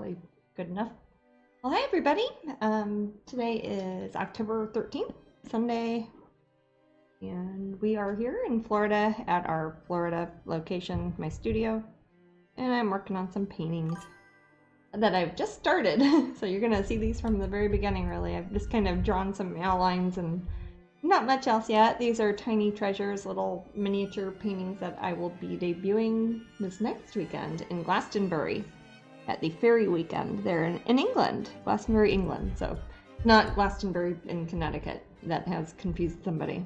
probably good enough. Well, hi everybody. Today is October 13th, Sunday, and we are here in Florida at our Florida location, my studio, and I'm working on some paintings that I've just started. So you're gonna see these from the very beginning, really. I've just kind of drawn some outlines and not much else yet. These are Tiny Treasures, little miniature paintings that I will be debuting this next weekend in Glastonbury at the Fairy Weekend there in England, Glastonbury, England. So not Glastonbury in Connecticut. That has confused somebody.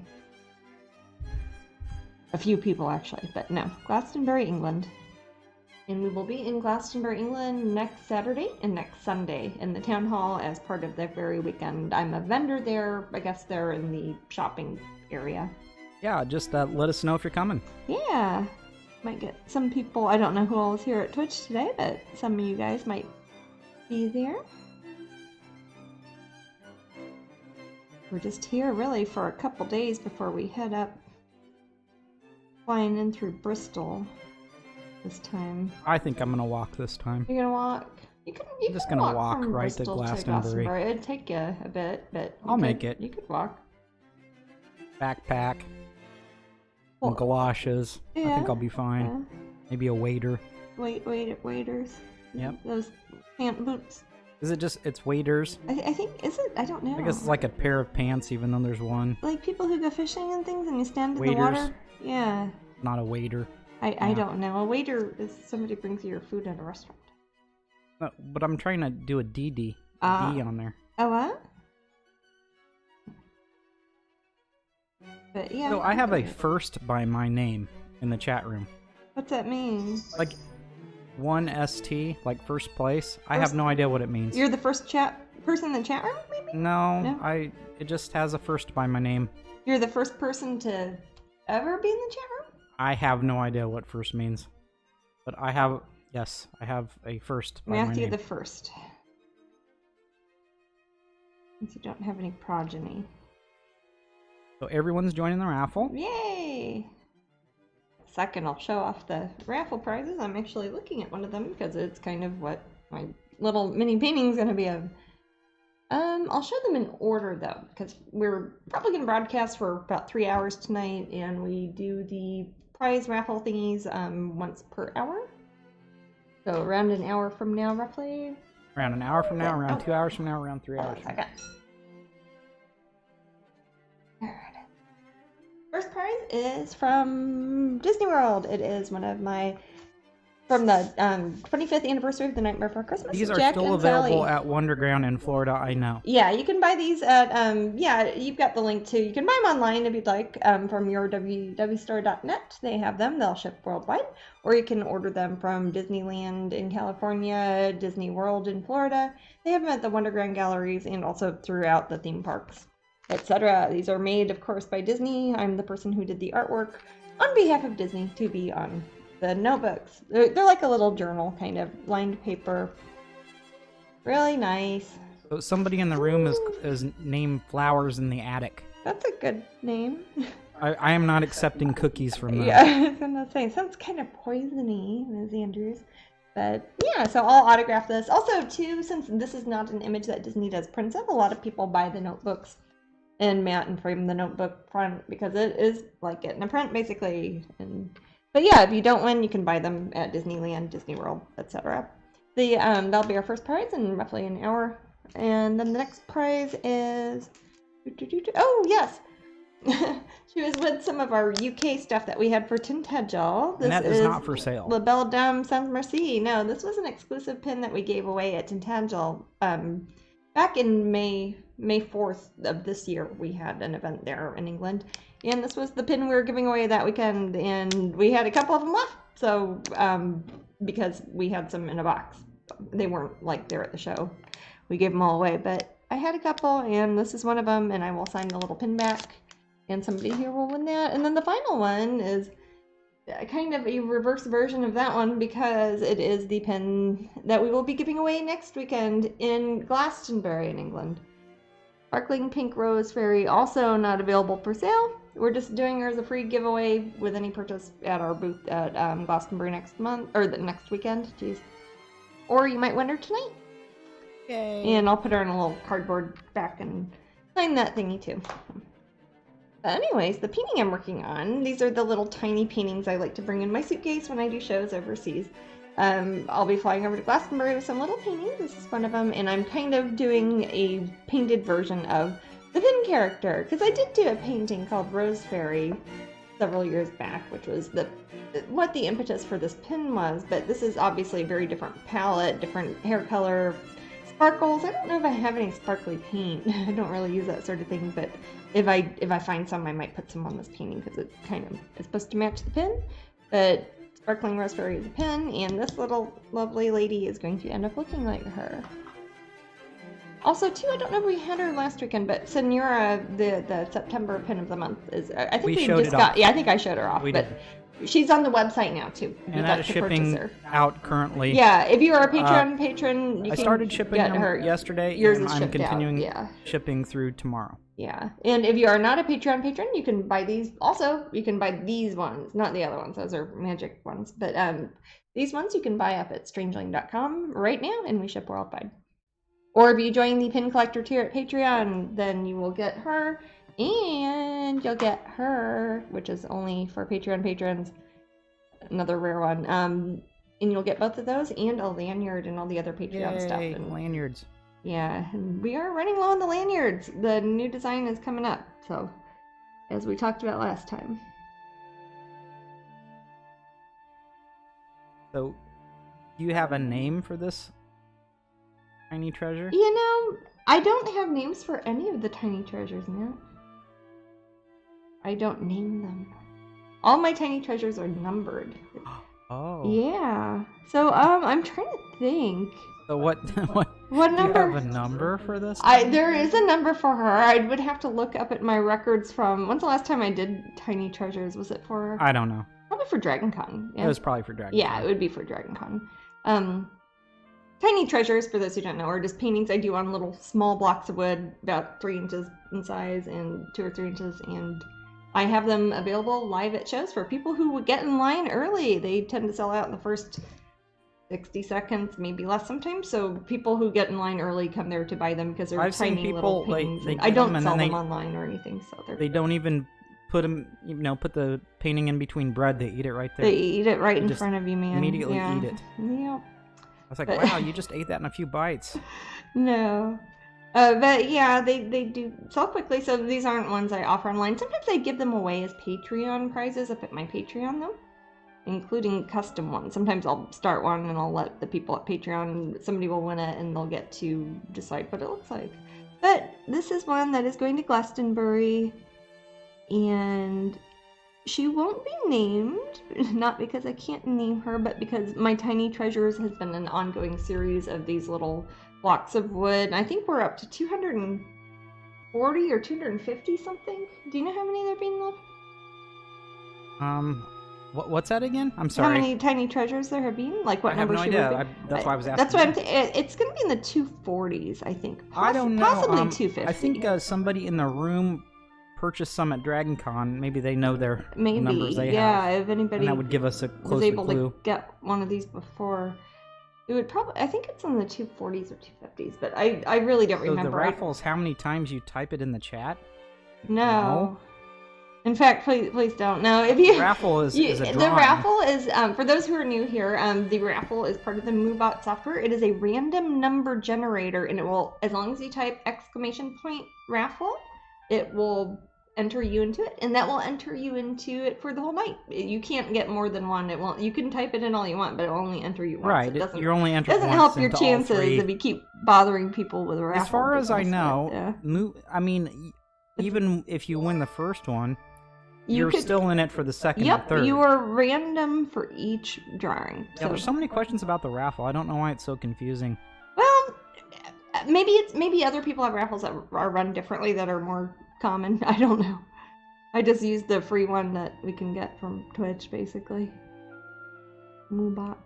A few people actually, but no, Glastonbury, England. And we will be in Glastonbury, England next Saturday and next Sunday in the town hall as part of the Fairy Weekend. I'm a vendor there. I guess they're in the shopping area. Yeah, just let us know if you're coming. Yeah. Might get some people. I don't know who all is here at Twitch today, but some of you guys might be there. We're just here really for a couple days before we head up, flying in through Bristol this time. I think I'm gonna walk this time. You're gonna walk? You I'm just gonna walk from right to Bristol Glastonbury. It'd take you a bit, but I'll make it. You could walk. Backpack. Well, And galoshes. yeah, I think I'll be fine. yeah. Maybe a waiter. Waiters. Yep. Those pant boots. Is it just, it's waders? I think, is it? I don't know. I guess it's like a pair of pants even though there's one. Like people who go fishing and things and you stand in the Waiters. water? Yeah. Not a waiter. I don't know. A waiter is somebody brings you your food at a restaurant. No, but I'm trying to do a DD. D on there. Oh, what? But yeah. So I have a first by my name in the chat room. What's that mean? Like 1ST, like first place. I have no idea what it means. You're the first person in the chat room, maybe? No, it just has a first by my name. You're the first person to ever be in the chat room? I have no idea what first means. But I have a first by my Matthew name. the First. Since you don't have any progeny. So everyone's joining the raffle. Yay! Second, I'll show off the raffle prizes. I'm actually looking at one of them because it's kind of what my little mini painting's going to be of. I'll show them in order though, because we're probably going to broadcast for about 3 hours tonight, and we do the prize raffle thingies once per hour. So around an hour from now, roughly. Around an hour from now, around 2 hours from now, around 3 hours from now. Okay. First prize is from Disney World. It is one of my, from the 25th anniversary of The Nightmare Before Christmas. These are Jack still and available Sally. at Wonderground in Florida, I know. Yeah, you can buy these at, you've got the link too. You can buy them online if you'd like, from yourwwstore.net. They have them. They'll ship worldwide. Or you can order them from Disneyland in California, Disney World in Florida. They have them at the Wonderground galleries and also throughout the theme parks, etc. These are made, of course, by Disney. I'm the person who did the artwork on behalf of Disney to be on the notebooks. They're like a little journal, kind of lined paper. Really nice. So somebody in the room is named Flowers in the Attic. That's a good name. I am not accepting cookies from them. Yeah, I was gonna say, sounds kind of poisony, Ms. Andrews. But yeah, so I'll autograph this. Also, too, since this is not an image that Disney does prints of, a lot of people buy the notebooks and matte and frame the notebook front because it is like getting a print, basically. But yeah, if you don't win, you can buy them at Disneyland, Disney World, etc. That'll be our first prize in roughly an hour. And then the next prize is... Oh, yes! She was with some of our UK stuff that we had for Tintagel. And that is not for sale. La Belle Dame Sans Merci. No, this was an exclusive pin that we gave away at Tintagel. Back in May 4th of this year, we had an event there in England. And this was the pin we were giving away that weekend. And we had a couple of them left. So, because we had some in a box. They weren't like there at the show. We gave them all away. But I had a couple, and this is one of them. And I will sign the little pin back. And somebody here will win that. And then the final one is kind of a reverse version of that one because it is the pin that we will be giving away next weekend in Glastonbury in England. Sparkling Pink Rose Fairy, also not available for sale. We're just doing her as a free giveaway with any purchase at our booth at Glastonbury next month, or the next weekend. Jeez. or you might win her tonight. Yay. And I'll put her in a little cardboard back and sign that thingy too. But anyways, the painting I'm working on, these are the little tiny paintings I like to bring in my suitcase when I do shows overseas. I'll be flying over to Glastonbury with some little paintings. This is one of them, and I'm kind of doing a painted version of the Pin character, because I did do a painting called Rose Fairy several years back, which was what the impetus for this pin was, but this is obviously a very different palette, different hair color, sparkles. I don't know if I have any sparkly paint. I don't really use that sort of thing, but if I find some, I might put some on this painting because it kind of is supposed to match the pin. But sparkling Rose Fairy is a pin, and this little lovely lady is going to end up looking like her. Also, too, I don't know if we had her last weekend, but Senora, the September pin of the month is. I think we showed just it got. off. Yeah, I think I showed her off, We but did. she's on the website now too. And that is shipping out currently. Yeah, if you are a Patreon patron, you I can started shipping get them her yesterday, Yours and is I'm shipped out, continuing yeah. shipping through tomorrow. Yeah, and if you are not a Patreon patron, you can buy these. Also, you can buy these ones, not the other ones. Those are magic ones. But these ones you can buy up at strangeling.com right now, and we ship worldwide. Or if you join the Pin Collector tier at Patreon, then you will get her, and you'll get her, which is only for Patreon patrons, another rare one. And you'll get both of those, and a lanyard and all the other Patreon stuff. And Lanyards. yeah, and we are running low on the lanyards. The new design is coming up, so as we talked about last time. So, do you have a name for this tiny treasure? You know, I don't have names for any of the tiny treasures now. I don't name them. All my tiny treasures are numbered. Oh. Yeah. So I'm trying to think. So what number? Do you have a number for this? There is a number for her. I would have to look up at my records from when's the last time I did tiny treasures? Was it for? I don't know. Probably for DragonCon. Yeah. It was probably for DragonCon. Yeah, it would be for DragonCon. Tiny treasures, for those who don't know, are just paintings I do on little small blocks of wood, about 3 inches in size and 2 or 3 inches, and I have them available live at shows for people who would get in line early. They tend to sell out in the first 60 seconds, maybe less sometimes. So people who get in line early come there to buy them because they're tiny little paintings. I don't sell them online or anything, so they don't even put them, put the painting in between bread. They eat it right there. They eat it right in front of you, man. Immediately eat it. Yep. I was like, wow, you just ate that in a few bites. No. But yeah, they do sell quickly, so these aren't ones I offer online. Sometimes I give them away as Patreon prizes up at my Patreon, though, including custom ones. Sometimes I'll start one and I'll let the people at Patreon, somebody will win it and they'll get to decide what it looks like. But this is one that is going to Glastonbury, and she won't be named, not because I can't name her, but because My Tiny Treasures has been an ongoing series of these little blocks of wood. I think we're up to 240 or 250 something. Do you know how many there have been left? What's that again? I'm sorry. How many tiny treasures there have been? Like what number? I have no idea. That's why I was asking. That's what I'm. It's going to be in the 240s, I think. I don't know. Possibly 250. I think somebody in the room purchased some at DragonCon. Maybe they know their numbers they have. Yeah, if anybody and that would give us a closer was able clue. to get one of these before. It would probably, I think it's in the 240s or 250s, but I really don't remember. So the raffle is how many times you type it in the chat? No. In fact, please don't. No, if you the raffle is a drawing. The raffle is for those who are new here. The raffle is part of the MooBot software. It is a random number generator, and it will, as long as you type !raffle, it will enter you into it, and that will enter you into it for the whole night. You can't get more than one. It won't. You can type it in all you want, but it will only enter you once. Right. You're only entering. Doesn't help your chances if you keep bothering people with a raffle. As far as I know, yeah. I mean, even if you win the first one, you're still in it for the second and third. Yep, you are random for each drawing. Yeah, there's so many questions about the raffle. I don't know why it's so confusing. Well, maybe other people have raffles that are run differently that are more common. I don't know. I just use the free one that we can get from Twitch, basically. MooBot.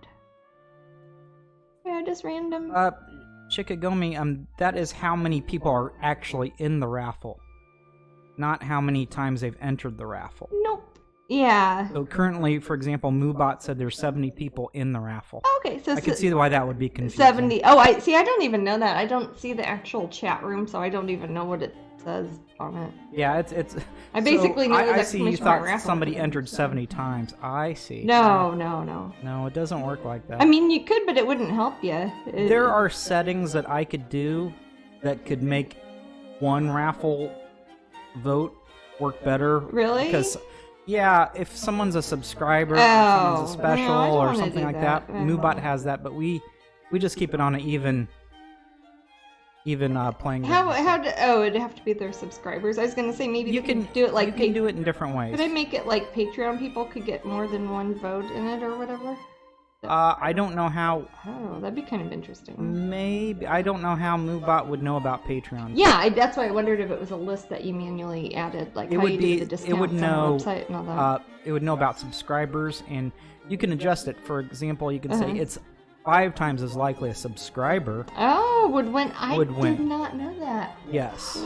Yeah, just random. Chikagomi, that is how many people are actually in the raffle, not how many times they've entered the raffle. Nope. Yeah. So currently, for example, Moobot said there's 70 people in the raffle. Okay, so I can see why that would be confusing. 70. Oh, I see. I don't even know that. I don't see the actual chat room, so I don't even know what it says on it. Yeah, it's. I basically know I the see. You exclamation mark thought raffle. somebody entered 70 times. I see. No. No, it doesn't work like that. I mean, you could, but it wouldn't help you. There are settings that I could do that could make one raffle vote work better. Really? Because, yeah, if someone's a subscriber, if Oh, someone's a special no, I don't or wanna something do like that. that, Moobot has that, but we just keep it on an even playing. Oh, it'd have to be their subscribers. I was gonna say maybe You they can could do it like you can do it in different ways. Could I make it like Patreon people could get more than one vote in it or whatever? I don't know how. Oh, that'd be kind of interesting. Maybe I don't know how Moobot would know about Patreon. Yeah, that's why I wondered if it was a list that you manually added, like It how would you be. do the discounts It would know. on the website and all that. It would know about subscribers, and you can adjust it. For example, you can say it's 5 times as likely a subscriber. Oh, would win. I would win. did not know that. Yes.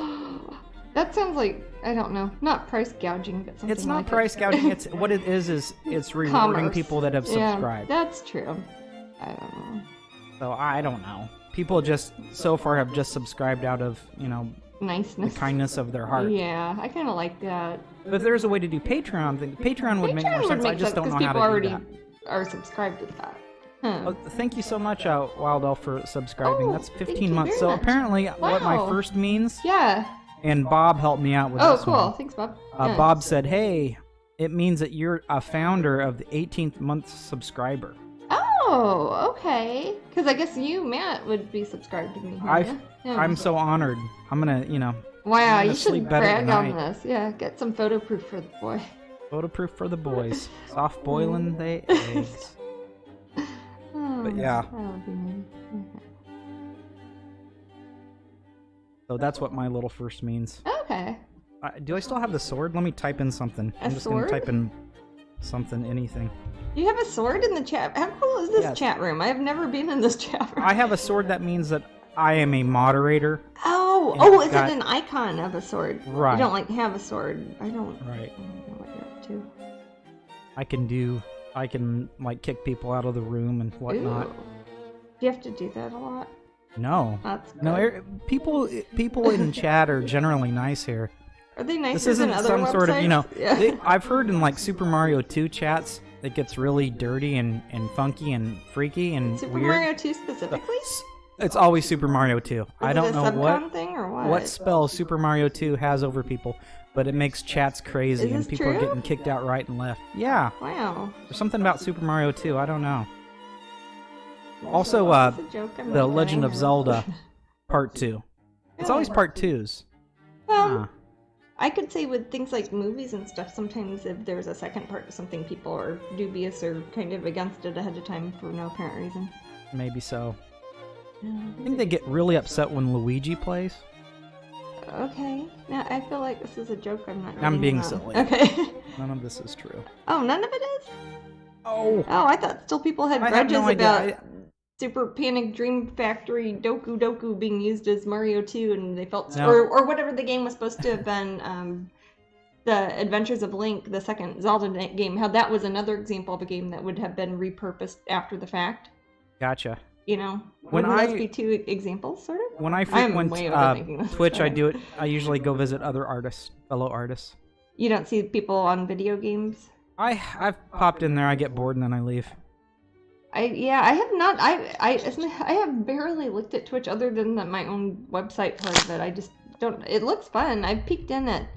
That sounds like, I don't know, not price gouging, but something It's not like price gouging. It's what it is it's rewarding Commerce. people that have subscribed. Yeah, that's true. I don't know. So I don't know. People just so far have just subscribed out of Niceness. the kindness of their heart. Yeah, I kind of like that. But if there's a way to do Patreon, then Patreon would make more Patreon would sense. I make just sense don't know because how people to do already that. are subscribed to that. Huh. Oh, thank you so much, Wild Elf, for subscribing. Oh, That's thank 15 you months. very So much. apparently, what my Wow. first means, Yeah. and Bob helped me out with Oh, this cool. one. Thanks, Bob. Yeah. Bob said, "Hey, it means that you're a founder of the 18th month subscriber." Oh, okay. Because I guess you, Matt, would be subscribed to me. Yeah. I'm so honored. I'm gonna, Wow, I'm you gonna sleep should better brag on tonight. this. Yeah, get some photo proof for the boy. photo proof for the boys. Soft boiling they eggs. Oh, But yeah. that would be nice. So that's what my little first means. Okay. Do I still have the sword? Let me type in something. A I'm just sword? gonna type in something, anything. You have a sword in the chat. How cool is this Yes. chat room? I have never been in this chat room. I have a sword that means that I am a moderator. Oh, And is got- it an icon of a sword? Right. You don't like have a sword. I don't Right. know what you're up to. I can like kick people out of the room and whatnot. Ooh. Do you have to do that a lot? No. That's No, good. people in chat are generally nice here. Are they nicer This isn't than other some websites? sort of, Yeah. I've heard in like Super Mario 2 chats, it gets really dirty and funky and freaky and Super weird. Mario 2 specifically? It's always Super Mario 2. I Is don't it a know subcon thing or what? what spell Super Mario 2 has over people, but it makes chats crazy Is and this people are true? getting kicked out right and left. Yeah, Wow. there's something about Super Mario 2. I don't know. Also, Is this a joke? I'm The not Legend getting of it. Zelda Part 2. It's always Part 2s. Well, Huh. I could say with things like movies and stuff, sometimes if there's a second part to something, people are dubious or kind of against it ahead of time for no apparent reason. Maybe so. I think they get really upset when Luigi plays. Okay. Now I feel like this is a joke. I'm not. I'm getting being on. silly. Okay. None of this is true. Oh, none of it is. Oh, Oh, I thought still people had I have grudges no idea. about Super Panic Dream Factory Doku Doku being used as Mario 2, and they felt, No. or whatever the game was supposed to have been. The Adventures of Link, the second Zelda game, how that was another example of a game that would have been repurposed after the fact. Gotcha. You know, When wouldn't those I- be two examples, sort of? When I I'm frequent way overthinking this. Twitch, I Sorry. I usually go visit other artists, fellow artists. You don't see people on video games. I've popped in there. I get bored and then I leave. I have not. I have barely looked at Twitch other than my own website part of it. I just don't. It looks fun. I've peeked in at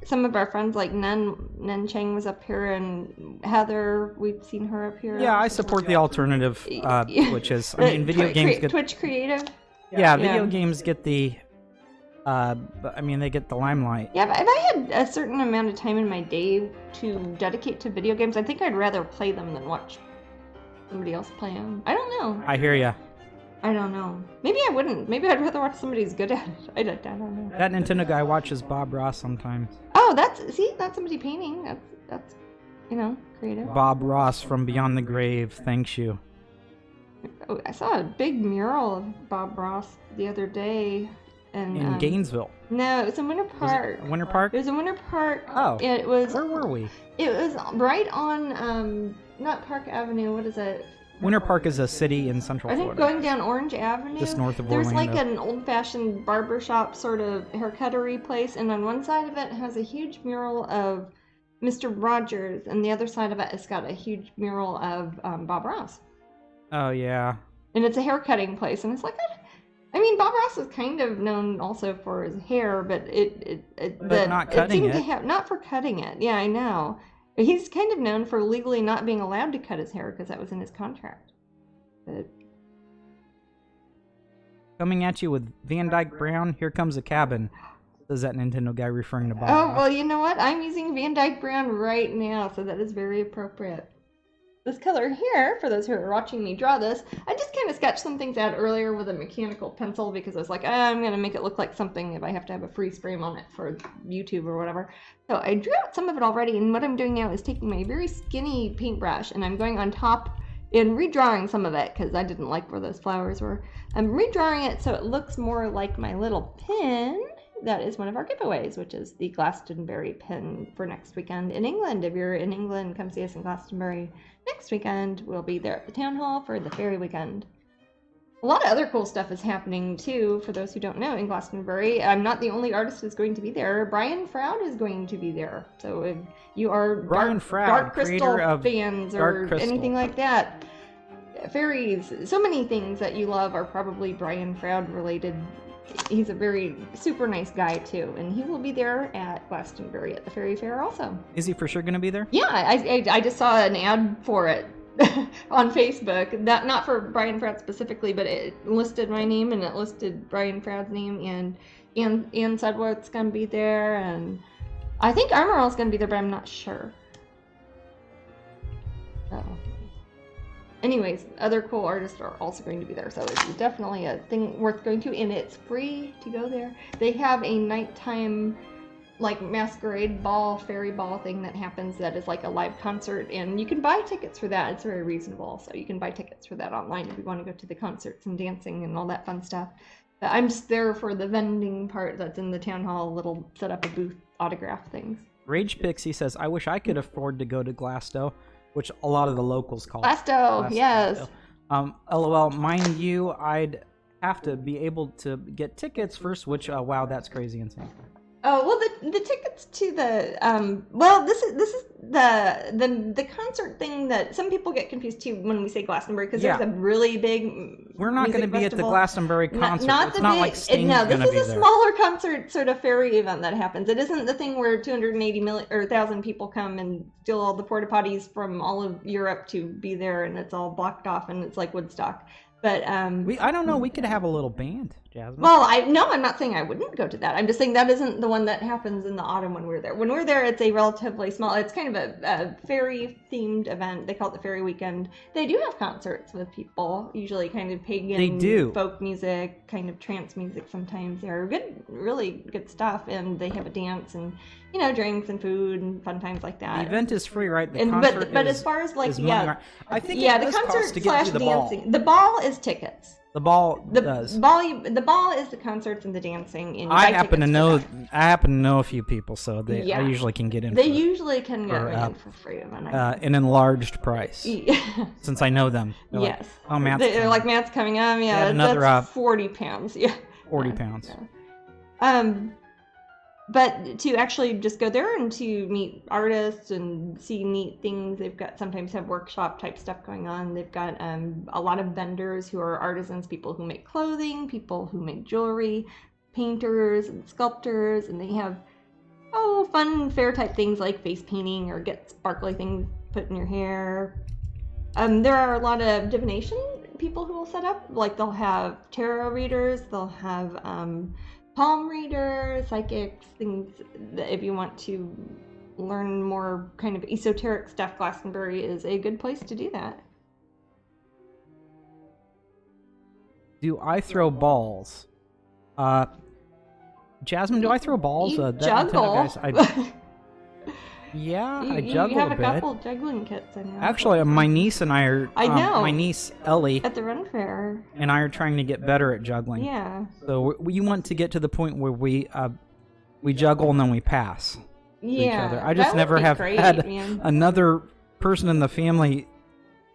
some of our friends, like Nen Chang was up here, and Heather. We've seen her up here. Yeah, I support the alternative Twitches. I mean, video games get Twitch creative. yeah, video games get the they get the limelight. Yeah, but if I had a certain amount of time in my day to dedicate to video games, I think I'd rather play them than watch somebody else play them. I don't know. I hear ya. I don't know. Maybe I wouldn't. Maybe I'd rather watch somebody who's good at it. I don't know. That Nintendo guy watches Bob Ross sometimes. Oh, that's somebody painting. That's creative. Bob Ross from Beyond the Grave thanks you. Oh, I saw a big mural of Bob Ross the other day. And, in Gainesville. No, it's in Winter Park. Winter Park? It was in Winter Park. Oh. It was. Where were we? It was right on, not Park Avenue, what is it? Winter Park is a city in Central I think Florida. going down Orange Avenue. Just north of There's Orlando. like an old-fashioned barbershop sort of haircuttery place, and on one side of it has a huge mural of Mr. Rogers, and the other side of it has got a huge mural of Bob Ross. Oh, yeah. And it's a haircutting place, and it's like, I mean, Bob Ross is kind of known also for his hair, but not cutting it. Not for cutting it. Yeah, I know. He's kind of known for legally not being allowed to cut his hair because that was in his contract. But... Coming at you with Van Dyke Brown, Here Comes a Cabin. Says that Nintendo guy referring to Bob Oh, Ross. well, you know what? I'm using Van Dyke Brown right now, so that is very appropriate. This color here, for those who are watching me draw this, I just kind of sketched some things out earlier with a mechanical pencil because I was like, I'm going to make it look like something if I have to have a freeze frame on it for YouTube or whatever. So I drew out some of it already, and what I'm doing now is taking my very skinny paintbrush, and I'm going on top and redrawing some of it because I didn't like where those flowers were. I'm redrawing it so it looks more like my little pin. That is one of our giveaways, which is the Glastonbury pin for next weekend in England. If you're in England, come see us in Glastonbury next weekend. We'll be there at the town hall for the fairy weekend. A lot of other cool stuff is happening too, for those who don't know, in Glastonbury. I'm not the only artist who's going to be there. Brian Froud is going to be there. So if you are Dark Crystal fans or anything like that, fairies, so many things that you love are probably Brian Froud related. He's a very super nice guy too, and he will be there at Glastonbury at the Fairy Fair also. Is he for sure going to be there? Yeah, I just saw an ad for it on Facebook. Not for Brian Froud specifically, but it listed my name and it listed Brian Froud's name, and Ann Sudworth's going to be there, and I think Armorell's going to be there, but I'm not sure. So. Anyways, other cool artists are also going to be there, so it's definitely a thing worth going to, and it's free to go there. They have a nighttime, like, masquerade ball, fairy ball thing that happens that is like a live concert, and you can buy tickets for that. It's very reasonable, so you can buy tickets for that online if you want to go to the concerts and dancing and all that fun stuff. But I'm just there for the vending part that's in the town hall, little set up a booth autograph things. Rage Pixie says, I wish I could afford to go to Glasto, which a lot of the locals call Glasto, yes. LOL, mind you, I'd have to be able to get tickets first, which, wow, that's crazy insane. Oh, well, the tickets to the, well, this is the concert thing that some people get confused too when we say Glastonbury, because there's a really big We're not going to be at the Glastonbury concert. It's not like Sting's going to be there. This is a smaller concert sort of fairy event that happens. It isn't the thing where 280 million or 1,000 people come and steal all the porta potties from all of Europe to be there, and it's all blocked off and it's like Woodstock. But I don't know. We could have a little band, Jasmine. Well, I'm not saying I wouldn't go to that. I'm just saying that isn't the one that happens in the autumn when we're there. When we're there, it's a relatively small. It's kind of a fairy themed event. They call it the Fairy Weekend. They do have concerts with people, usually kind of pagan, folk music, kind of trance music. Sometimes they're good, really good stuff, and they have a dance and drinks and food and fun times like that. The event is free, right? The concert but as far as like I think the concert to get to the dancing. Ball. The ball is tickets. The ball does. The ball is the concerts and the dancing. And I happen to know a few people, so I usually can get in. They usually can get in for free. An enlarged price, since I know them. Yes. Oh, Matt's they're like, Matt's coming on. Yeah, another that's 40 pounds. Yeah. 40 pounds. Yeah. But to actually just go there and to meet artists and see neat things, they've got sometimes have workshop type stuff going on. They've got a lot of vendors who are artisans, people who make clothing, people who make jewelry, painters and sculptors, and they have fun fair type things like face painting or get sparkly things put in your hair. There are a lot of divination people who will set up, like they'll have tarot readers, they'll have palm readers, psychics, things that if you want to learn more kind of esoteric stuff, Glastonbury is a good place to do that. Do I throw balls? Jasmine, do I throw balls? You juggle. Yeah, You, I you juggle have a a bit. couple juggling kits, I know. Actually, my niece and I are. I know. My niece Ellie At the run fair. and I are trying to get better at juggling. Yeah. So we want to get to the point where we juggle and then we pass to each Yeah. other. I just that never would be have great, had man. another person in the family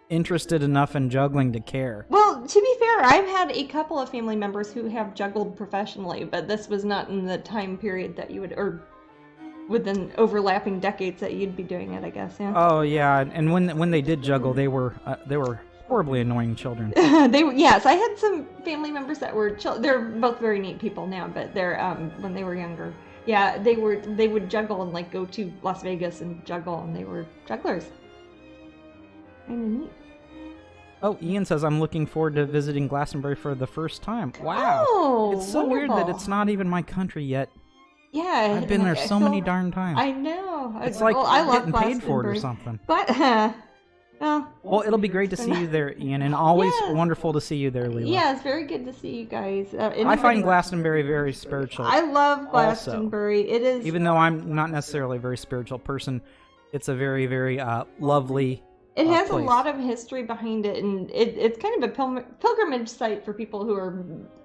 interested enough in juggling to care. Well, to be fair, I've had a couple of family members who have juggled professionally, but this was not in the time period that you would, or within overlapping decades that you'd be doing it, I guess. Yeah. Oh yeah, and when they did juggle, they were horribly annoying children. They were, yes, I had some family members that were they're both very neat people now, but they're when they were younger, yeah, they would juggle and like go to Las Vegas and juggle, and they were jugglers. Kind of neat. Oh, Ian says I'm looking forward to visiting Glastonbury for the first time. Wow, Oh, it's so weird that wonderful. it's not even my country yet. Yeah, I've been there I so many feel- darn times. I know. It's like I love getting paid for it or Glastonbury. something. But well, Well, it'll be great to see you there, Ian, and always Yes. wonderful to see you there, Leela. yeah, it's very good to see you guys. I Anybody- find Glastonbury very spiritual. I love Glastonbury. It is. Even though I'm not necessarily a very spiritual person, it's a very, very lovely It has place. a lot of history behind it, and it's kind of a pilgrimage site for people who are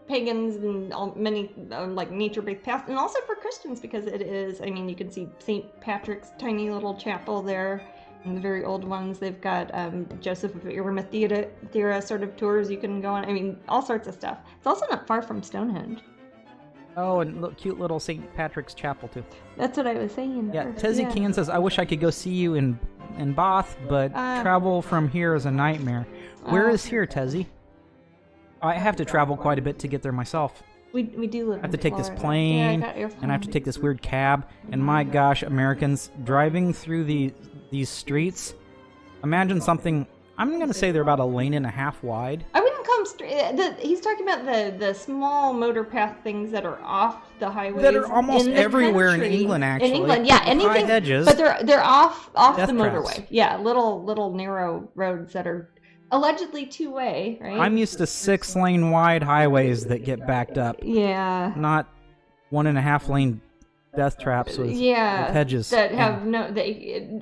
pagans and many like nature-based paths, and also for Christians because it is. I mean, you can see St. Patrick's tiny little chapel there, and the very old ones. They've got Joseph of Arimathea sort of tours you can go on. I mean, all sorts of stuff. It's also not far from Stonehenge. Oh, and cute little St. Patrick's Chapel, too. That's what I was saying. Yeah, first, Tezzy yeah. Can says, I wish I could go see you in Bath, but travel from here is a nightmare. Where is here, Tezzy? I have to travel quite a bit to get there myself. We do live. I have to in take this Florida. plane, Yeah, I got airplane. and I have to take this weird cab, and my gosh, Americans, driving through these streets, imagine something, I'm going to say they're about a lane and a half wide. I wouldn't call them straight. He's talking about the small motor path things that are off the highways. That are almost in the everywhere in country. England, actually. In England, yeah, With anything. high hedges, but they're off death the traps. motorway. Yeah, little narrow roads that are allegedly two-way, right? I'm used to 6-lane wide highways that get backed up, yeah. not 1.5-lane death traps with hedges. that have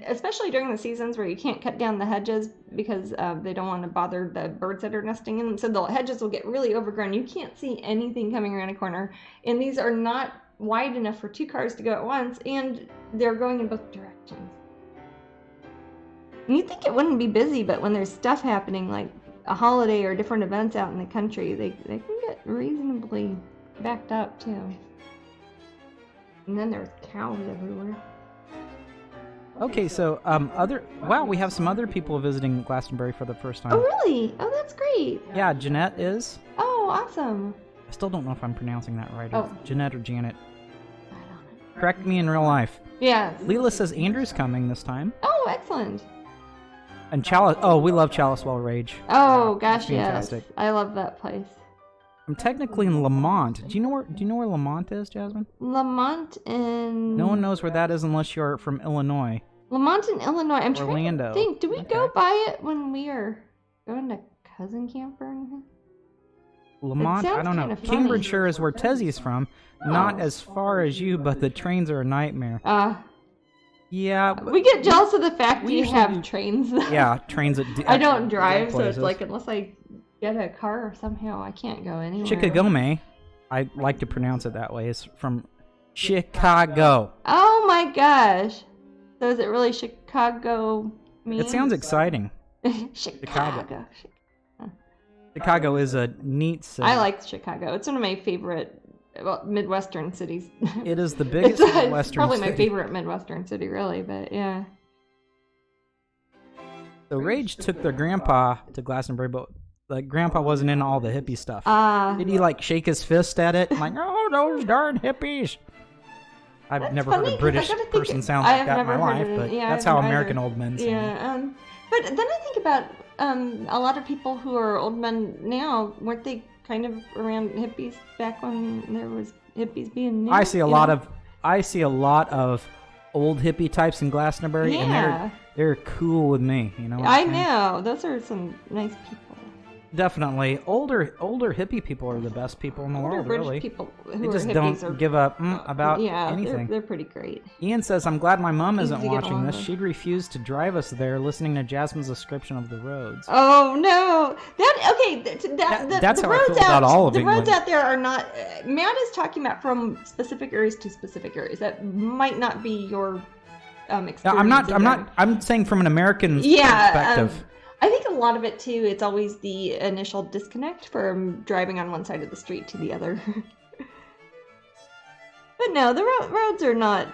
especially during the seasons where you can't cut down the hedges because they don't want to bother the birds that are nesting in them. So the hedges will get really overgrown. You can't see anything coming around a corner, and these are not wide enough for two cars to go at once, and they're going in both directions. And you'd think it wouldn't be busy, but when there's stuff happening like a holiday or different events out in the country, they can get reasonably backed up too. And then there's cows everywhere. Okay, so we have some other people visiting Glastonbury for the first time. Oh, really? Oh, that's great. Yeah, Jeanette is. Oh, awesome. I still don't know if I'm pronouncing that right. Oh. Jeanette or Janet. I don't know. Correct me in real life. Yeah. Leela says Andrew's coming this time. Oh, excellent. And Chalice. Oh, we love Chalicewell Rage. Oh, gosh, Fantastic. yes. I love that place. I'm technically in Lamont. Do you know where Lamont is, Jasmine? Lamont in... No one knows where that is unless you're from Illinois. Lamont in Illinois. I'm Orlando. trying to think. Did we go Okay. by it when we were going to cousin camp or anything? Lamont? I sounds don't know. kinda funny. Cambridgeshire is where Tezzy's from. Not Oh. as far as you, but the trains are a nightmare. Yeah. but- We get jealous of the fact we you usually have do- trains. Yeah, trains at I don't actual drive, so places. it's like unless I get a car or somehow I can't go anywhere. Chickagome. I like to pronounce it that way. It's from Chicago. Oh my gosh. So is it really Chicago? It sounds exciting. Chicago. Chicago is a neat city. I like Chicago. It's one of my favorite Midwestern cities. It is the biggest it's Midwestern probably city. my favorite Midwestern city, really, but yeah. So Rage took their grandpa to Glastonbury, but like grandpa wasn't into all the hippie stuff. Did he like shake his fist at it? Like, oh, those darn hippies. I've That's never heard funny, a 'cause British I gotta think- person sound I like have that in my never heard life, it. but Yeah, that's I how haven't American either. old men sound. Yeah, but then I think about a lot of people who are old men now. Weren't they kind of around hippies back when there was hippies being new? I see a lot of old hippie types in Glastonbury, Yeah. and they're cool with me. You know. What I I'm saying? know. Those are some nice people. Definitely. Older hippie people are the best people in the Older world, British really. people They who just are don't hippies are, give up about yeah, anything. they're pretty great. Ian says, I'm glad my mom Easy isn't to get watching along this. with. She'd refuse to drive us there listening to Jasmine's description of the roads. Oh no! That's the how I roads feel about all of the England. roads out there are not. Matt is talking about from specific areas to specific areas. That might not be your experience. No, I'm saying from an American perspective. I think a lot of it too. It's always the initial disconnect from driving on one side of the street to the other. But no, the roads are not.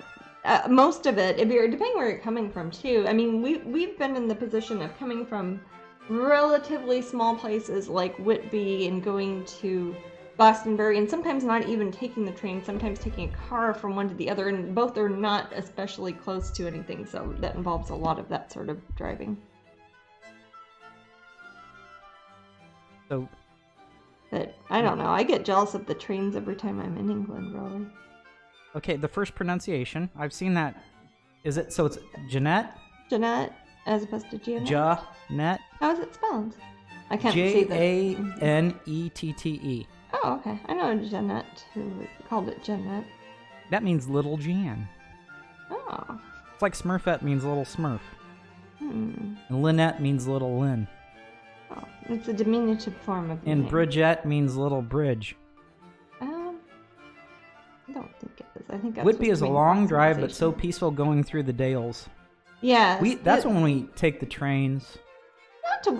Most of it, depending where you're coming from too. I mean, we've been in the position of coming from relatively small places like Whitby and going to Glastonbury, and sometimes not even taking the train, sometimes taking a car from one to the other, and both are not especially close to anything, so that involves a lot of that sort of driving. So, but I don't know. I get jealous of the trains every time I'm in England, really. Okay, the first pronunciation. I've seen that. Is it, so it's Jeanette? Jeanette, as opposed to Janet? Jeanette. How is it spelled? I can't see that. Janette. Oh, okay. I know Jeanette who called it Jeanette. That means Little Jan. Oh. It's like Smurfette means Little Smurf. Hmm. And Lynette means Little Lynn. Oh, it's a diminutive form of the And name. Bridget means Little Bridge. I don't think it is. I think that's Whitby is a long drive, but so approximation. peaceful going through the dales. Yeah. That's when we take the trains. Not to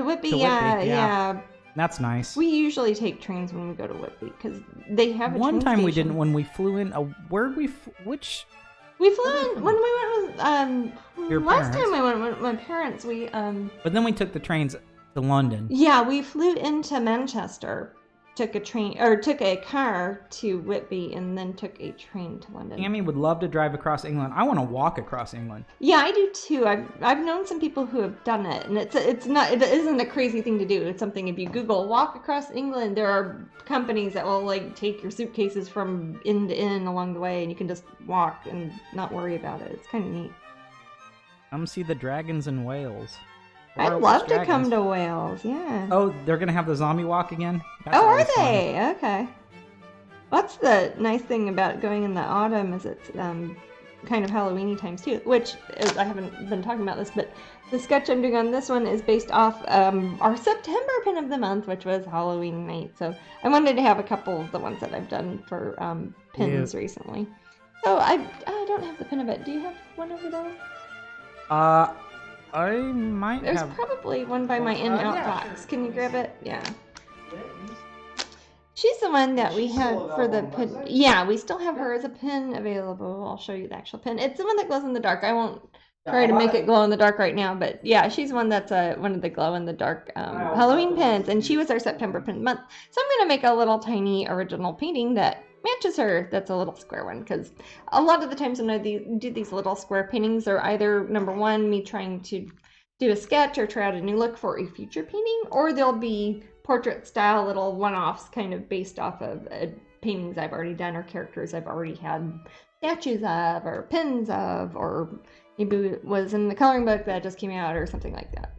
Whitby, To yeah, Whitby, yeah. That's nice. We usually take trains when we go to Whitby because they have a One train time we station. didn't when we flew in. Which? We flew in when we went with Your last parents. time I went with my parents. We But then we took the trains to London. yeah, we flew into Manchester, took a car to Whitby, and then took a train to London. Tammy would love to drive across England. I want to walk across England. Yeah, I do too. I've known some people who have done it, and it isn't a crazy thing to do. It's something, if you Google walk across England, there are companies that will like take your suitcases from inn to inn along the way, and you can just walk and not worry about it. It's kind of neat. Come see the dragons in Wales. I'd Or love which to come dragons? to Wales. Yeah. Oh, they're gonna have the zombie walk again. That's Oh, are always fun. they? Okay. That's the nice thing about going in the autumn, is it's kind of Halloween-y times too, which is, I haven't been talking about this, but the sketch I'm doing on this one is based off our September pin of the month, which was Halloween night. So I wanted to have a couple of the ones that I've done for pins recently. So I don't have the pin of it. Do you have one over there? I might There's have. probably one by my in-out yeah, box. Can you grab it? Yeah. She's the one that we had for the pin. Yeah, we still have her as a pin available. I'll show you the actual pin. It's the one that glows in the dark. I won't try to make it glow in the dark right now, but yeah, she's one that's one of the glow in the dark Halloween pins, and she was our September pin month. So I'm gonna make a little tiny original painting that matches her. That's a little square one, because a lot of the times when I do these little square paintings, they're either, number one, me trying to do a sketch or try out a new look for a future painting, or they'll be portrait style little one-offs kind of based off of paintings I've already done or characters I've already had statues of or pins of, or maybe it was in the coloring book that just came out or something like that.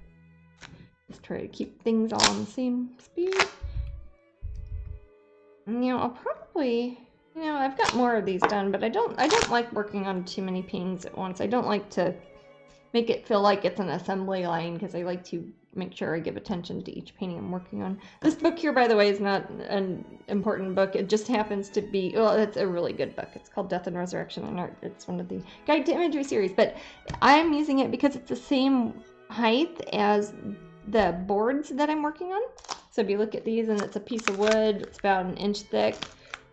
Just try to keep things all on the same speed. And, I'll probably, I've got more of these done, but I don't like working on too many paintings at once. I don't like to make it feel like it's an assembly line, because I like to make sure I give attention to each painting I'm working on. This book here, by the way, is not an important book. It just happens to be, well, it's a really good book. It's called Death and Resurrection in Art. It's one of the Guide to Imagery series, but I'm using it because it's the same height as the boards that I'm working on. So if you look at these, and it's a piece of wood, it's about 1 inch thick.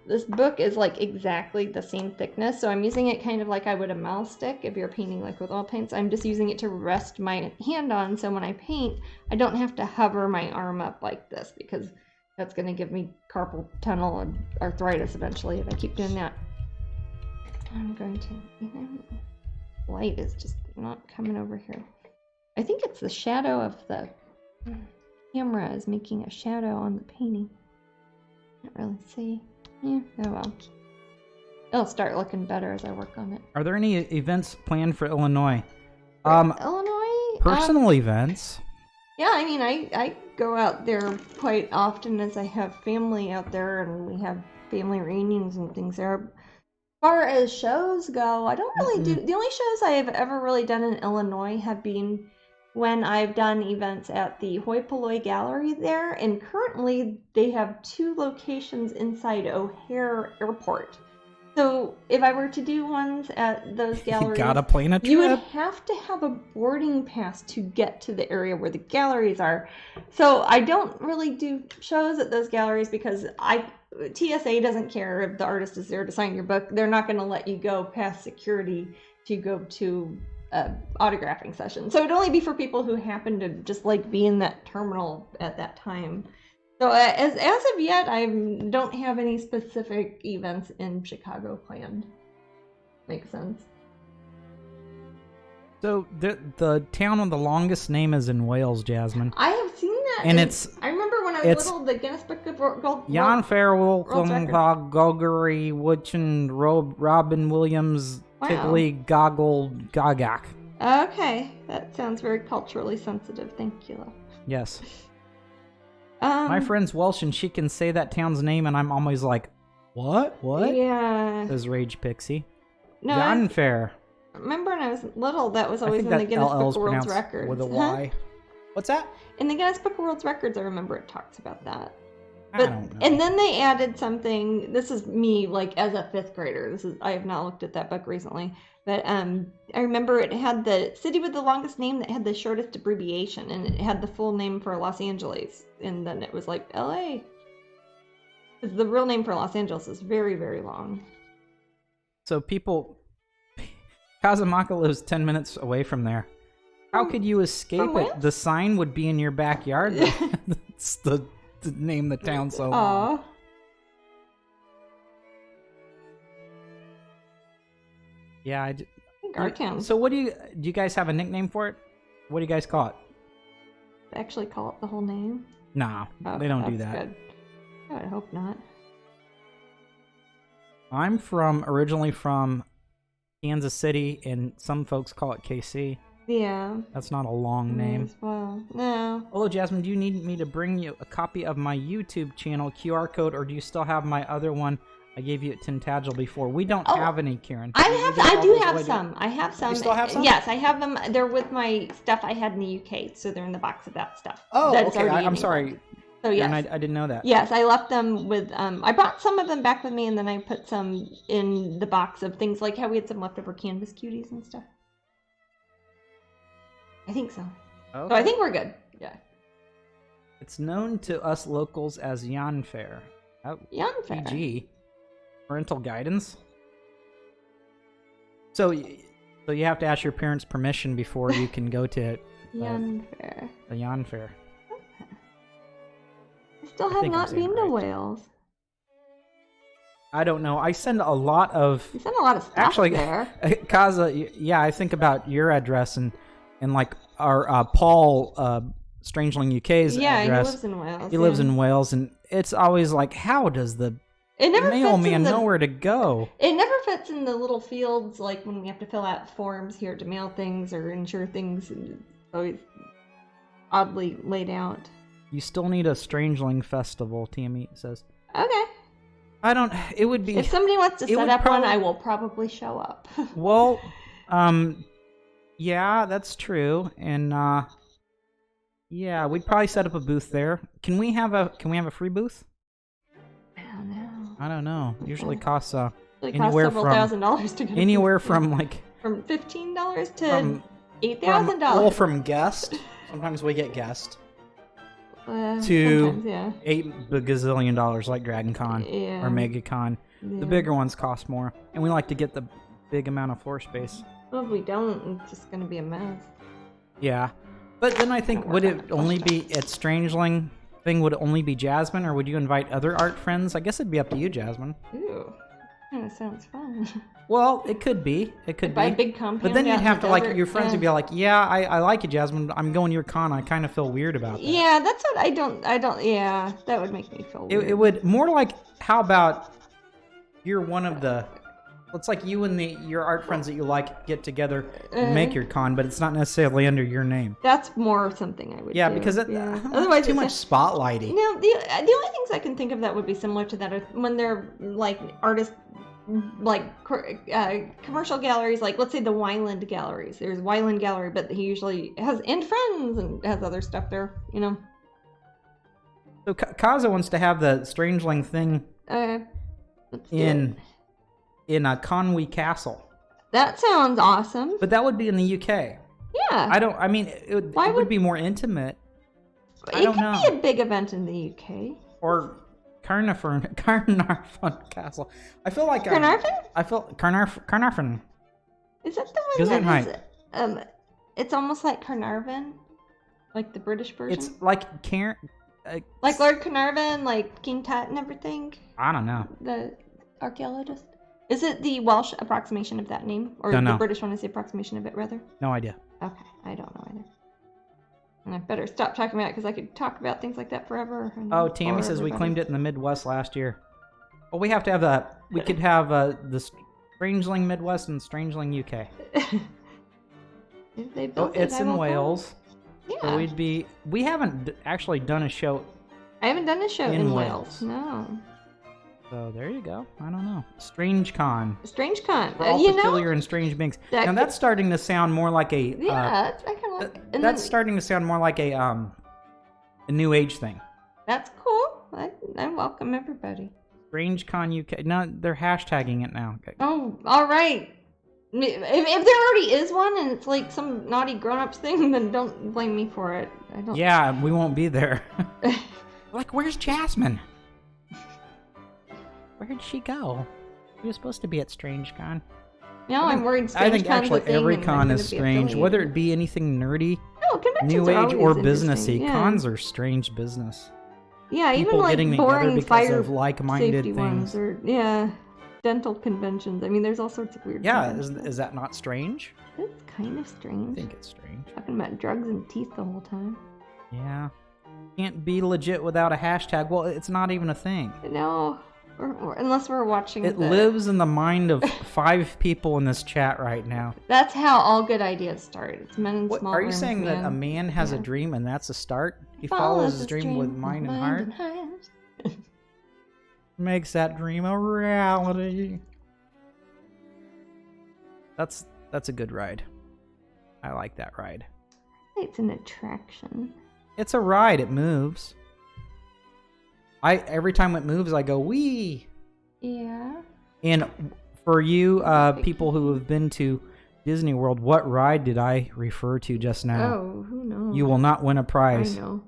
This book is like exactly the same thickness, so I'm using it kind of like I would a mouse stick if you're painting like with oil paints. I'm just using it to rest my hand on, so when I paint, I don't have to hover my arm up like this, because that's going to give me carpal tunnel and arthritis eventually if I keep doing that. I'm going to, light is just not coming over here. I think it's the shadow of the camera is making a shadow on the painting. Can't really see. Yeah, oh well. It'll start looking better as I work on it. Are there any events planned for Illinois? Illinois? Personal events. Yeah, I mean, I go out there quite often as I have family out there and we have family reunions and things there. As far as shows go, I don't really do. The only shows I have ever really done in Illinois have been when I've done events at the Hoi Polloi Gallery there, and currently they have 2 locations inside O'Hare Airport. So if I were to do ones at those galleries, you gotta plan a trip. You would have to have a boarding pass to get to the area where the galleries are. So I don't really do shows at those galleries because TSA doesn't care if the artist is there to sign your book. They're not going to let you go past security to go to autographing session. So it'd only be for people who happen to just like be in that terminal at that time. So as of yet, I don't have any specific events in Chicago planned. Makes sense. So the town with the longest name is in Wales, Jasmine. I have seen that. And I remember when I was little, the Guinness Book of World Jan Farrell, Goggery, Woodchin, Robin Williams, Tigley, Goggle, Gagak. Okay, that sounds very culturally sensitive. Thank you. Yes. My friend's Welsh, and she can say that town's name, and I'm always like, what? What? Yeah. Says Rage Pixie. No, Janfair. Remember when I was little, that was always in the Guinness Book of World Records. With a Y. What's that? In the Guinness Book of World Records, I remember it talks about that. But, I don't know. And then they added something. This is me, like as a 5th grader. I have not looked at that book recently, but I remember it had the city with the longest name that had the shortest abbreviation, and it had the full name for Los Angeles, and then it was like L.A. The real name for Los Angeles is very, very long. So Kazamaka lives 10 minutes away from there. How could you escape it? The sign would be in your backyard. That's the name the town so long. Aww. Yeah, I think our town. So what do you guys have a nickname for it? What do you guys call it? They actually call it the whole name? Nah, they don't do that. Good. I would hope not. I'm originally from Kansas City, and some folks call it KC. Yeah. That's not a long name. As well. No. Hello, Jasmine. Do you need me to bring you a copy of my YouTube channel QR code, or do you still have my other one I gave you at Tintagel before? We don't have any, Karen. I do have some. I have some. You still have some? Yes, I have them. They're with my stuff I had in the UK, so they're in the box of that stuff. Oh, okay. I'm sorry. So yes. And I didn't know that. Yes, I left them with. I brought some of them back with me, and then I put some in the box of things like how we had some leftover Canvas cuties and stuff. I think so. Okay. So I think we're good. Yeah. It's known to us locals as Janfair. Oh, Janfair. PG. Parental guidance. So you have to ask your parents' permission before you can go to Janfair. The Janfair. Okay. I still have not been to Wales. I don't know. I send a lot of. You send a lot of stuff there. Kaza, yeah, I think about your address and like our Paul Strangeling UK's address. He lives in Wales. He lives in Wales, and it's always like, how does the mailman know where to go? It never fits in the little fields, like when we have to fill out forms here to mail things or insure things. It's always oddly laid out. You still need a Strangeling festival, TME says. Okay. It would be... If somebody wants to set up one, I will probably show up. Well, yeah, that's true. And, yeah, we'd probably set up a booth there. Can we have a free booth? I don't know. Usually costs anywhere from $1,000 to go. Anywhere from like from $15 to $8,000. Well, from guest. Sometimes we get guest. To $8 gazillion like Dragon Con or MegaCon. Yeah. The bigger ones cost more, and we like to get the big amount of floor space. Well, if we don't, it's just going to be a mess. Yeah, but then I think would it only be at Strangeling? Would it only be Jasmine, or would you invite other art friends? I guess it'd be up to you, Jasmine. Ooh, that sounds fun. Well, it could be. It could be. Buy a big compound. But then you'd have to your friends would be like, yeah, I like you, Jasmine. I'm going to your con. I kind of feel weird about that. Yeah, that's what I don't. Yeah, that would make me feel weird. It would more like, how about you're one of the It's like you and your art friends that you like get together and make your con, but it's not necessarily under your name. That's more something I would do. Because otherwise too much spotlighting. No, the only things I can think of that would be similar to that are when they're like artists, like commercial galleries, like let's say the Wyland galleries. There's Wyland Gallery, but he usually has and friends and has other stuff there, you know. So Kaza wants to have the Strangeling thing in Conwy Castle. That sounds awesome. But that would be in the UK. Yeah. It would be more intimate. It could be a big event in the UK. Or Carnarvon Castle. I feel like Carnarvon? Carnarvon. Is that the one that is, it's almost like Carnarvon? Like the British version? It's like like Lord Carnarvon, like King Tut and everything? I don't know. The archaeologist? Is it the Welsh approximation of that name? Or the British one is the approximation of it, rather? No idea. Okay, I don't know either. And I better stop talking about it because I could talk about things like that forever. Oh, Tammy says we claimed it in the Midwest last year. Well, we have to have we could have the Strangeling Midwest and Strangeling UK. If they built it's in Wales. Yeah. So we haven't actually done a show. I haven't done a show in Wales. No. So there you go. I don't know. Strange Con. Strange Con. For all peculiar and strange beings. Now that's starting to sound more like a. Yeah, I kind of like. That's starting to sound more like a New Age thing. That's cool. I welcome everybody. Strange Con UK. No, they're hashtagging it now. Okay. Oh, all right. If there already is one and it's like some naughty grown-ups thing, then don't blame me for it. I don't. Yeah, we won't be there. Like, where's Jasmine? Where did she go? She was supposed to be at Strange Con. No, I'm worried Strange I think Con's actually every thing con is strange, whether it be anything nerdy, New Age, or businessy. Yeah. Cons are strange business. Yeah, people even like getting boring because fire of like-minded things. Ones or dental conventions. I mean, there's all sorts of weird. Yeah, is that not strange? It's kind of strange. I think it's strange. Talking about drugs and teeth the whole time. Yeah, can't be legit without a hashtag. Well, it's not even a thing. No. Or unless we're watching it lives in the mind of 5 people in this chat right now. That's how all good ideas start. It's men in small Are you rooms, saying that a man has a dream and that's a start? He follows his dream with mind and heart? Makes that dream a reality. That's a good ride. I like that ride. It's an attraction. It's a ride. It moves. Every time it moves, I go, wee! Yeah. And for you people who have been to Disney World, what ride did I refer to just now? Oh, who knows? You will not win a prize. I know.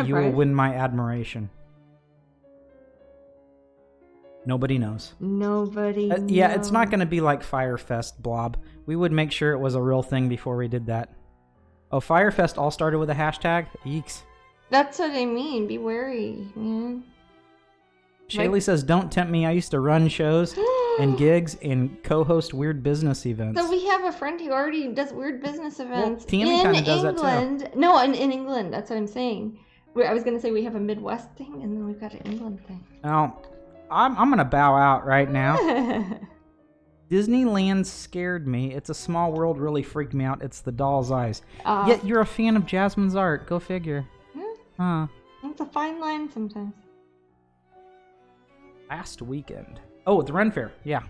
You will win my admiration. Nobody knows. Nobody knows. Yeah, it's not going to be like Firefest Blob. We would make sure it was a real thing before we did that. Oh, Firefest all started with a hashtag? Eeks. That's what I mean. Be wary, man. Shaylee says, don't tempt me. I used to run shows and gigs and co-host weird business events. So we have a friend who already does weird business events in England. Does that too. No, in England. That's what I'm saying. I was going to say we have a Midwest thing, and then we've got an England thing. Now, I'm going to bow out right now. Disneyland scared me. It's a Small World really freaked me out. It's the doll's eyes. Yet you're a fan of Jasmine's art. Go figure. Huh. It's a fine line sometimes. Last weekend. Oh, the Ren Fair. Yeah.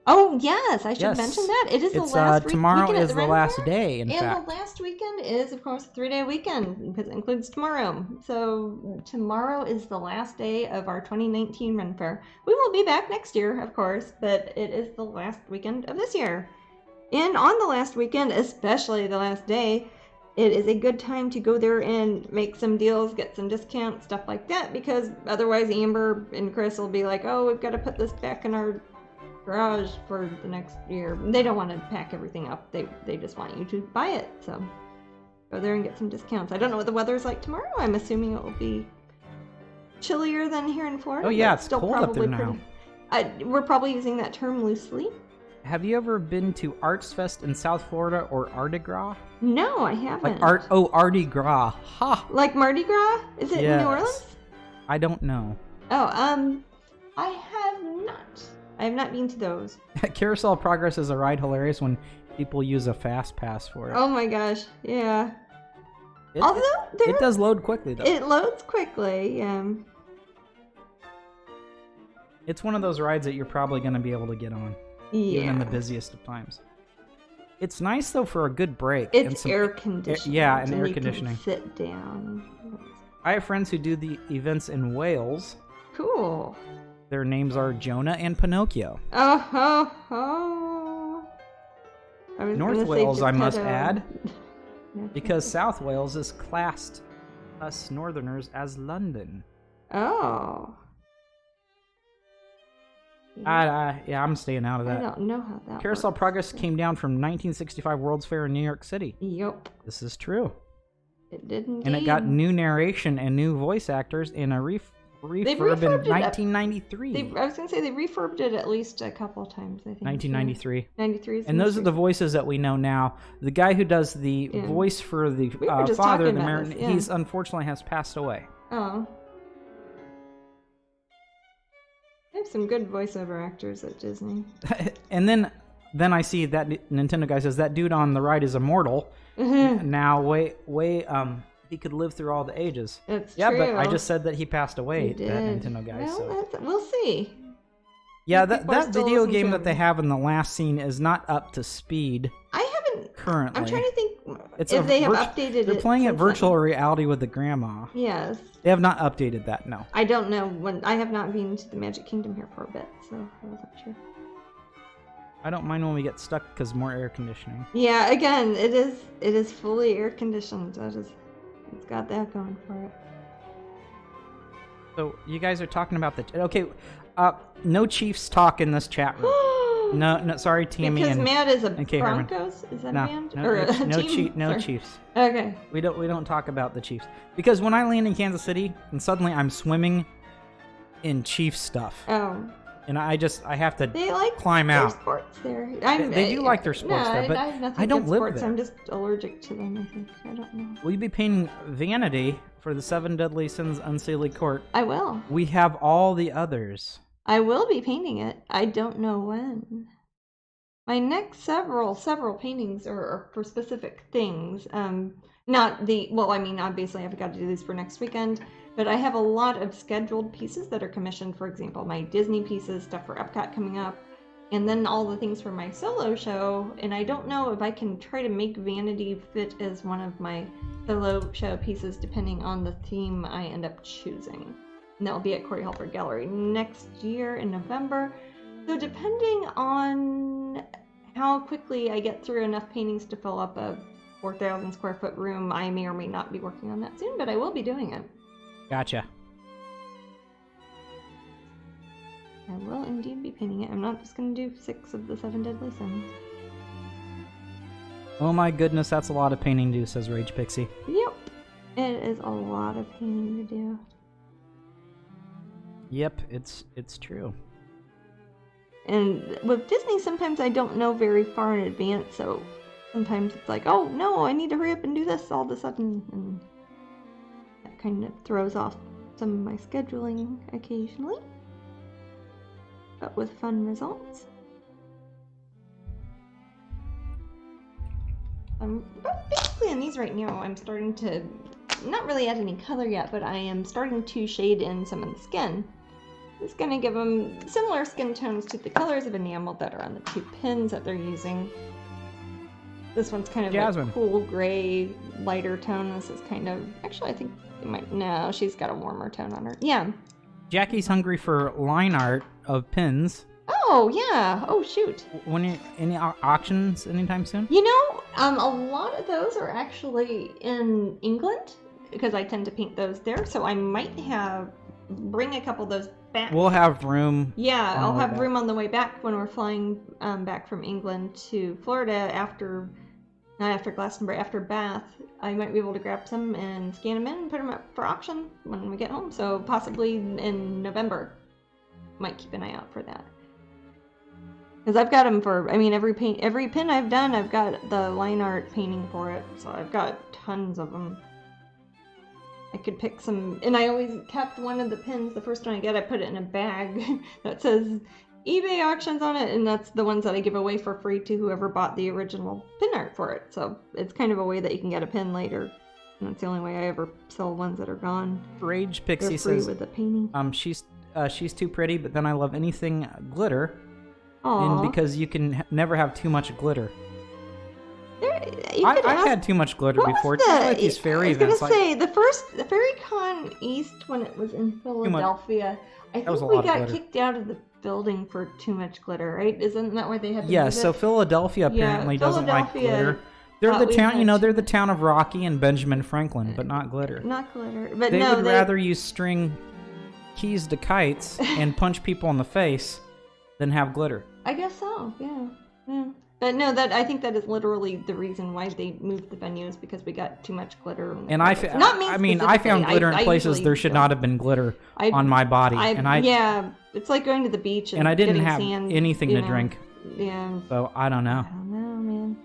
Oh, yes. I should mention that. It is the last weekend. Tomorrow is the last day, in fact. And the last weekend is, of course, a 3-day weekend, because it includes tomorrow. So tomorrow is the last day of our 2019 Ren Fair. We will be back next year, of course, but it is the last weekend of this year. And on the last weekend, especially the last day, it is a good time to go there and make some deals, get some discounts, stuff like that, because otherwise Amber and Chris will be like, oh, we've got to put this back in our garage for the next year. They don't want to pack everything up. They just want you to buy it. So go there and get some discounts. I don't know what the weather's like tomorrow. I'm assuming it will be chillier than here in Florida. Oh yeah, it's still cold up there now. We're probably using that term loosely. Have you ever been to Arts Fest in South Florida or Mardi Gras? No, I haven't. Like Mardi Gras. Ha! Like Mardi Gras? Is it in New Orleans? I don't know. Oh, I have not. I have not been to those. Carousel Progress is a ride hilarious when people use a fast pass for it. Oh my gosh, yeah. Although it does load quickly, though. It loads quickly, yeah. It's one of those rides that you're probably going to be able to get on, even in the busiest of times. It's nice, though, for a good break. It's air conditioning. Yeah, and air you conditioning. Can sit down. I have friends who do the events in Wales. Cool. Their names are Jonah and Pinocchio. Oh, ho, ho. North Wales, I must add, because South Wales is classed us Northerners as London. Oh. Yeah, I'm staying out of that. I don't know how that Carousel works. Progress came down from 1965 World's Fair in New York City. Yep. This is true. It did indeed. And it got new narration and new voice actors in a refurb in 1993. I was going to say they refurbed it at least a couple of times, I think. 1993. 93 and those are the voices that we know now. The guy who does the voice for the father in the American, he's unfortunately has passed away. Oh. They have some good voiceover actors at Disney. And then I see that Nintendo guy says that dude on the right is immortal. Now, he could live through all the ages. That's true. But I just said that he passed away. That Nintendo guy. Well, we'll see. Yeah, that video game that they have in the last scene is not up to speed. I haven't currently. I'm trying to think if they have updated it. They're playing it virtual reality with the grandma. Yes. They have not updated that. No. I don't know when. I have not been to the Magic Kingdom here for a bit, so I wasn't sure. I don't mind when we get stuck because more air conditioning. Yeah, again, it is fully air conditioned. It's got that going for it. So you guys are talking about no Chiefs talk in this chat room. no, sorry, Tammy. Because Matt is a Broncos. Herman. Is that no, a band? No Chiefs. Okay. We don't talk about the Chiefs because when I land in Kansas City and suddenly I'm swimming in Chiefs stuff. Oh. And I have to climb their out. Sports there. They do like their sports there, but I don't live there. I'm just allergic to them, I think. I don't know. Will you be painting Vanity for the Seven Deadly Sins Unseelie Court? I will. We have all the others. I will be painting it. I don't know when. My next several paintings are for specific things. Obviously I've got to do these for next weekend. But I have a lot of scheduled pieces that are commissioned. For example, my Disney pieces, stuff for Epcot coming up, and then all the things for my solo show. And I don't know if I can try to make Vanity fit as one of my solo show pieces, depending on the theme I end up choosing. And that'll be at Corey Helper Gallery next year in November. So depending on how quickly I get through enough paintings to fill up a 4,000 square foot room, I may or may not be working on that soon, but I will be doing it. Gotcha. I will indeed be painting it. I'm not just going to do 6 of the 7 Deadly Sins. Oh my goodness, that's a lot of painting to do, says Rage Pixie. Yep. It is a lot of painting to do. Yep, it's true. And with Disney, sometimes I don't know very far in advance, so sometimes it's like, oh no, I need to hurry up and do this all of a sudden. And that kind of throws off some of my scheduling occasionally, but with fun results. Basically on these right now, I'm starting to not really add any color yet, but I am starting to shade in some of the skin. It's going to give them similar skin tones to the colors of enamel that are on the 2 pins that they're using. This one's kind of Jasmine. a cool gray, lighter tone. This is kind of... Actually, I think it might... No, she's got a warmer tone on her. Yeah. Jackie's hungry for line art of pins. Oh, yeah. Oh, shoot. Any auctions anytime soon? You know, a lot of those are actually in England, because I tend to paint those there, so I might bring a couple of those back. We'll have room. Yeah, I'll have room on the way back when we're flying back from England to Florida not after Glastonbury, after Bath. I might be able to grab some and scan them in and put them up for auction when we get home. So possibly in November. Might keep an eye out for that. Because I've got them for, every pin I've done, I've got the line art painting for it. So I've got tons of them. I could pick some, and I always kept one of the pins, the first one I get, I put it in a bag that says eBay auctions on it, and that's the ones that I give away for free to whoever bought the original pin art for it. So it's kind of a way that you can get a pin later. And that's the only way I ever sell ones that are gone. Rage Pixie They're free says with the painting. She's too pretty, but then I love anything glitter. Aww. And because you can never have too much glitter. I've had too much glitter before. Just like these fairy events. I was gonna say the FairyCon East when it was in Philadelphia. I think we got kicked out of the building for too much glitter, right? Isn't that why they had to move so it? Philadelphia apparently doesn't like glitter. They're the town, they're the town of Rocky and Benjamin Franklin, but not glitter. Not glitter, but they would rather you string keys to kites and punch people in the face than have glitter. I guess so. Yeah. But no, I think that is literally the reason why they moved the venue is because we got too much glitter. And I found glitter in places there should not have been glitter on my body. It's like going to the beach and I didn't have sand, anything to drink. Yeah. So I don't know. I don't know, man.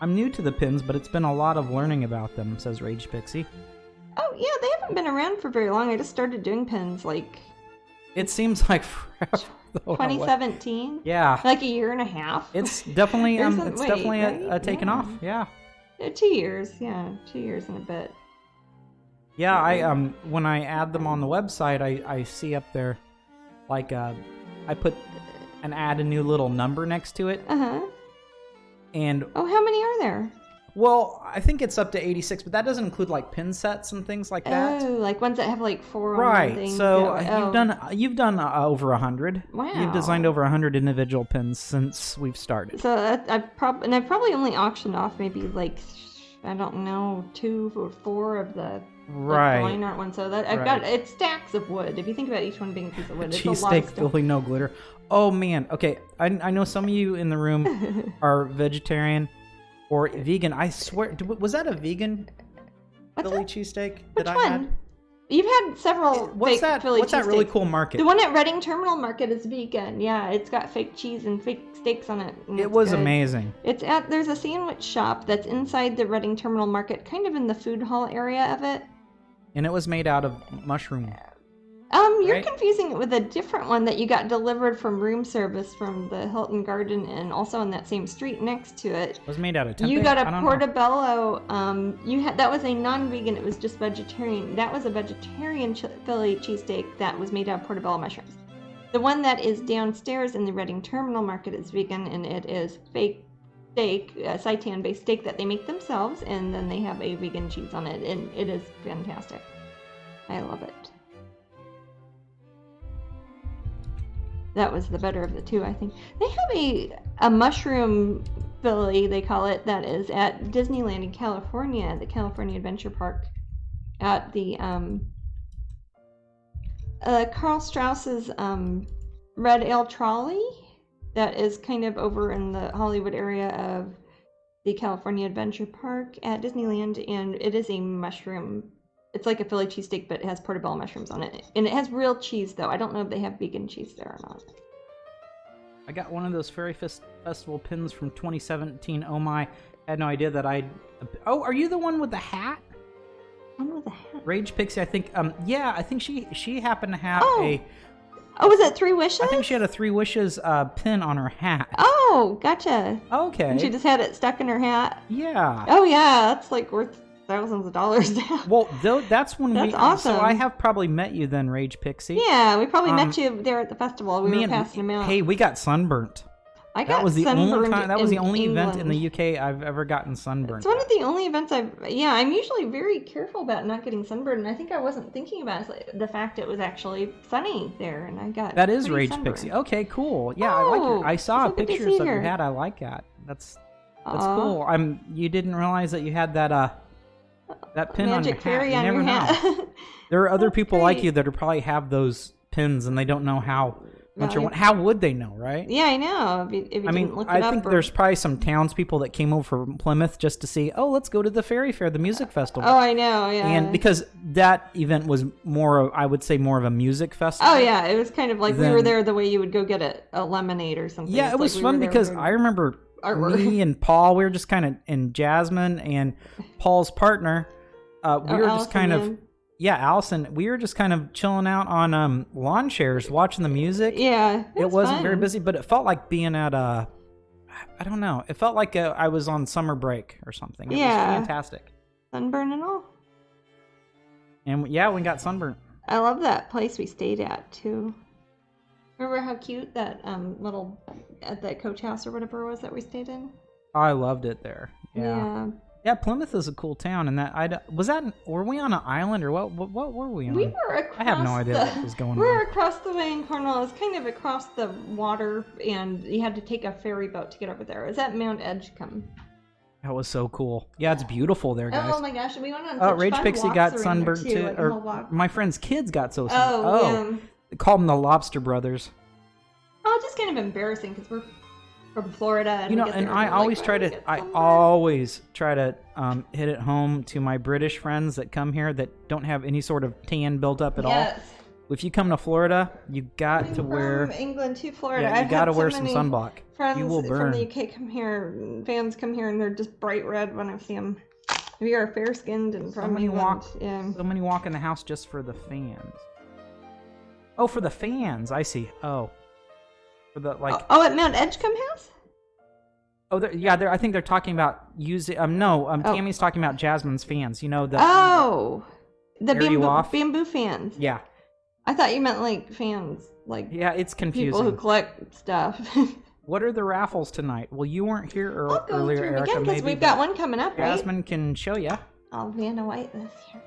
I'm new to the pins, but it's been a lot of learning about them, says Rage Pixie. Oh yeah, they haven't been around for very long. I just started doing pins It seems like forever. 2017. Yeah. Like a year and a half. It's definitely taken off. Yeah. 2 years. Yeah, 2 years and a bit. Yeah, I when I add them on the website, I see up there, I put add a new little number next to it. And how many are there? Well, I think it's up to 86, but that doesn't include pin sets and things like that. Oh, like ones that have 4 on right. one thing. So you've done over 100. Wow. You've designed over 100 individual pins since we've started. So I've probably only auctioned off maybe 2 or 4 of the line art ones. So that I've got it's stacks of wood. If you think about each one being a piece of wood, it's a lot of stuff. Cheesesteak filling no glitter. Oh man. Okay, I know some of you in the room are vegetarian. Or vegan. I swear, was that a vegan Philly cheesesteak that I had? You've had several What's that really cool market? The one at Reading Terminal Market is vegan. Yeah, it's got fake cheese and fake steaks on it. It was amazing. There's a sandwich shop that's inside the Reading Terminal Market, kind of in the food hall area of it. And it was made out of mushroom. You're confusing it with a different one that you got delivered from room service from the Hilton Garden and also on that same street next to it. It was made out of tempeh. You got a portobello. That was a non-vegan. It was just vegetarian. That was a vegetarian Philly cheesesteak that was made out of portobello mushrooms. The one that is downstairs in the Reading Terminal Market is vegan, and it is fake steak, seitan-based steak that they make themselves, and then they have a vegan cheese on it, and it is fantastic. I love it. That was the better of the two, I think. They have a mushroom Philly, they call it, that is at Disneyland in California, the California Adventure Park, at the Carl Strauss's Red Ale Trolley. That is kind of over in the Hollywood area of the California Adventure Park at Disneyland, and it is a mushroom. It's like a Philly cheesesteak, but it has portobello mushrooms on it. And it has real cheese, though. I don't know if they have vegan cheese there or not. I got one of those Fairy Festival pins from 2017. Oh my, I had no idea that Oh, are you the one with the hat? One with the hat? Rage Pixie, I think. Yeah, I think she happened to have Oh, was it 3 Wishes? I think she had a 3 Wishes pin on her hat. Oh, gotcha. Okay. And she just had it stuck in her hat? Yeah. Oh, yeah. That's worth thousands of dollars now. Well, that's when that's awesome. So I have probably met you then, Rage Pixie. Yeah, we probably met you there at the festival. We were passing them out. Hey, we got sunburnt. That was the only event in the UK I've ever gotten sunburned. It's one of the only events I'm usually very careful about not getting sunburned, and I think I wasn't thinking about the fact it was actually sunny there, and I got That is Rage sunburned. Pixie. Okay, cool. Yeah, I like it. I saw pictures of your hat. I like that. That's cool. You didn't realize that you had that pin on your hat. Fairy you on never your know. hat. There are other people like you that probably have those pins and they don't know how. How would they know, right? Yeah, I know. If you didn't look it up. I think there's probably some townspeople that came over from Plymouth just to see, let's go to the Fairy Fair, the music festival. Oh, I know, yeah. And because that event was more of a music festival. Oh, yeah. It was kind of like we were there the way you would go get a lemonade or something. Yeah, it was fun because I remember me and Paul, we were just kind of, and Jasmine and Paul's partner, we were just kind of Yeah, Allison, we were just kind of chilling out on lawn chairs, watching the music. Yeah, it wasn't fun. very busy, but it felt like being at I don't know. It felt like I was on summer break or something. It was fantastic. Sunburn and all. And yeah, we got sunburnt. I love that place we stayed at too. Remember how cute that little at that coach house or whatever it was that we stayed in? I loved it there. Yeah, Plymouth is a cool town, and were we on an island or what were we on? We were across. I have no idea what was going on. We were across the way in Cornwall. It's kind of across the water, and you had to take a ferry boat to get over there. It was at Mount Edgecombe. That was so cool. Yeah, it's beautiful there, guys. Oh my gosh, we went on such Rage fun Pixie walks got sunburned too. like Or my friend's kids got so sunburned. Yeah. They called them the Lobster Brothers. Oh, it's just kind of embarrassing because we're from Florida. And I always try to hit it home to my British friends that come here that don't have any sort of tan built up at all. If you come to Florida, you got to wear. From England to Florida, yeah, you got to wear some sunblock. Friends you will burn. from the UK come here, fans come here, and they're just bright red when I see them. If you are fair skinned and from England, so many walk in the house just for the fans. Oh, for the fans, I see. Oh, for the like. Oh, at Mount Edgecombe House. Oh, I think they're talking about using. Tammy's talking about Jasmine's fans. You know the. Oh, the bamboo fans. Yeah. I thought you meant like fans, like. Yeah, it's confusing. People who collect stuff. What are the raffles tonight? Well, you weren't here earlier, Erica. Again, because we've got one coming up, right? Jasmine can show you. I'll Vanna White this year.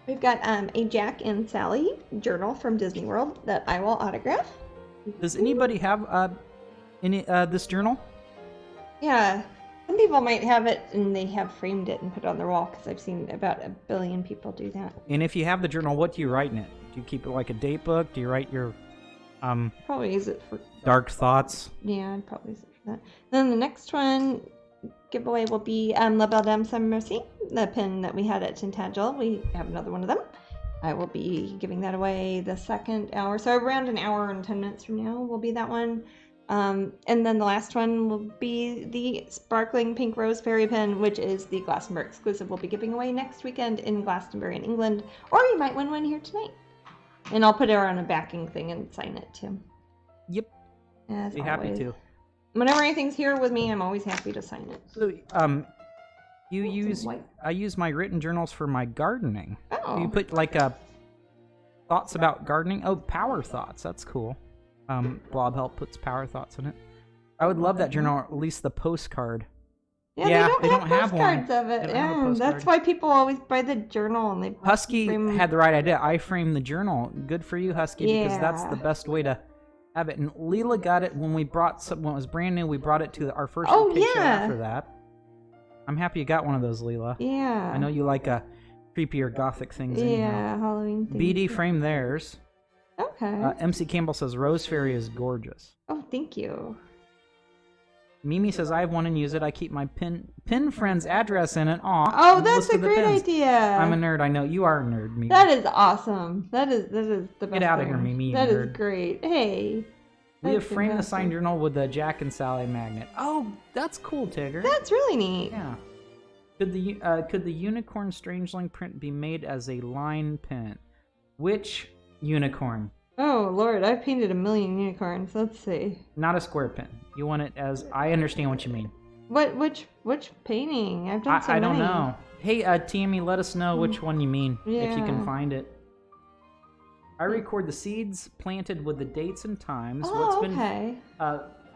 We've got a Jack and Sally journal from Disney World that I will autograph. Does anybody have this journal? Yeah, some people might have it and they have framed it and put it on their wall because I've seen about 1 billion people do that. And if you have the journal, what do you write in it? Do you keep it like a date book? Do you write your probably use it for dark thoughts? Yeah, I'd probably use it for that. Then the next one giveaway will be La Belle Dame Sans Merci, the pin that we had at Tintagel. We have another one of them. I will be giving that away the second hour, so around an hour and 10 minutes from now will be that one. And then the last one will be the Sparkling Pink Rose Fairy Pen, which is the Glastonbury exclusive we'll be giving away next weekend in Glastonbury in England, or you might win one here tonight. And I'll put it on a backing thing and sign it too. Yep. As be always. Happy to. Whenever anything's here with me, I'm always happy to sign it. So, I use my written journals for my gardening. Oh. You put like thoughts about gardening. Oh, power thoughts. That's cool. Blob Help puts power thoughts in it. I would love that journal, or at least the postcard. Yeah, they don't have postcards of it. Yeah, that's why people always buy the journal and they. Husky had the right idea. I framed the journal. Good for you, Husky, because that's the best way to have it. And Leela got it when it was brand new. We brought it to our first show after that. I'm happy you got one of those, Leela. Yeah. I know you like creepier gothic things. Yeah, Halloween things. BD framed theirs. Okay. MC Campbell says Rose Fairy is gorgeous. Oh, thank you. Mimi says I have one and use it. I keep my pin friend's address in it. Aw. Oh, that's a great idea. I'm a nerd. I know you are a nerd, Mimi. That is awesome. That is the best. Get out of here, Mimi. That is great. Hey. We have framed the signed journal with the Jack and Sally magnet. Oh, that's cool, Tigger. That's really neat. Yeah. Could the unicorn Strangeling print be made as a line pin? Which unicorn? Oh Lord, I painted 1 million unicorns. Let's see. Not a square pin. You want it as. I understand what you mean. Which painting? I've done so many. I don't know. Hey, Tammy, let us know which one you mean if you can find it. I record the seeds planted with the dates and times. What's been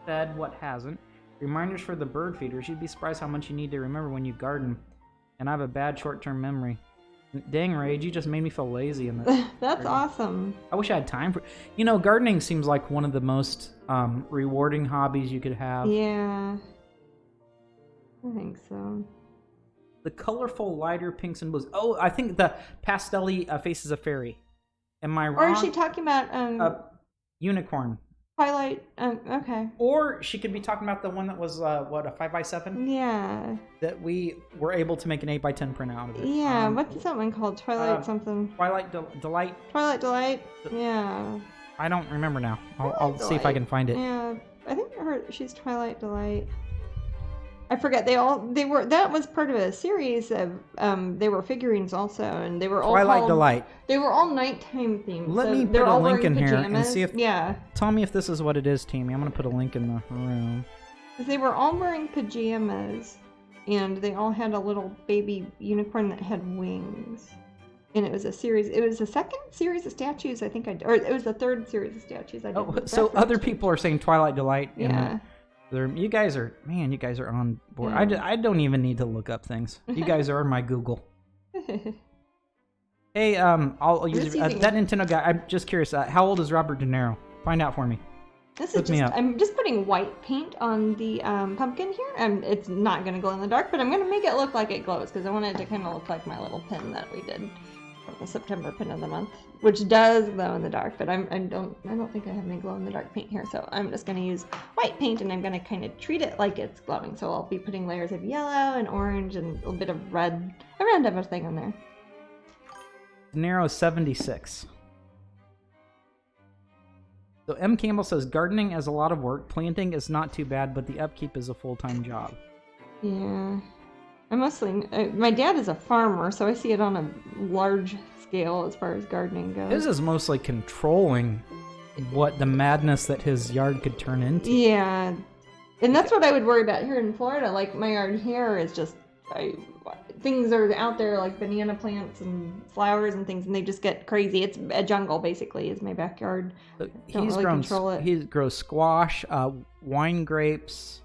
fed, what hasn't. Reminders for the bird feeders. You'd be surprised how much you need to remember when you garden. And I have a bad short-term memory. Dang, Rage, you just made me feel lazy in this. That's awesome. I wish I had time for... gardening seems like one of the most rewarding hobbies you could have. Yeah. I think so. The colorful, lighter pinks and blues. Oh, I think the pastel-y faces a fairy. Am I wrong? Or is she talking about... unicorn. Twilight, okay. Or she could be talking about the one that was, a 5x7? Yeah. That we were able to make an 8x10 print out of it. Yeah, what's that one called? Twilight something. Twilight Delight? Twilight Delight, yeah. I don't remember now. I'll see if I can find it. Yeah, I think she's Twilight Delight. I forget. That was part of a series of they were figurines also, and they were all Twilight Delight. They were all nighttime themed. Let me put a link in here and see if. Yeah. Tell me if this is what it is, Tammy. I'm gonna put a link in the room. They were all wearing pajamas, and they all had a little baby unicorn that had wings. And it was a series. It was the second series of statues, I think or it was the third series of statues. I did. Oh, so other people are saying Twilight Delight. Yeah. You guys are on board. Yeah. I don't even need to look up things. You guys are my Google. Hey, I'll use that Nintendo guy. I'm just curious. How old is Robert De Niro? Find out for me. I'm just putting white paint on the pumpkin here, and it's not going to glow in the dark, but I'm going to make it look like it glows because I want it to kind of look like my little pin that we did for the September pin of the month, which does glow in the dark. But I don't think I have any glow in the dark paint here, so I'm just going to use white paint, and I'm going to kind of treat it like it's glowing. So I'll be putting layers of yellow and orange and a little bit of red around everything on there. De Niro 76. So M. Campbell says, gardening is a lot of work. Planting is not too bad, but the upkeep is a full-time job. Yeah. My dad is a farmer, so I see it on a large scale as far as gardening goes. His is mostly controlling what the madness that his yard could turn into. Yeah. And that's what I would worry about here in Florida. Like, my yard here is just... things are out there like banana plants and flowers and things, and they just get crazy. It's a jungle, basically, is my backyard. He grows squash, wine grapes.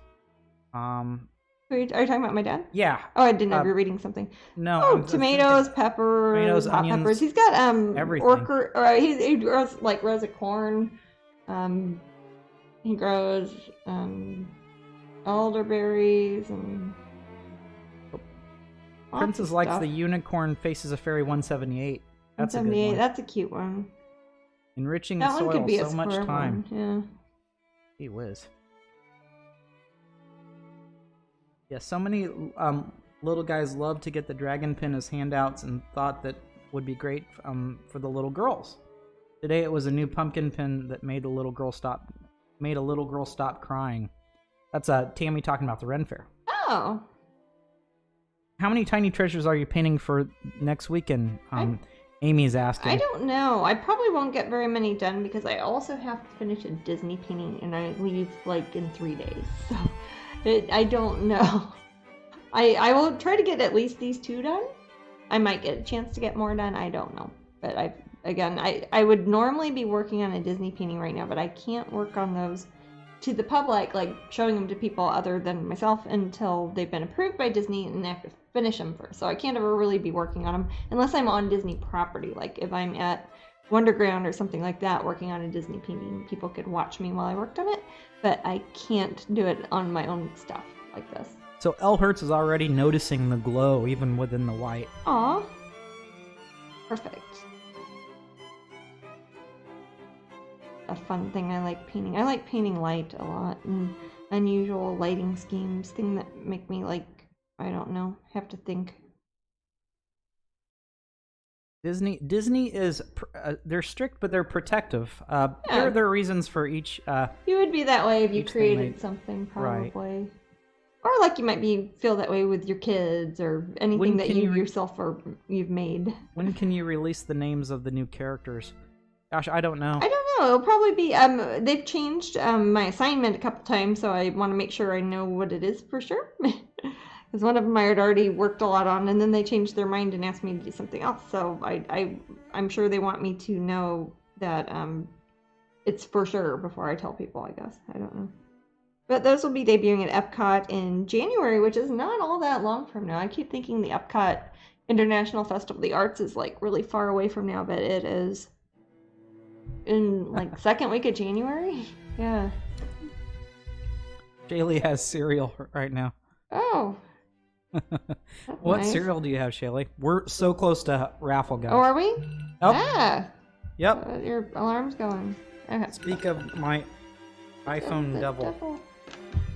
Are you talking about my dad? Yeah. Oh, I didn't know you were reading something. No. Oh, tomatoes, peppers, hot onions, peppers. He's got everything. He grows like rows of corn. He grows elderberries and. Princess likes the unicorn faces a fairy 178. That's a good one. That's a cute one. Enriching the soil so much time. Yeah. Gee whiz. Yeah, so many little guys love to get the dragon pin as handouts and thought that would be great for the little girls. Today it was a new pumpkin pin that made a little girl stop crying. That's Tammy talking about the Ren Fair. Oh. How many tiny treasures are you painting for next weekend? Amy's asking. I don't know. I probably won't get very many done because I also have to finish a Disney painting, and I leave like in 3 days. So I don't know. I will try to get at least these 2 done. I might get a chance to get more done. I don't know. But I would normally be working on a Disney painting right now, but I can't work on those to the public, like showing them to people other than myself until they've been approved by Disney, and I have to finish them first. So I can't ever really be working on them unless I'm on Disney property. Like if I'm at Wonderground or something like that working on a Disney painting, people could watch me while I worked on it, but I can't do it on my own stuff like this. So L. Hertz is already noticing the glow even within the white. Aw. Perfect. A fun thing I like painting. I like painting light a lot, and unusual lighting schemes, things that make me I don't know, have to think. Disney is they're strict, but they're protective. There are reasons for each. You would be that way if you created something, probably. Right. Or you might feel that way with your kids or anything that you yourself you've made. When can you release the names of the new characters? Gosh, I don't know. It'll probably be, they've changed my assignment a couple times, so I want to make sure I know what it is for sure. Because one of them I had already worked a lot on, and then they changed their mind and asked me to do something else. So I'm sure they want me to know that it's for sure before I tell people, I guess. I don't know. But those will be debuting at Epcot in January, which is not all that long from now. I keep thinking the Epcot International Festival of the Arts is really far away from now, but it is in second week of January. Yeah. Shaylee has cereal right now. Oh. What cereal do you have, Shaylee? We're so close to raffle, guys. Oh, are we? Oh. Ah. Yep. Your alarm's going. Okay. Speak of my iPhone devil.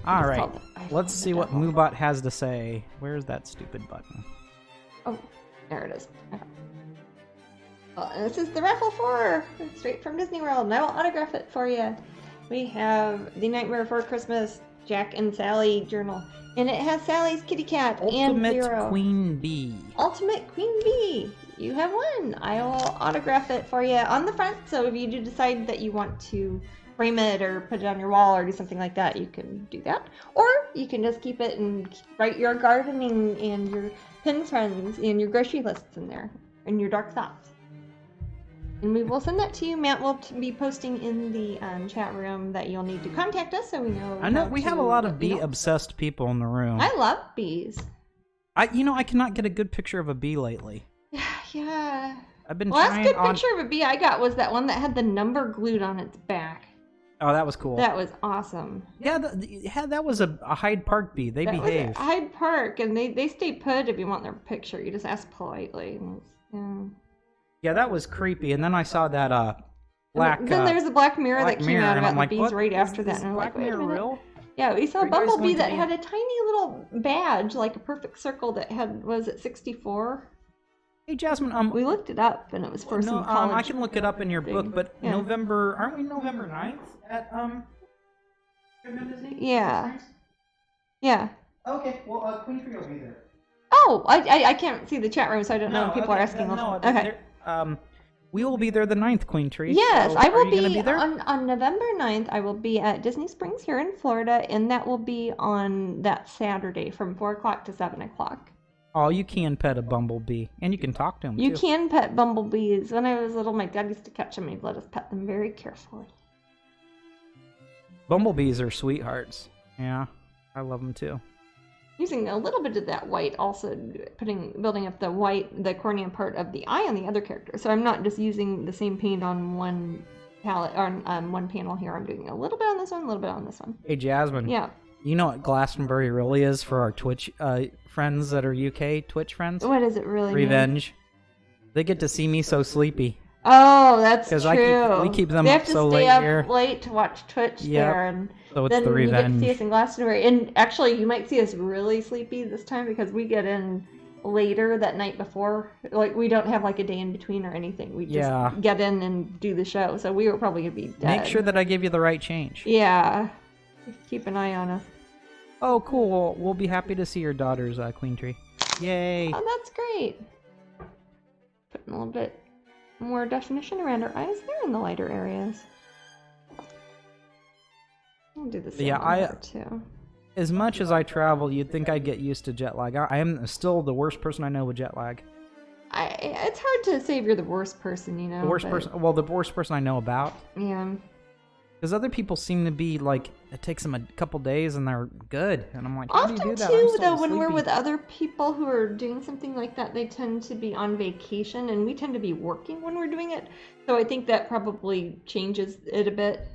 All right. Let's see what Moobot has to say. Where's that stupid button? Oh, there it is. Okay. Well, this is the raffle 4, straight from Disney World, and I will autograph it for you. We have The Nightmare Before Christmas Jack and Sally journal. And it has Sally's kitty cat and Zero. Ultimate Queen Bee. Ultimate Queen Bee. You have one. I will autograph it for you on the front. So if you do decide that you want to frame it or put it on your wall or do something like that, you can do that. Or you can just keep it and write your gardening and your pin friends and your grocery lists in there and your dark thoughts. And we will send that to you. Matt will be posting in the chat room that you'll need to contact us so we know. I know we have a lot of bee-obsessed people in the room. I love bees. I cannot get a good picture of a bee lately. Yeah. I've been last trying good picture of a bee I got was that one that had the number glued on its back. Oh, that was cool. That was awesome. Yeah, that was a Hyde Park bee. They behave. Was Hyde Park, and they stay put if you want their picture. You just ask politely. Yeah, that was creepy. And then I saw that black. Then there's a Black Mirror that came out about the bees right after that, and I'm like, Black Mirror real? Yeah, we saw a bumblebee that had a tiny little badge, like a perfect circle that had, was it 64? Hey, Jasmine, we looked it up, and it was for some college. I can look it up in your book, but November, aren't we November 9th at Disney? Yeah. Yeah. Okay, well, Queen Tree will be there. Oh, I can't see the chat room, so I don't know if people are asking. Okay. We will be there the 9th, Queen Tree. Yes, so I will be there? On November 9th. I will be at Disney Springs here in Florida, and that will be on that Saturday from 4 o'clock to 7 o'clock. Oh, you can pet a bumblebee, and you can talk to them, You can pet bumblebees. When I was little, my dad used to catch them. He'd let us pet them very carefully. Bumblebees are sweethearts. Yeah, I love them too. Using a little bit of that white, also building up the cornea part of the eye on the other character. So I'm not just using the same paint on one palette, or on one panel here. I'm doing a little bit on this one, a little bit on this one. Hey, Jasmine. Yeah. You know what Glastonbury really is for our Twitch friends that are UK Twitch friends? What does it really Revenge. Mean? They get to see me so sleepy. Oh, that's true. We keep them up so late here. They have to stay up late to watch Twitch there, and so it's then the revenge. you get to see us in Glastonbury. And actually, you might see us really sleepy this time because we get in later that night before. Like, we don't have like a day in between or anything. We just get in and do the show. So we were probably gonna be dead. Make sure that I give you the right change. Yeah. Keep an eye on us. Oh, cool. We'll be happy to see your daughter's Queen Tree. Yay. Oh, that's great. Putting a little bit more definition around her eyes there in the lighter areas. I'll do the same here too. As much as I travel, you'd think I'd get used to jet lag. I am still the worst person I know with jet lag. It's hard to say if you're the worst person, you know. The worst person. Well, the worst person I know about. Yeah. Because other people seem to be like, it takes them a couple days and they're good. And I'm like, how do you do that? Often too, though, when we're with other people who are doing something like that, they tend to be on vacation and we tend to be working when we're doing it. So I think that probably changes it a bit.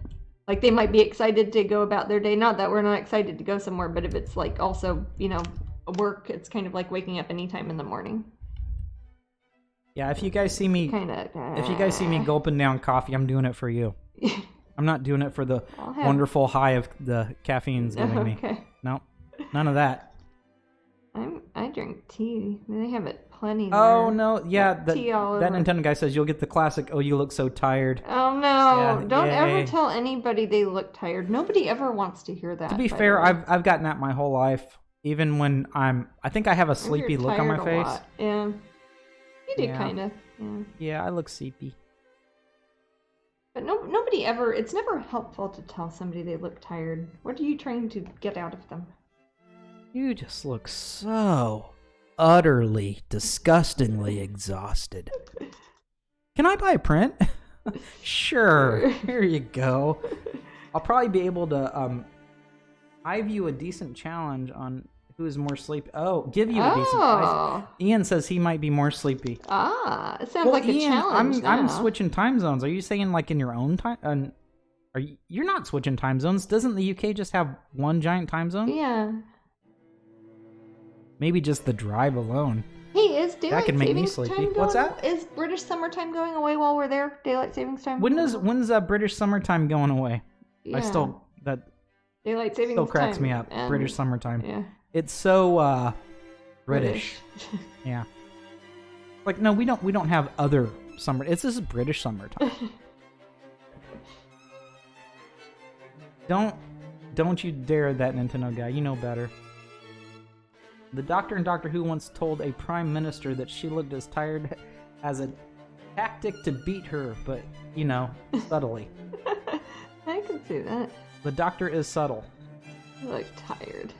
Like, they might be excited to go about their day. Not that we're not excited to go somewhere, but if it's like also, you know, work, it's kind of like waking up anytime in the morning. Yeah, if you guys see me gulping down coffee, I'm doing it for you. I'm not doing it for the wonderful high of the caffeine's giving me. No, none of that. I drink tea. They have it plenty. Oh no, yeah, that Nintendo guy says you'll get the classic. Oh, you look so tired. Oh no! Yeah, don't ever tell anybody they look tired. Nobody ever wants to hear that. To be fair, I've gotten that my whole life. Even when I think I have a sleepy look on my face. Yeah, you do kind of. Yeah. Yeah, I look sleepy. But nobody ever, it's never helpful to tell somebody they look tired. What are you trying to get out of them? You just look so utterly, disgustingly exhausted. Can I buy a print? Sure. Here you go. I'll probably be able to give you a decent challenge on who is more sleepy. Oh, give you a decent. Ian says he might be more sleepy. It sounds like a challenge. I'm switching time zones. Are you saying like in your own time? You're not switching time zones. Doesn't the UK just have one giant time zone? Yeah. Maybe just the drive alone. Hey, is daylight savings time going? What's that? Is British summertime going away while we're there? Daylight savings time. When's British summertime going away? Yeah. Daylight savings still cracks time me up. British summertime. Yeah. It's so British. Yeah. Like no, we don't have other summer. This is British summertime. Don't you dare that Nintendo guy. You know better. The Doctor in Doctor Who once told a prime minister that she looked as tired as a tactic to beat her, but, subtly. I can see that. The Doctor is subtle. You look tired.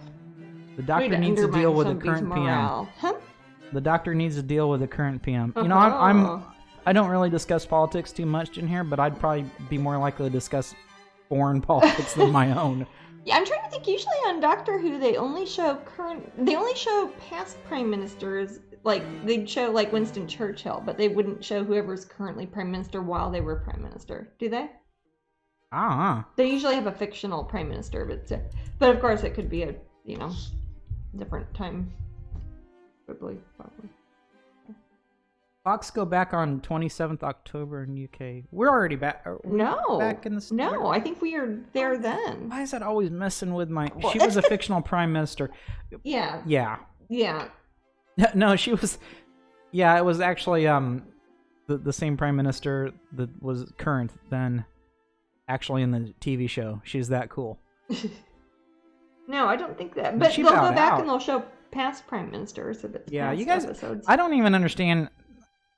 The Doctor needs to deal with the current PM. Huh? The Doctor needs to deal with the current PM. I don't really discuss politics too much in here, but I'd probably be more likely to discuss foreign politics than my own. Yeah, I'm trying to think. Usually on Doctor Who, they only show past prime ministers. Like they'd show like Winston Churchill, but they wouldn't show whoever's currently prime minister while they were prime minister. Do they? They usually have a fictional prime minister, but of course it could be a different time. Probably. Clocks go back on 27th October in UK. We're already back. Back in the No, I think we are there then. Why is that always messing with my? She was a fictional prime minister. Yeah. Yeah. No, she was. Yeah, it was actually the same prime minister that was current then. Actually, in the TV show, she's that cool. No, I don't think that. But they'll go back and they'll show past prime ministers if it's past you guys. Episodes. I don't even understand.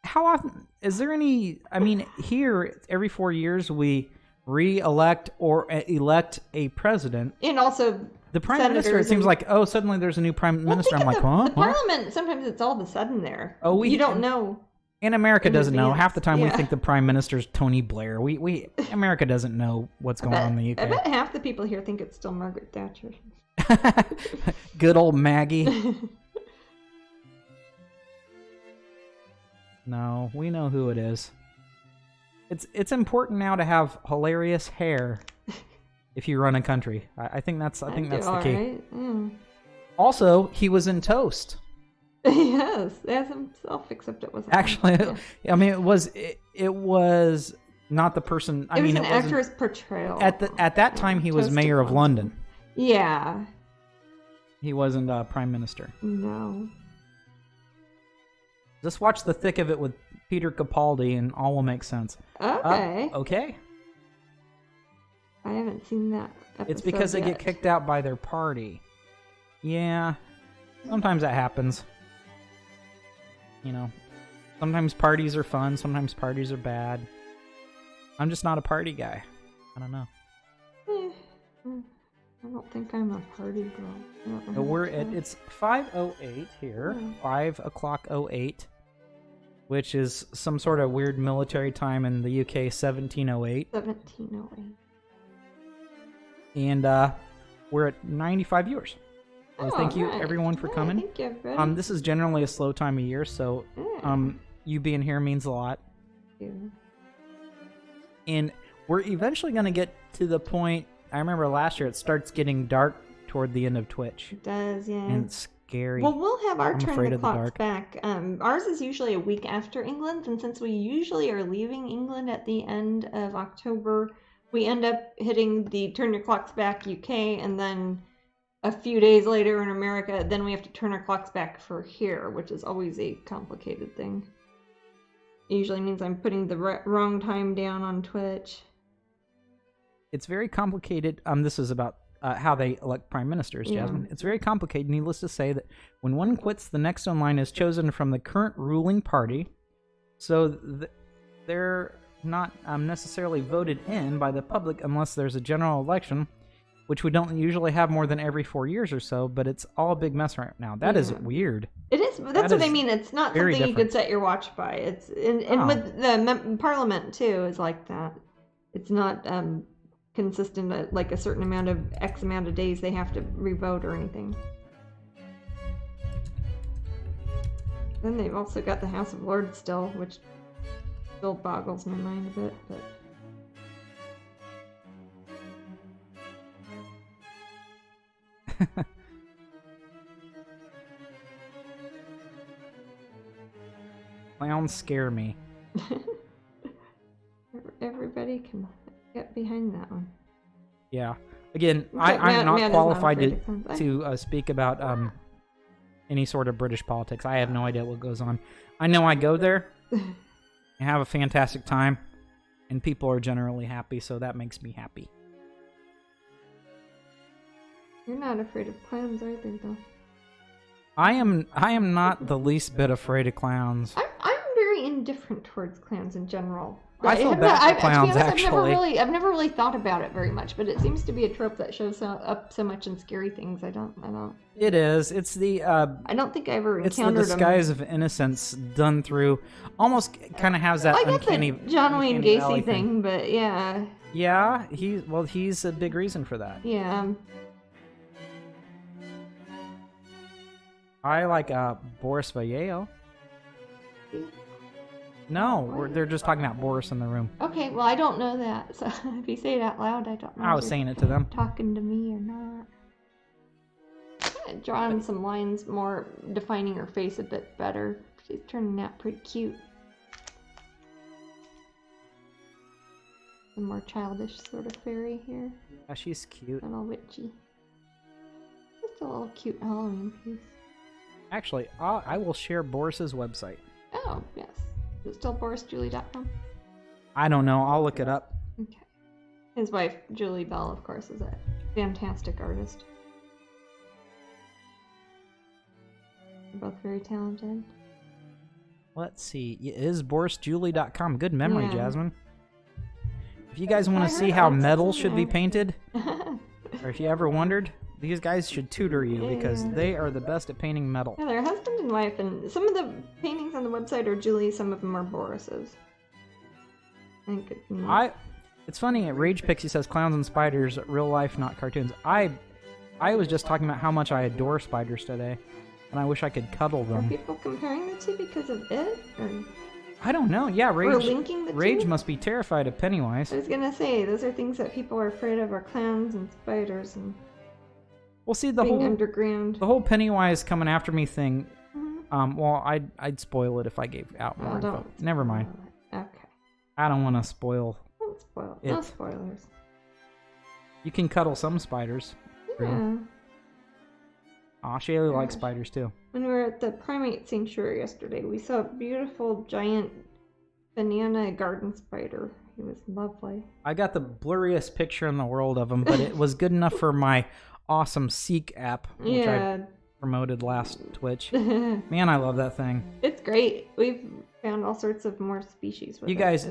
How often is there any? I mean, here every 4 years we re-elect or elect a president, and also the prime minister. It seems like suddenly there's a new prime minister. I'm like, The Parliament. Sometimes it's all of a sudden there. You don't know. And America doesn't know. Half the time we think the prime minister's Tony Blair. America doesn't know what's going on in the UK. I bet half the people here think it's still Margaret Thatcher. Good old Maggie. No, we know who it is. It's important now to have hilarious hair if you run a country. I think that's the key. Right? Mm. Also, he was in Toast. Yes, as himself, except it wasn't. Actually, I mean, it was not the person. It was an actor's portrayal. At that time, he was mayor of London. Yeah. He wasn't prime minister. No. Just watch The Thick of It with Peter Capaldi, and all will make sense. Okay. Okay. I haven't seen that episode It's because they yet. get kicked out by their party. Yeah. Sometimes that happens. Sometimes parties are fun, sometimes parties are bad. I'm just not a party guy. I don't know. I don't think I'm a party girl. It's 5:08 here. 5:08, which is some sort of weird military time in the UK, 1708. 1708. And we're at 95 viewers. Thank you, everyone, for coming. Thank you, everybody. This is generally a slow time of year, so you being here means a lot. Yeah. And we're eventually going to get to the point. I remember last year it starts getting dark toward the end of Twitch. It does, yeah. And it's scary. Well, we'll have our turn the clocks dark. back. Ours is usually a week after England, and since we usually are leaving England at the end of October, we end up hitting the turn your clocks back UK, and then a few days later in America, then we have to turn our clocks back for here, which is always a complicated thing. It usually means I'm putting the wrong time down on Twitch. It's very complicated. This is about how they elect prime ministers, Jasmine. It's very complicated. Needless to say that when one quits, the next in line is chosen from the current ruling party. So they're not necessarily voted in by the public unless there's a general election, which we don't usually have more than every 4 years or so, but it's all a big mess right now. That is weird. It is, but that's what I mean. It's not something you could set your watch by. It's and with the Parliament too is like that. It's not consistent at like a certain amount of X amount of days they have to revote or anything. Then they've also got the House of Lords still, which still boggles my mind a bit, but. Clowns scare me. Everybody can get behind that one. Yeah. Again, I'm not qualified to speak about any sort of British politics. I have no idea what goes on. I know I go there and have a fantastic time, and people are generally happy, so that makes me happy. You're not afraid of clowns either, though. I am not the least bit afraid of clowns. I'm very indifferent towards clowns in general. I feel bad for clowns, actually. I've never really thought about it very much, but it seems to be a trope that shows up so much in scary things. I don't. It is. It's the. I don't think I ever encountered them. It's the disguise of innocence done through. Almost kind of has that uncanny. The John Wayne Gacy thing, but yeah. Yeah, he's a big reason for that. Yeah. I like Boris Vallejo. No, they're just talking about Boris in the room. Okay, well, I don't know that, so if you say it out loud, I don't know. I was saying it to them. Talking to me or not. Drawing some lines more, defining her face a bit better. She's turning out pretty cute. A more childish sort of fairy here. Yeah, she's cute. A little witchy. Just a little cute Halloween piece. Actually, I will share Boris's website. Oh, yes. Is it still borisjulie.com? I don't know. I'll look it up. Okay. His wife, Julie Bell, of course, is a fantastic artist. They're both very talented. Let's see. It is borisjulie.com. Good memory, Jasmine. If you guys want to see how metal should be painted, or if you ever wondered, these guys should tutor you because they are the best at painting metal. Yeah, they're husband and wife, and some of the paintings on the website are Julie's, some of them are Boris's. It's funny, Rage Pixie says clowns and spiders, real life, not cartoons. I was just talking about how much I adore spiders today, and I wish I could cuddle them. Are people comparing the two because of it? Or... I don't know. Yeah, Rage two? Must be terrified of Pennywise. I was gonna say, those are things that people are afraid of, are clowns and spiders and... Well, see, the whole Pennywise coming after me thing. Mm-hmm. Well, I'd spoil it if I gave out more info. Never mind. Okay. I don't want to spoil. Don't spoil. No spoilers. You can cuddle some spiders. Yeah. Aw, Shaylee likes spiders too. When we were at the primate sanctuary yesterday, we saw a beautiful giant banana garden spider. He was lovely. I got the blurriest picture in the world of him, but it was good enough for my awesome Seek app, which I promoted last Twitch. Man, I love that thing. It's great. We've found all sorts of more species with you guys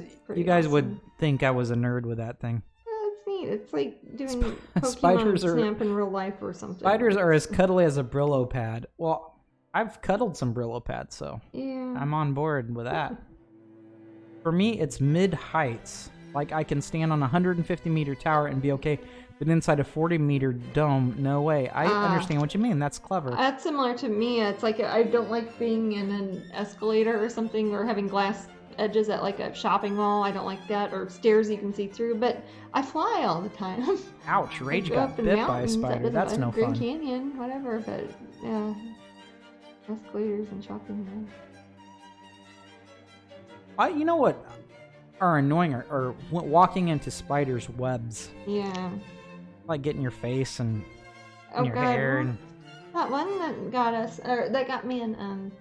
would think I was a nerd with that thing. Yeah, it's neat. It's like doing Pokemon Snap in real life or something. Spiders are as cuddly as a Brillo pad. Well, I've cuddled some Brillo pads, so I'm on board with that. For me, it's mid-heights. Like, I can stand on a 150-meter tower and be okay, but inside a 40-meter dome, no way. I understand what you mean. That's clever. That's similar to me. It's like I don't like being in an escalator or something, or having glass edges at like a shopping mall. I don't like that, or stairs you can see through, but I fly all the time. Ouch, Rage got bit by a spider. That's no fun. Grand Canyon, whatever, but yeah. Escalators and shopping malls. You know what are annoying or walking into spiders' webs. Yeah. Like getting your face and your hair and that one that got me in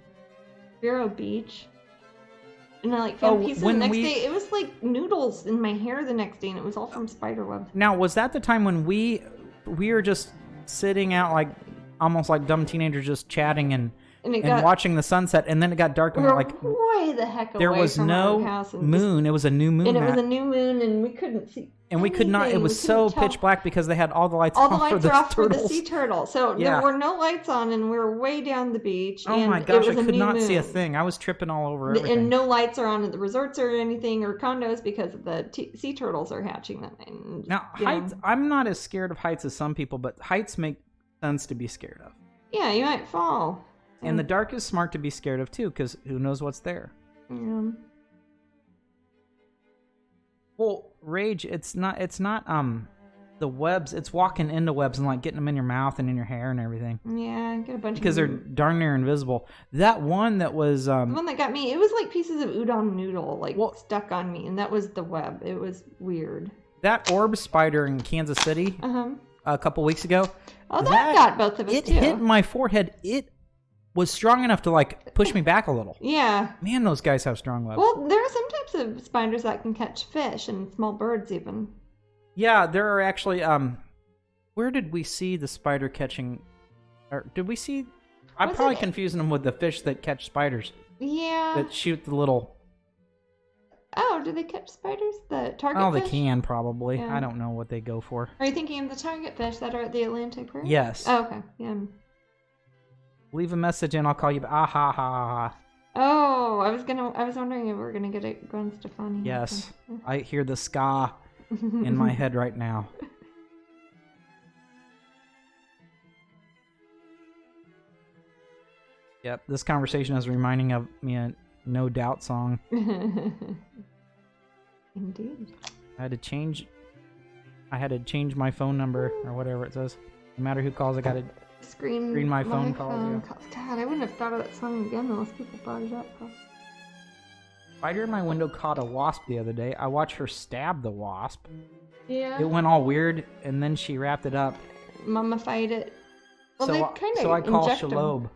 Vero Beach. And I found pieces the next day. It was like noodles in my hair the next day, and it was all from spider web. Now, was that the time when we were just sitting out like almost like dumb teenagers just chatting and watching the sunset, and then it got dark and we were like way the heck away there was from no our house moon. It was a new moon. And it was a new moon, and we couldn't see. And we could not. It was so pitch black because they had all the lights off. All the lights are off for the sea turtle. So there were no lights on, and we were way down the beach. Oh my gosh! I could not see a thing. I was tripping all over everything. And no lights are on at the resorts or anything or condos because the sea turtles are hatching them. And, now heights. I'm not as scared of heights as some people, but heights make sense to be scared of. Yeah, you might fall. And the dark is smart to be scared of too, because who knows what's there. Yeah. Well, Rage, it's not the webs, it's walking into webs and like getting them in your mouth and in your hair and everything. Yeah, get a bunch because they're darn near invisible. That one that was the one that got me, it was like pieces of udon noodle stuck on me, and that was the web. It was weird. That orb spider in Kansas City a couple weeks ago. Oh, that got both of us too. It hit my forehead. It was strong enough to like push me back a little. Yeah. Man, those guys have strong webs. Well, there are some types of spiders that can catch fish and small birds even. Yeah, there are actually Where did we see the spider catching? Or did we see? I'm Was probably it- confusing them with the fish that catch spiders. Yeah. That shoot the little. Oh, do they catch spiders? The target Oh, fish? they can probably. Yeah. I don't know what they go for. Are you thinking of the target fish that are at the Atlantic River? Yes. Oh, okay. Yeah. Leave a message and I'll call you back. Ah ha ha ha. Oh, I was wondering if we were gonna get it Gwen Stefani. Yes. I hear the ska in my head right now. Yep, this conversation is reminding of me a No Doubt song. Indeed. I had to change my phone number or whatever it says. No matter who calls, I gotta screen my phone calls. Yeah. God, I wouldn't have thought of that song again unless people brought it up. Spider in my window caught a wasp the other day. I watched her stab the wasp. Yeah. It went all weird, and then she wrapped it up. Mummified it. Well, they kind of so I call inject 'em. Shalob.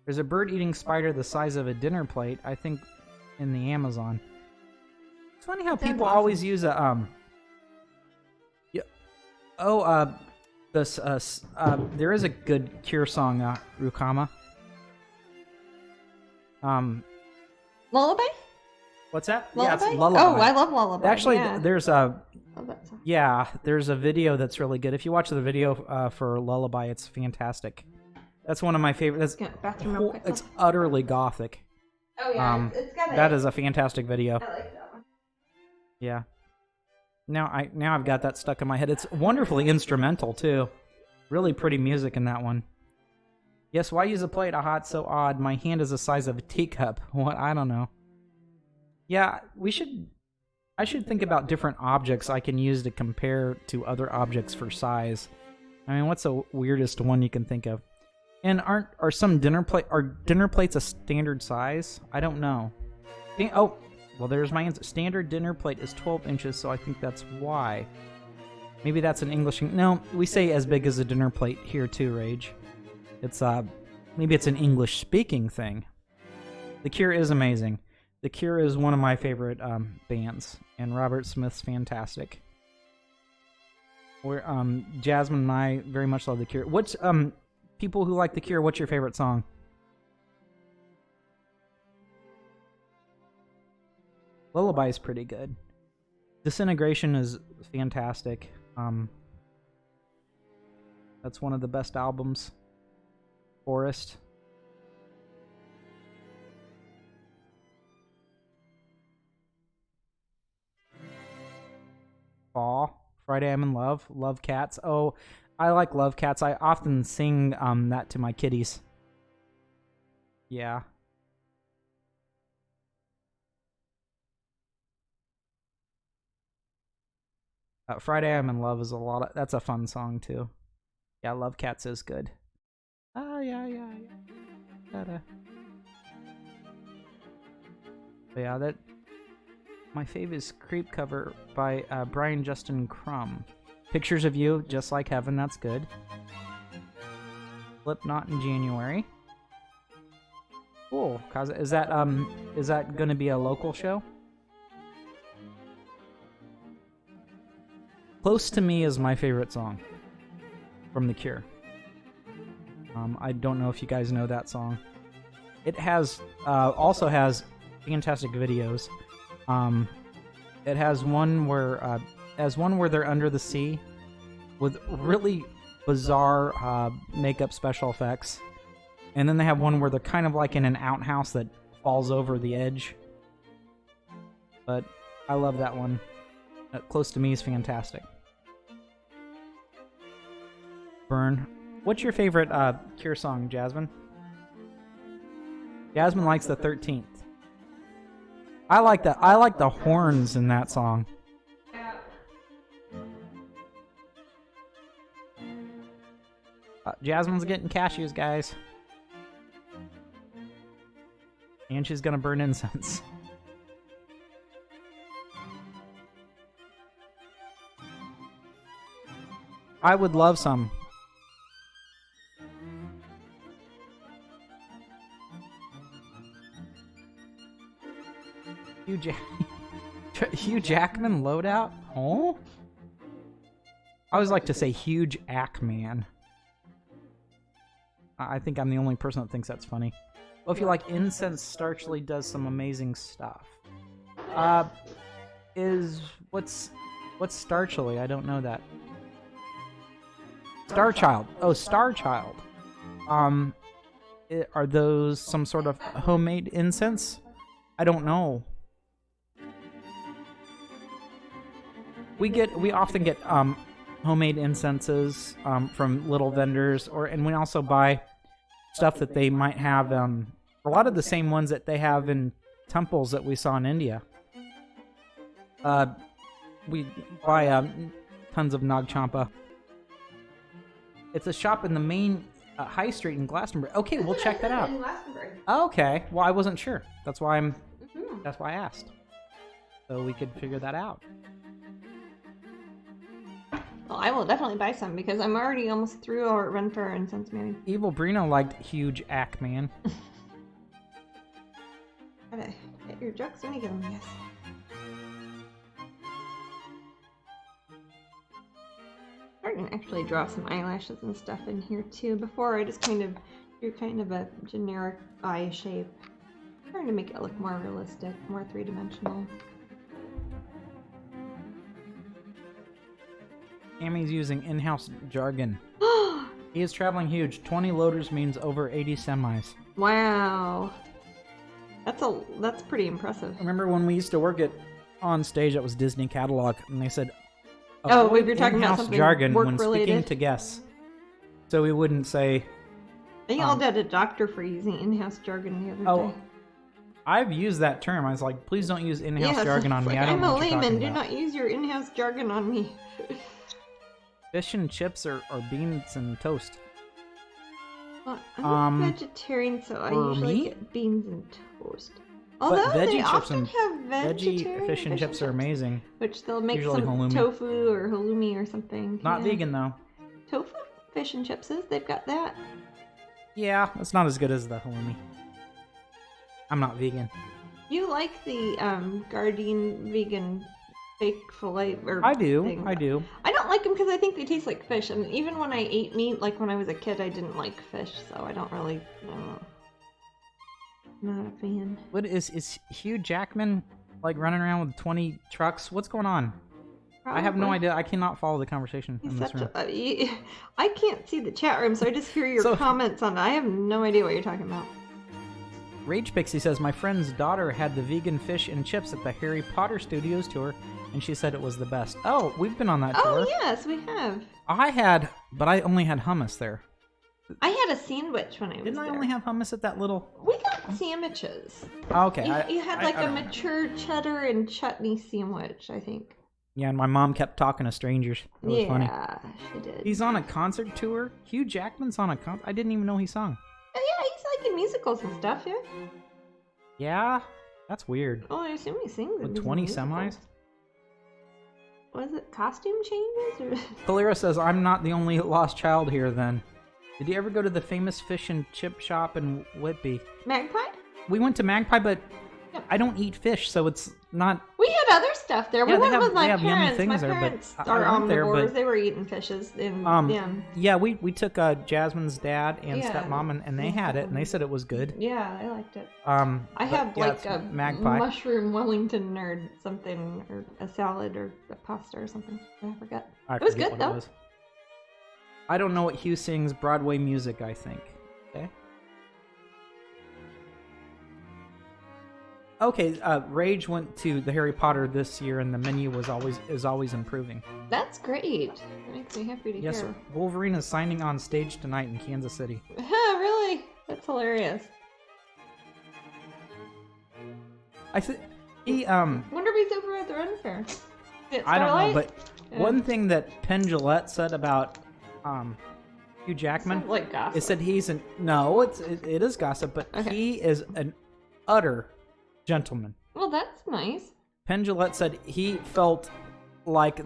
There's a bird-eating spider the size of a dinner plate, I think, in the Amazon. It's funny how people always use a there is a good Cure song, Rukama. Lullaby? What's that? Lullaby? Yeah, it's Lullaby. Oh, I love Lullaby. Actually, yeah. there's a Love that song. there's a video that's really good. If you watch the video for Lullaby, it's fantastic. That's one of my favorites. Bathroom real quick. It's utterly gothic. Oh yeah, it's got that is a fantastic video. I like that one. Yeah. Now I've got that stuck in my head. It's wonderfully instrumental too. Really pretty music in that one. Yes, why use a plate? Aha, it's so odd. My hand is the size of a teacup. What? I don't know. Yeah, I should think about different objects I can use to compare to other objects for size. I mean, what's the weirdest one you can think of? And are some dinner plates a standard size? I don't know. Oh, well, there's my answer. Standard dinner plate is 12 inches, so I think that's why. Maybe that's an English... No, we say as big as a dinner plate here too, Rage. It's, maybe it's an English-speaking thing. The Cure is amazing. The Cure is one of my favorite bands, and Robert Smith's fantastic. Jasmine and I very much love The Cure. What's, people who like The Cure, what's your favorite song? Lullaby is pretty good. Disintegration is fantastic. That's one of the best albums. Forest. Fall. Friday I'm in Love. Love Cats. Oh, I like Love Cats. I often sing that to my kitties. Yeah. Friday I'm in Love is that's a fun song too. Yeah, Love Cats is good. Oh, yeah. But yeah, my fave is Creep cover by Brian Justin Crumb. Pictures of You, Just Like Heaven, that's good. Slipknot in January. Cool. Is that gonna be a local show? Close to Me is my favorite song from The Cure. I don't know if you guys know that song. It also has fantastic videos. It has one where they're under the sea with really bizarre makeup special effects, and then they have one where they're kind of like in an outhouse that falls over the edge. But I love that one. Close to Me is fantastic. Burn. What's your favorite Cure song, Jasmine? Jasmine likes the 13th. I like the horns in that song. Jasmine's getting cashews, guys. And she's gonna burn incense. I would love some. You Hugh Jackman loadout? Oh? I always like to say huge Ackman. I think I'm the only person that thinks that's funny. Well, if you like incense, Starchly does some amazing stuff. What's Starchly? I don't know that. Starchild. Oh, Starchild. Are those some sort of homemade incense? I don't know. We often get homemade incenses from little vendors, and we also buy stuff that they might have. A lot of the same ones that they have in temples that we saw in India. We buy tons of Nag Champa. It's a shop in the main high street in Glastonbury. Okay, we'll check that out. In Glastonbury. Okay, well, I wasn't sure. That's why That's why I asked. So we could figure that out. Well, I will definitely buy some because I'm already almost through our run for incense maybe. Evil Brino liked huge Ackman. Gotta get your jokes when you get them, yes. I can actually draw some eyelashes and stuff in here too. Before I just kind of drew kind of a generic eye shape. I'm trying to make it look more realistic, more three-dimensional. Tammy's using in-house jargon. He is traveling huge. 20 loaders means over 80 semis. Wow. That's pretty impressive. Remember when we used to work on stage that was Disney Catalog, and they said, we were talking about something jargon when work-related. speaking to guests. So we wouldn't say... I yelled at a doctor for using in-house jargon the other day. I've used that term. I was like, please don't use in-house jargon on me. I don't know what you're talking I'm a layman. about. Do not use your in-house jargon on me. Fish and chips or beans and toast? Well, I'm a vegetarian, so I usually get beans and toast. Although they often have vegetarian fish and chips are amazing. Which they'll make Usually some halloumi. tofu or halloumi or something. Not vegan, though. Tofu fish and chips they've got that. Yeah, it's not as good as the halloumi. I'm not vegan. You like the Gardein vegan fake filet? I do. Thing. I do. I don't like them because I think they taste like fish. And even when I ate meat, like when I was a kid, I didn't like fish, so I don't really. Not a fan. What is Hugh Jackman like running around with 20 trucks? What's going on? Probably. I have no idea. I cannot follow the conversation in this room. I can't see the chat room, so I just hear your comments on it. I have no idea what you're talking about. Rage Pixie says, my friend's daughter had the vegan fish and chips at the Harry Potter Studios tour, and she said it was the best. Oh, we've been on that tour. Oh, yes, we have. But I only had hummus there. I had a sandwich when I was there. Didn't I only have hummus at that little... We got sandwiches. Okay. You had like a mature cheddar and chutney sandwich, I think. Yeah, and my mom kept talking to strangers. It was funny. Yeah, she did. He's on a concert tour? Hugh Jackman's on a concert? I didn't even know he sung. Oh, yeah, he's like in musicals and stuff, yeah. Yeah? That's weird. Oh, I assume he sings with 20 semis? Was it costume changes? Or... Kalira says, I'm not the only lost child here then. Did you ever go to the famous fish and chip shop in Whitby? Magpie? We went to Magpie, but I don't eat fish, so it's not... We had other stuff there. We went with my parents. My parents are omnivores. They were eating fishes. Yeah, we took Jasmine's dad and stepmom, and they had it, and they said it was good. Yeah, I liked it. I had like a Magpie. mushroom Wellington or something, or a salad or a pasta or something. I forget. It was good, though. I don't know what Hugh sings. Broadway music, I think. Okay, Rage went to the Harry Potter this year, and the menu is always improving. That's great. That makes me happy to hear. Yes, Wolverine is signing on stage tonight in Kansas City. Really? That's hilarious. Wonder if he's over at the Run Fair. I don't know, but one thing that Penn Jillette said about Hugh Jackman like gossip. It said he's it is gossip, but he is an utter gentleman. Well, that's nice. Penn Jillette said he felt like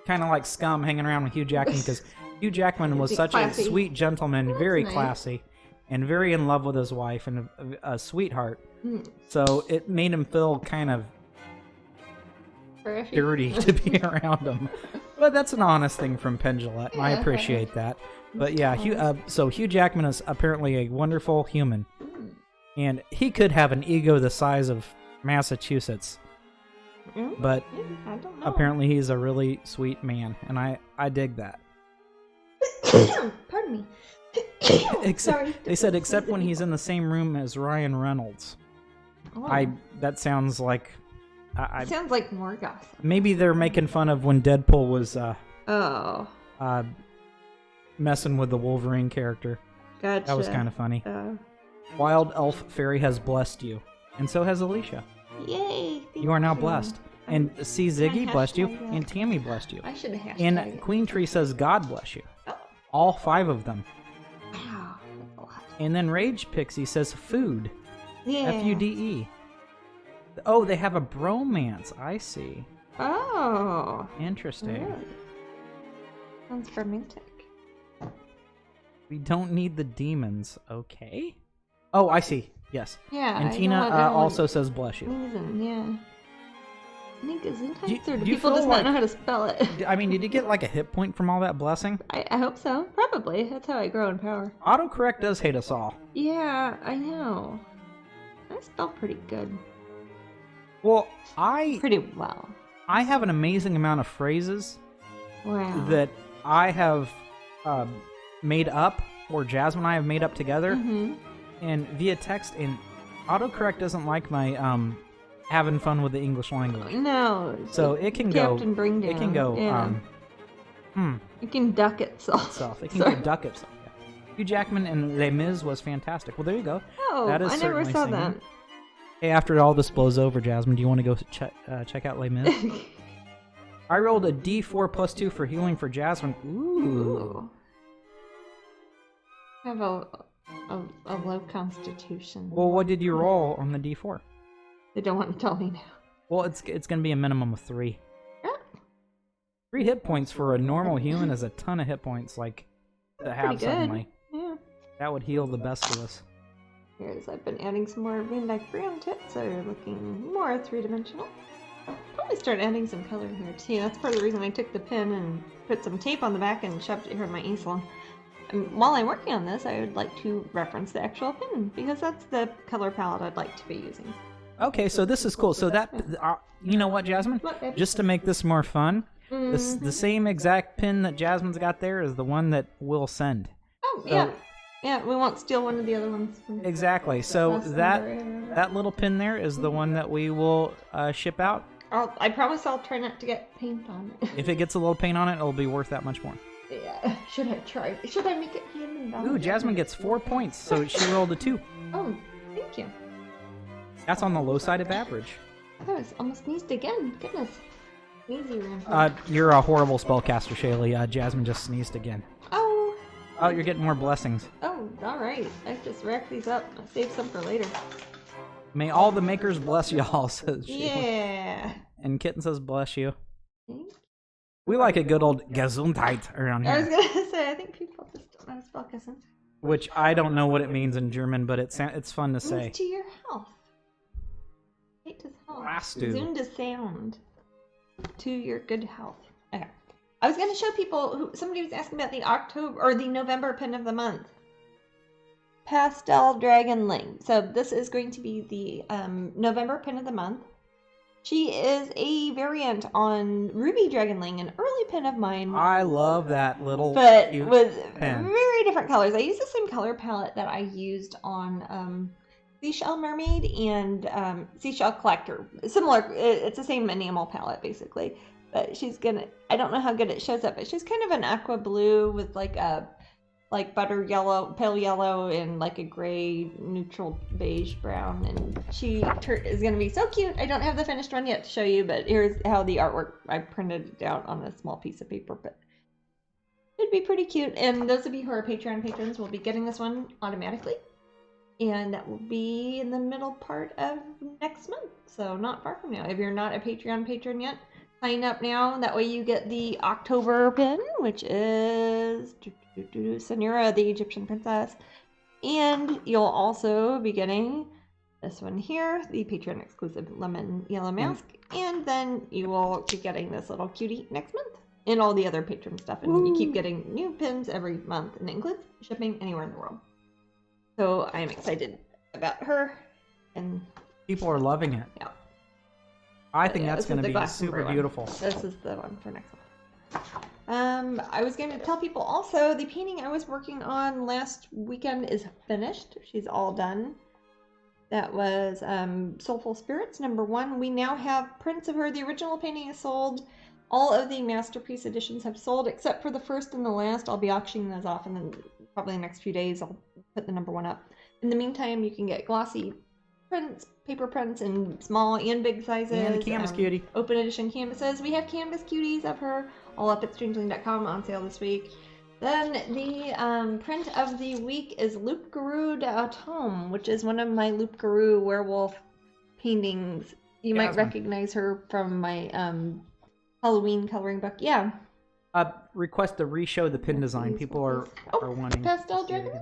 kind of like scum hanging around with Hugh Jackman because Hugh Jackman was such a sweet gentleman, very classy, and very in love with his wife and a sweetheart. So it made him feel kind of dirty to be around them. But that's an honest thing from Penn Jillette, and I appreciate that. But yeah, Hugh Jackman is apparently a wonderful human. And he could have an ego the size of Massachusetts. But apparently he's a really sweet man, and I dig that. Pardon me. They said except when he's in the same room as Ryan Reynolds. Oh. That sounds like... It sounds like more gossip. Maybe they're making fun of when Deadpool was messing with the Wolverine character. Gotcha. That was kind of funny. Wild Elf Fairy has blessed you, and so has Alicia. Yay! You are now blessed. And C. Ziggy blessed you, and Tammy blessed you. I should have hashtagged And Queen Tree says God bless you. Oh. All 5 of them. Wow, that's a lot. And then Rage Pixie says food. Yeah. Fude. Oh, they have a bromance. I see. Oh. Interesting. Really? Sounds romantic. We don't need the demons. Okay. Oh, I see. Yes. Yeah. And Tina also says bless you. Yeah. I think sometimes or do people just not know how to spell it? I mean, did you get like a hit point from all that blessing? I hope so. Probably. That's how I grow in power. Autocorrect does hate us all. Yeah, I know. I spell pretty good. Well, pretty well. I have an amazing amount of phrases that I have made up, or Jasmine and I have made up together, and via text, and autocorrect doesn't like my having fun with the English language. No. So it can go. Captain Bring Down. It can go. Yeah. It can duck itself. It can go duck itself. Hugh Jackman in Les Mis was fantastic. Well, there you go. Oh, that is I never saw singing. that. Hey, after all this blows over, Jasmine, do you want to go check out Les Mis? I rolled a D4 plus 2 for healing for Jasmine. Ooh. I have a low constitution. Well, what did you roll on the D4? They don't want to tell me now. Well, it's going to be a minimum of 3. 3 hit points for a normal human is a ton of hit points, like, to have suddenly. Yeah. That would heal the best of us. Here's, I've been adding some more Van Dyke Brown to it, so you're looking more three-dimensional. Probably start adding some color here too. That's part of the reason I took the pen and put some tape on the back and shoved it here in my easel. And while I'm working on this, I would like to reference the actual pen, because that's the color palette I'd like to be using. Okay, so this is cool. So that, you know what, Jasmine? Just to make this more fun, the same exact pin that Jasmine's got there is the one that we'll send. Oh, so, yeah. Yeah, we won't steal one of the other ones. Exactly. So that little pin there is the one that we will ship out. I promise I'll try not to get paint on it. If it gets a little paint on it, it'll be worth that much more. Yeah. Should I try? Should I make it hand and dollar? Ooh, Jasmine gets 4 points, so she rolled a 2. Oh, thank you. That's on the low side of average. I was almost sneezed again. Goodness. Easy round. You're a horrible spellcaster, Shaylee. Jasmine just sneezed again. Oh, you're getting more blessings. Oh, alright. I just racked these up. I'll save some for later. May all the makers bless y'all, says she. Yeah. And Kitten says bless you. We like a good old Gesundheit around here. I was going to say, I think people just don't know how to spell Gesundheit. Which I don't know what it means in German, but it's fun to say. It's to your health. Right to health. Zoom to sound. To your good health. Okay. I was going to show people somebody was asking about the November pin of the month. Pastel Dragon Link. So this is going to be the November pin of the month. She is a variant on Ruby Dragonling, an early pin of mine. I love that little but cute with pen. Very different colors. I use the same color palette that I used on Seashell Mermaid and Seashell Collector. Similar, it's the same enamel palette basically. But I don't know how good it shows up, but she's kind of an aqua blue with like a butter yellow, pale yellow, and like a gray, neutral beige brown. And she is going to be so cute. I don't have the finished one yet to show you, but here's how the artwork, I printed it out on a small piece of paper, but it'd be pretty cute. And those of you who are Patreon patrons will be getting this one automatically. And that will be in the middle part of next month, so not far from now. If you're not a Patreon patron yet, sign up now. That way you get the October pin, which is Senora, the Egyptian princess. And you'll also be getting this one here, the Patreon exclusive lemon yellow mask, and then you will be getting this little cutie next month, and all the other Patreon stuff, and you keep getting new pins every month, and it includes shipping anywhere in the world. So I am excited about her, and people are loving it. Yeah, I think that's going to be super beautiful. This is the one for next one. I was going to tell people also, the painting I was working on last weekend is finished. She's all done. That was Soulful Spirits #1. We now have prints of her. The original painting is sold. All of the masterpiece editions have sold, except for the first and the last. I'll be auctioning those off, and then probably in the next few days I'll put the #1 up. In the meantime, you can get glossy prints, paper prints in small and big sizes. And a canvas cutie. Open edition canvases. We have canvas cuties of her all up at strangeling.com on sale this week. Then the print of the week is Loup-Garou d'Automne, which is one of my Loup-Garou werewolf paintings. You might recognize her from my Halloween coloring book. Yeah. Request to re-show the pin design. People are wanting. Pastel Dragon?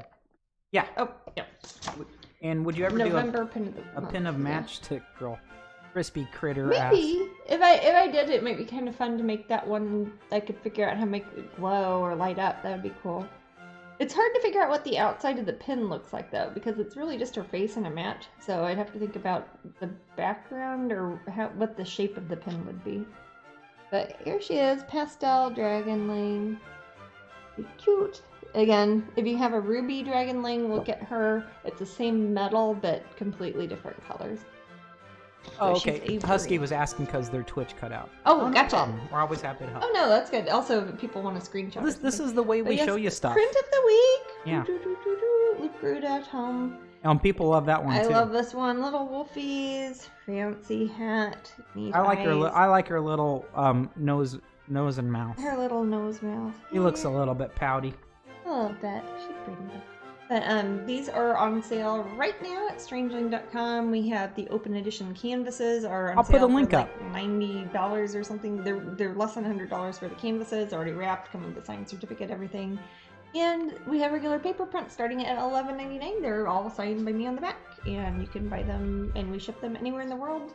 Yeah. Oh, yeah. And would you ever November do a pin of Matchstick Girl? Crispy critter Maybe. If I did, it might be kind of fun to make that one. I could figure out how to make it glow or light up. That would be cool. It's hard to figure out what the outside of the pin looks like, though, because it's really just her face and a match. So I'd have to think about the background or what the shape of the pin would be. But here she is, Pastel Dragonling. Cute. Again, if you have a ruby Dragonling, look at her. It's the same metal, but completely different colors. Oh, okay. Husky was asking because their Twitch cut out. Oh, gotcha. No, we're always happy to help. Oh, no, that's good. Also, if people want to screenshot. This is the way we show you stuff. Print of the week. Yeah. Loup-Garou d'Automne. People love that one too. I love this one. Little wolfies, fancy hat, neat I like eyes. I like her little nose and mouth. Her little nose mouth. He looks a little bit pouty. A little bit. She's pretty. But these are on sale right now at strangeling.com. We have the open edition canvases are on I'll sale put a link for up. like $90 or something. They're less than $100 for the canvases, already wrapped, come with the signed certificate, everything. And we have regular paper prints starting at $11.99. They're all signed by me on the back, and you can buy them, and we ship them anywhere in the world.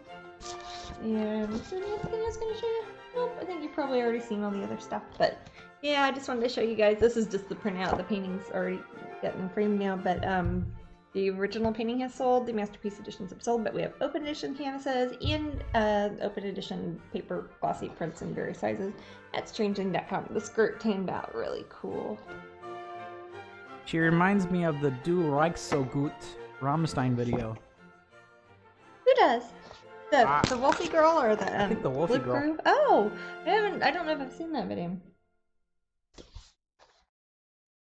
And is there anything I was going to show you? Nope, I think you've probably already seen all the other stuff, but yeah, I just wanted to show you guys. This is just the printout. The painting's already getting framed now, but the original painting has sold. The masterpiece editions have sold, but we have open edition canvases and open edition paper glossy prints in various sizes at strangeling.com. The skirt turned out really cool. She reminds me of the Du Reichst so gut Rammstein video. Who does? The Wolfie girl or the I think the Wolfie girl. Oh, I don't know if I've seen that video.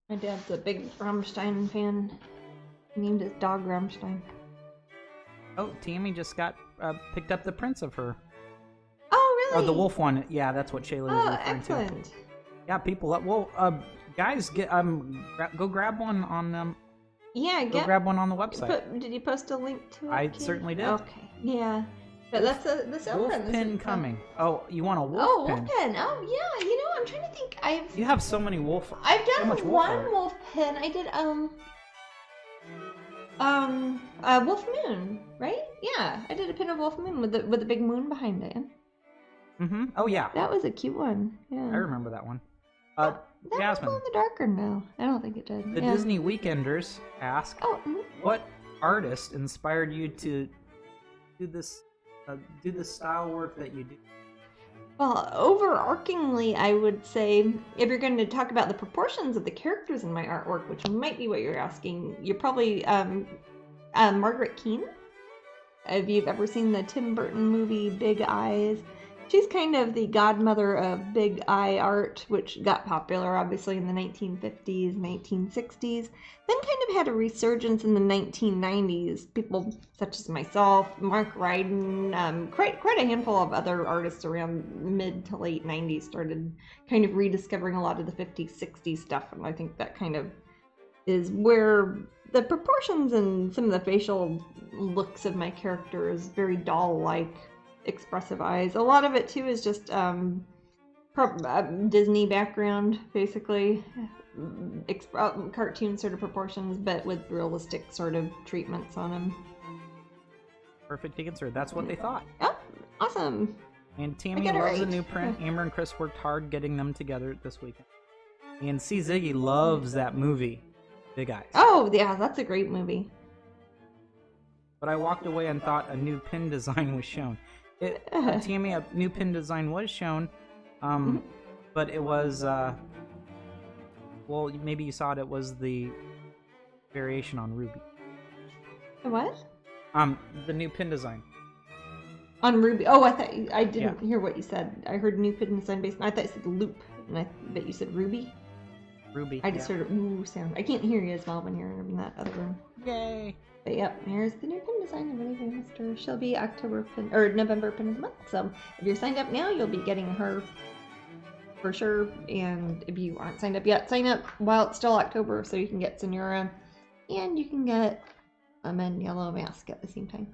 My dad's a big Rammstein fan. He named his dog Rammstein. Oh, Tammy just got picked up the prints of her. Oh, really? Oh, the wolf one. Yeah, that's what Shayla was referring excellent. to. Yeah, people. Well, guys, get go grab one on Yeah, go grab one on the website. Did you post a link to it? I certainly did. Okay. Yeah. But that's the sale wolf print. pin coming. Oh, you want a wolf pin? Oh, wolf pin. Oh, yeah. I'm trying to think. You have so many wolf. I've done one wolf pin. I did Wolf Moon, right? Yeah, I did a pin of Wolf Moon with the big moon behind it. Mm-hmm. Oh yeah. That was a cute one. Yeah. I remember that one. That Jasmine. was in the darker now. I don't think it did. The Disney Weekenders ask, what artist inspired you to do this style work that you do? Well, overarchingly, I would say, if you're going to talk about the proportions of the characters in my artwork, which might be what you're asking, you're probably Margaret Keane. If you've ever seen the Tim Burton movie Big Eyes, she's kind of the godmother of big eye art, which got popular obviously in the 1950s, 1960s, then kind of had a resurgence in the 1990s. People such as myself, Mark Ryden, quite a handful of other artists around mid to late 90s started kind of rediscovering a lot of the 50s, 60s stuff, and I think that kind of is where the proportions and some of the facial looks of my character is very doll-like. Expressive eyes. A lot of it too is just Disney background, basically, cartoon sort of proportions, but with realistic sort of treatments on them. Perfect answer. That's what they thought. Oh, awesome. And Tammy loves a new print. Amber and Chris worked hard getting them together this weekend. And C. Ziggy loves that movie, Big Eyes. Oh, yeah, that's a great movie. But I walked away and thought a new pin design was shown. Tammy, a new pin design was shown, but it was, well, maybe you saw it. It was the variation on Ruby. The what? The new pin design. On Ruby. Oh, I didn't hear what you said. I heard new pin design based. I thought you said loop, and I bet you said Ruby. Ruby. I just heard a ooh sound. I can't hear you as well when you're in that other room. Yay! But yep, here's the new pin design. I'm really famous her. She'll be November pin of the month. So if you're signed up now, you'll be getting her for sure. And if you aren't signed up yet, sign up while it's still October so you can get Senora, and you can get a men yellow mask at the same time,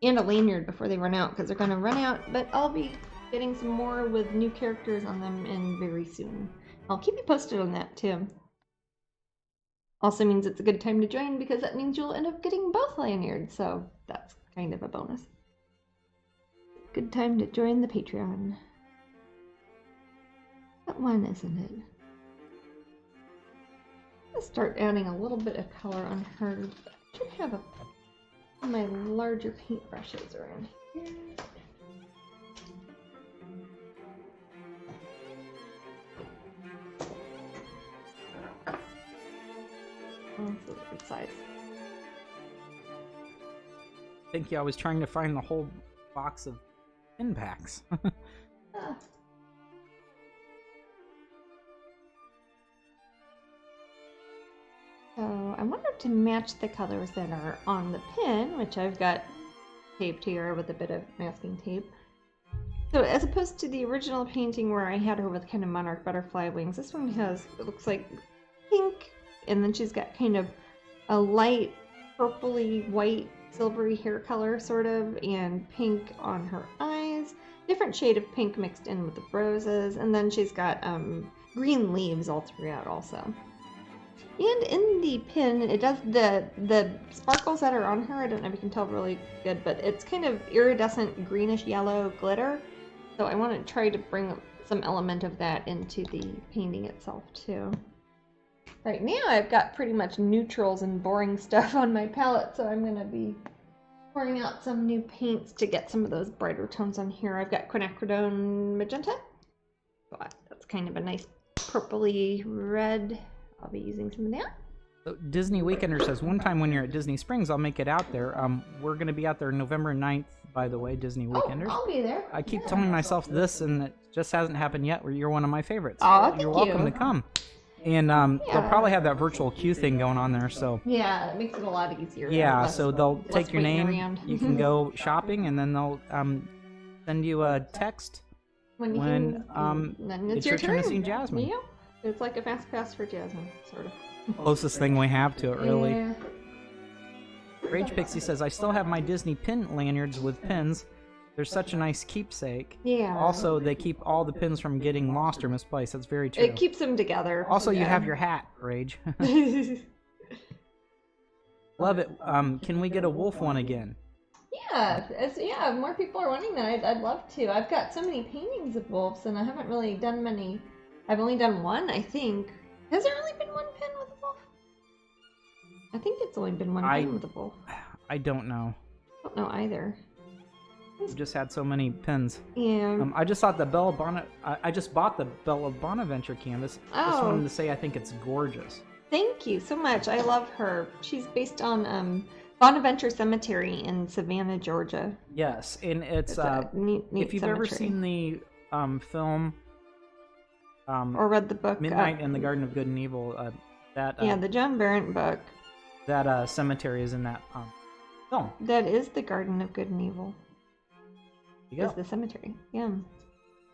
and a lanyard before they run out, because they're gonna run out. But I'll be getting some more with new characters on them in very soon. I'll keep you posted on that too. Also means it's a good time to join, because that means you'll end up getting both lanyards, so that's kind of a bonus. Good time to join the Patreon. That one, isn't it? Let's start adding a little bit of color on her. I should have my larger paintbrushes around here. Oh, this is a good size. Thank you. I was trying to find the whole box of pin packs. Ah. So I wanted to match the colors that are on the pin, which I've got taped here with a bit of masking tape. So as opposed to the original painting where I had her with kind of monarch butterfly wings, this one has, it looks like pink, and then she's got kind of a light purpley white silvery hair color sort of, and pink on her eyes, different shade of pink mixed in with the roses, and then she's got green leaves all throughout also. And in the pin, it does the sparkles that are on her, I don't know if you can tell really good, but it's kind of iridescent greenish yellow glitter. So I want to try to bring some element of that into the painting itself too. Right now I've got pretty much neutrals and boring stuff on my palette, so I'm going to be pouring out some new paints to get some of those brighter tones on here. I've got quinacridone magenta. So that's kind of a nice purpley red. I'll be using some of that. So Disney Weekender says, one time when you're at Disney Springs, I'll make it out there. We're going to be out there November 9th, by the way, Disney Weekenders. Oh, I'll be there. I keep telling myself this, and it just hasn't happened yet, where you're one of my favorites. Oh, thank you. You're welcome to come. And they'll probably have that virtual queue thing going on there, so... Yeah, it makes it a lot easier. Yeah, so they'll take your name, you can go shopping, and then they'll send you a text when it's your turn to see Jasmine. Yeah, it's like a fast pass for Jasmine, sort of. Closest thing we have to it, really. Yeah. Rage Pixie says, I still have my Disney pin lanyards with pins. They're such a nice keepsake. Yeah. Also, they keep all the pins from getting lost or misplaced. That's very true. It keeps them together. Also, you have your hat, Rage. Love it. Can we get a wolf one again? Yeah, if more people are wanting that, I'd love to. I've got so many paintings of wolves, and I haven't really done many. I've only done one, I think. Has there only been one pin with a wolf? I think it's only been one pin with a wolf. I don't know. I don't know either. We've just had so many pins. Yeah. I just thought I just bought the Bella Bonaventure canvas. Oh. Just wanted to say I think it's gorgeous. Thank you so much. I love her. She's based on Bonaventure Cemetery in Savannah, Georgia. Yes, and it's a neat if you've ever seen the film or read the book Midnight in the Garden of Good and Evil, the John Barrett book. That cemetery is in that film. That is the Garden of Good and Evil. Is the cemetery. Yeah.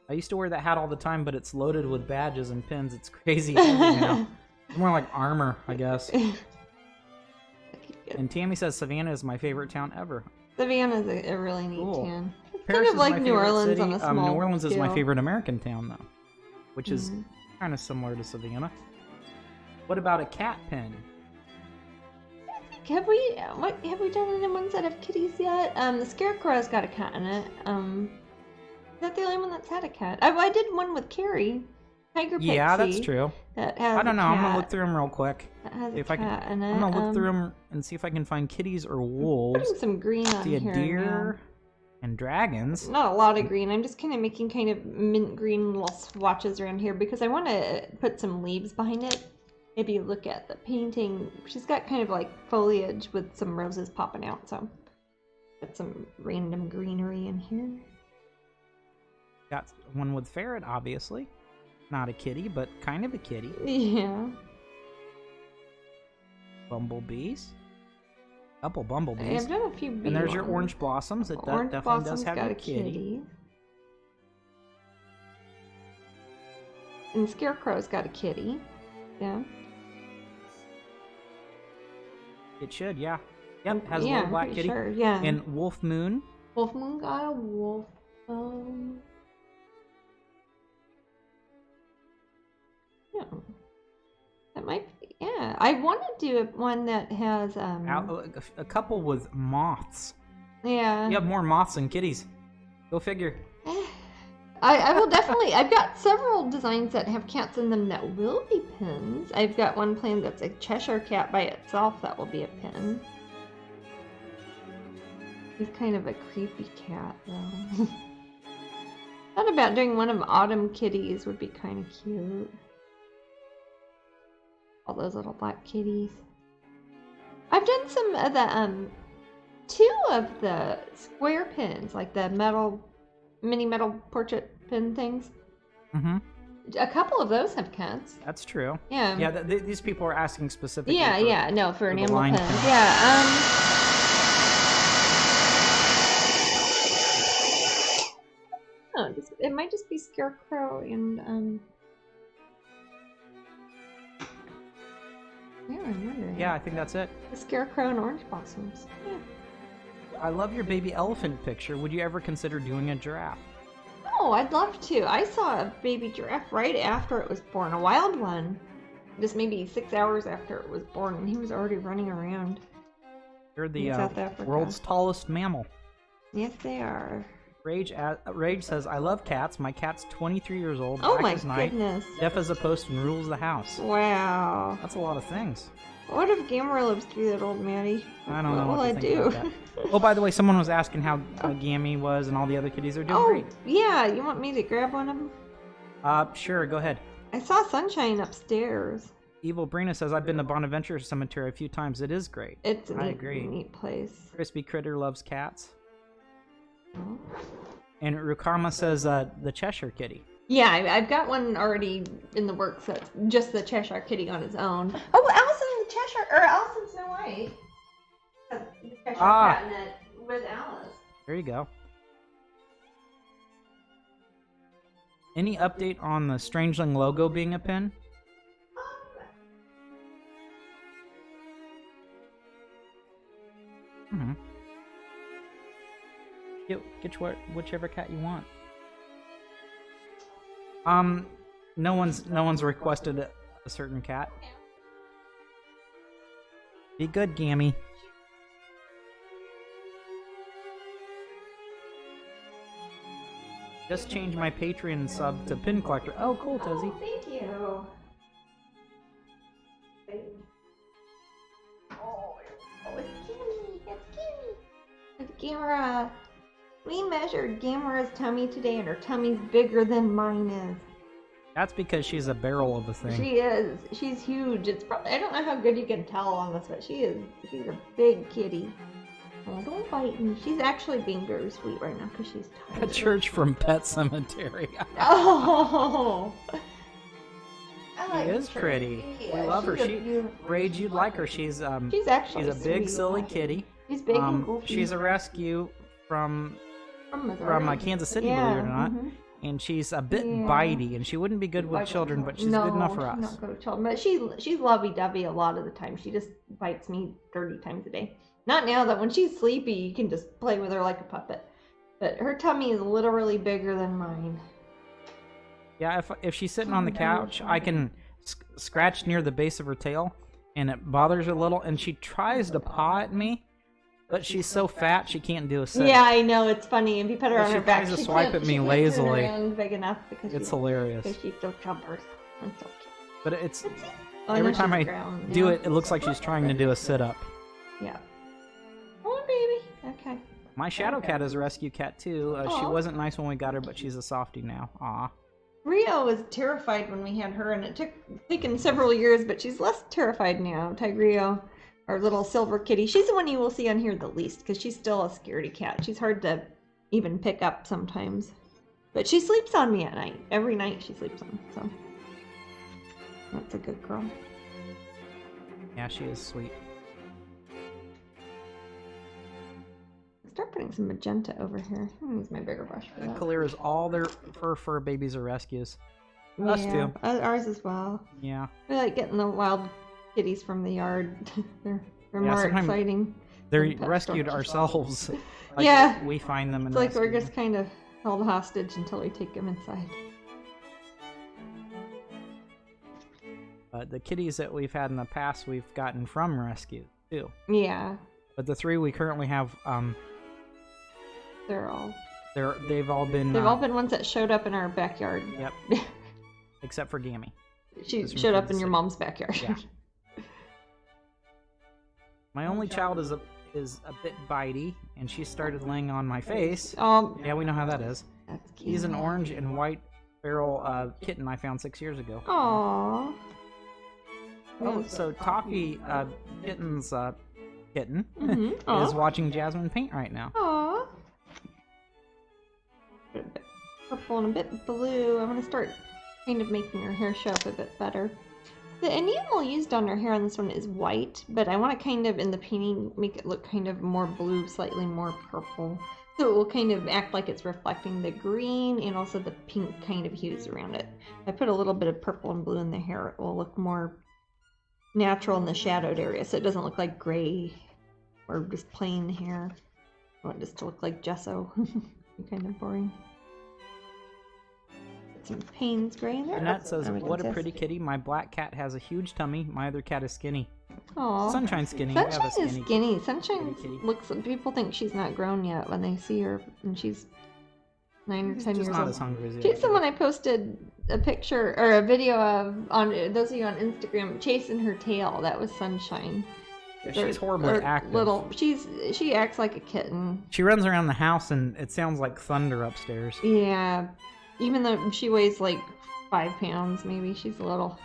I used to wear that hat all the time, but it's loaded with badges and pins. It's crazy heavy now. It's more like armor, I guess. And Tammy says Savannah is my favorite town ever. Savannah's a really neat town. It's Paris kind of like my New Orleans city. on a small New Orleans scale. is my favorite American town, though, which is kind of similar to Savannah. What about a cat pin? I think have we done any ones that have kitties yet? The Scarecrow's got a cat in it. Is that the only one that's had a cat? I did one with Carrie. Tiger Pixie. Yeah, that's true. That has I don't know. a cat. I'm gonna look through them real quick. That has if a I can, cat in it. I'm gonna look through them and see if I can find kitties or wolves. Putting some green on see a here. deer and dragons. Not a lot of green. I'm just kind of making kind of mint green little swatches around here because I want to put some leaves behind it. If you look at the painting, she's got kind of like foliage with some roses popping out. So, got some random greenery in here. Got one with ferret, obviously. Not a kitty, but kind of a kitty. Yeah. Bumblebees. Couple bumblebees. I've done a few bees. And there's your orange blossoms. That definitely does have a kitty. And Scarecrow's got a kitty. Yeah. It should, yeah. Yep, has a little black kitty. Sure, yeah. And Wolf Moon. Wolf Moon got a wolf. Yeah. That might be, yeah. I want to do one that has a couple with moths. Yeah. You have more moths than kitties. Go figure. I will definitely. I've got several designs that have cats in them that will be pins. I've got one planned that's a Cheshire cat by itself that will be a pin. He's kind of a creepy cat, though. Thought about doing one of Autumn Kitties would be kind of cute. All those little black kitties. I've done some of the two of the square pins, like the mini metal portrait pin things. Mm-hmm. A couple of those have cats. That's true. Yeah. Yeah, these people are asking specifically. Yeah, no, for enamel pins. Pin. Yeah. Oh, it might just be Scarecrow and yeah, I'm wondering. Yeah, I think that's it. The Scarecrow and orange blossoms. Yeah. I love your baby elephant picture. Would you ever consider doing a giraffe? Oh, I'd love to. I saw a baby giraffe right after it was born, a wild one. Just maybe 6 hours after it was born, and he was already running around. They're the world's tallest mammal. Yes, they are. Rage says, I love cats. My cat's 23 years old. Oh my night, goodness. deaf as a post and rules the house. Wow. That's a lot of things. What if Gamera lives to be that old, Maddie? I don't know what will I do. About that. Oh, by the way, someone was asking how Gammy was and all the other kitties are doing great. Yeah, you want me to grab one of them? Sure, go ahead. I saw Sunshine upstairs. Evil Brina says, I've been to Bonaventure Cemetery a few times. It is great. It's I agree. Neat place. Crispy Critter loves cats. Oh. And Rukama says, the Cheshire Kitty. Yeah, I've got one already in the works that's just the Cheshire Kitty on its own. Oh, Alice in the Cheshire, or Alice in Snow White. The Cheshire cat in it with Alice. There you go. Any update on the Strangeling logo being a pin? Get whichever cat you want. No one's requested a certain cat. Be good, Gammy. Just changed my Patreon sub to Pin Collector. Oh, cool, Tezzy. Oh, thank you. Oh, it's Gammy. It's Gammy. It's Gamera. We measured Gamera's tummy today, and her tummy's bigger than mine is. That's because she's a barrel of a thing. She is. She's huge. It's probably, I don't know how good you can tell on this, but she's a big kitty. Oh, don't bite me. She's actually being very sweet right now because she's tired. A church from Pet Cemetery. Oh. She is pretty. Yeah, we love her. Rage, you'd like her. She's a big silly kitty. She's big and goofy. She's a rescue from Kansas City, believe it or not. Mm-hmm. And she's a bit bitey, and she wouldn't be good with children, but she's good enough for us. Not good with children, but she's lovey-dovey a lot of the time. She just bites me 30 times a day. Not now that when she's sleepy, you can just play with her like a puppet. But her tummy is literally bigger than mine. Yeah, if she's sitting on the couch, I can scratch near the base of her tail, and it bothers her a little, and she tries to paw at me, but she's so fat she can't do a sit. Yeah, I know, it's funny. If you put her on her back, she tries to swipe at me lazily. Big enough because it's hilarious. Because she's so chubby. So cute. But it's every time I do it, it looks like she's trying to do a sit-up. Yeah. Come on, baby. Okay. My shadow cat is a rescue cat too. She wasn't nice when we got her, but she's a softie now. Aw. Rio was terrified when we had her, and it taken several years, but she's less terrified now. Tigrio, our little silver kitty, she's the one you will see on here the least, because she's still a scaredy cat. She's hard to even pick up sometimes. But she sleeps on me at night. Every night she sleeps on me, so that's a good girl. Yeah, she is sweet. Start putting some magenta over here. I'm gonna use my bigger brush for that. Kalira's all their fur babies are rescues. Us too. Ours as well. Yeah. We like getting the wild kitties from the yard. they're more exciting. They're rescued ourselves. Like, yeah. We find them and it's like we're just kind of held hostage until we take them inside. The kitties that we've had in the past, we've gotten from rescue too. Yeah. But the 3 we currently have, they've all been ones that showed up in our backyard. Yep. Except for Gammy. She showed up in your mom's backyard. Yeah. My only child is a bit bitey, and she started laying on my face. Yeah, we know how that is. That's cute. He's an orange and white feral kitten I found 6 years ago. Aww. Oh, so Toffee Kitten's kitten is watching Jasmine paint right now. Aww. A bit purple and a bit blue. I'm gonna start kind of making her hair show up a bit better. The enamel used on her hair on this one is white, but I want to kind of, in the painting, make it look kind of more blue, slightly more purple. So it will kind of act like it's reflecting the green and also the pink kind of hues around it. If I put a little bit of purple and blue in the hair, it will look more natural in the shadowed area, so it doesn't look like gray or just plain hair. I want this to look like gesso. Kind of boring. Some Payne's gray in there. Annette says, what a pretty kitty. My black cat has a huge tummy. My other cat is skinny. Aww. Sunshine's skinny. Sunshine is skinny. Sunshine looks, people think she's not grown yet when they see her, and she's 9 or 10 years not old. As hungry as She's the one I posted a picture or a video of on those of you on Instagram chasing her tail. That was Sunshine. Yeah, she's horribly active. She acts like a kitten. She runs around the house and it sounds like thunder upstairs. Yeah, even though she weighs like 5 pounds, maybe she's a little.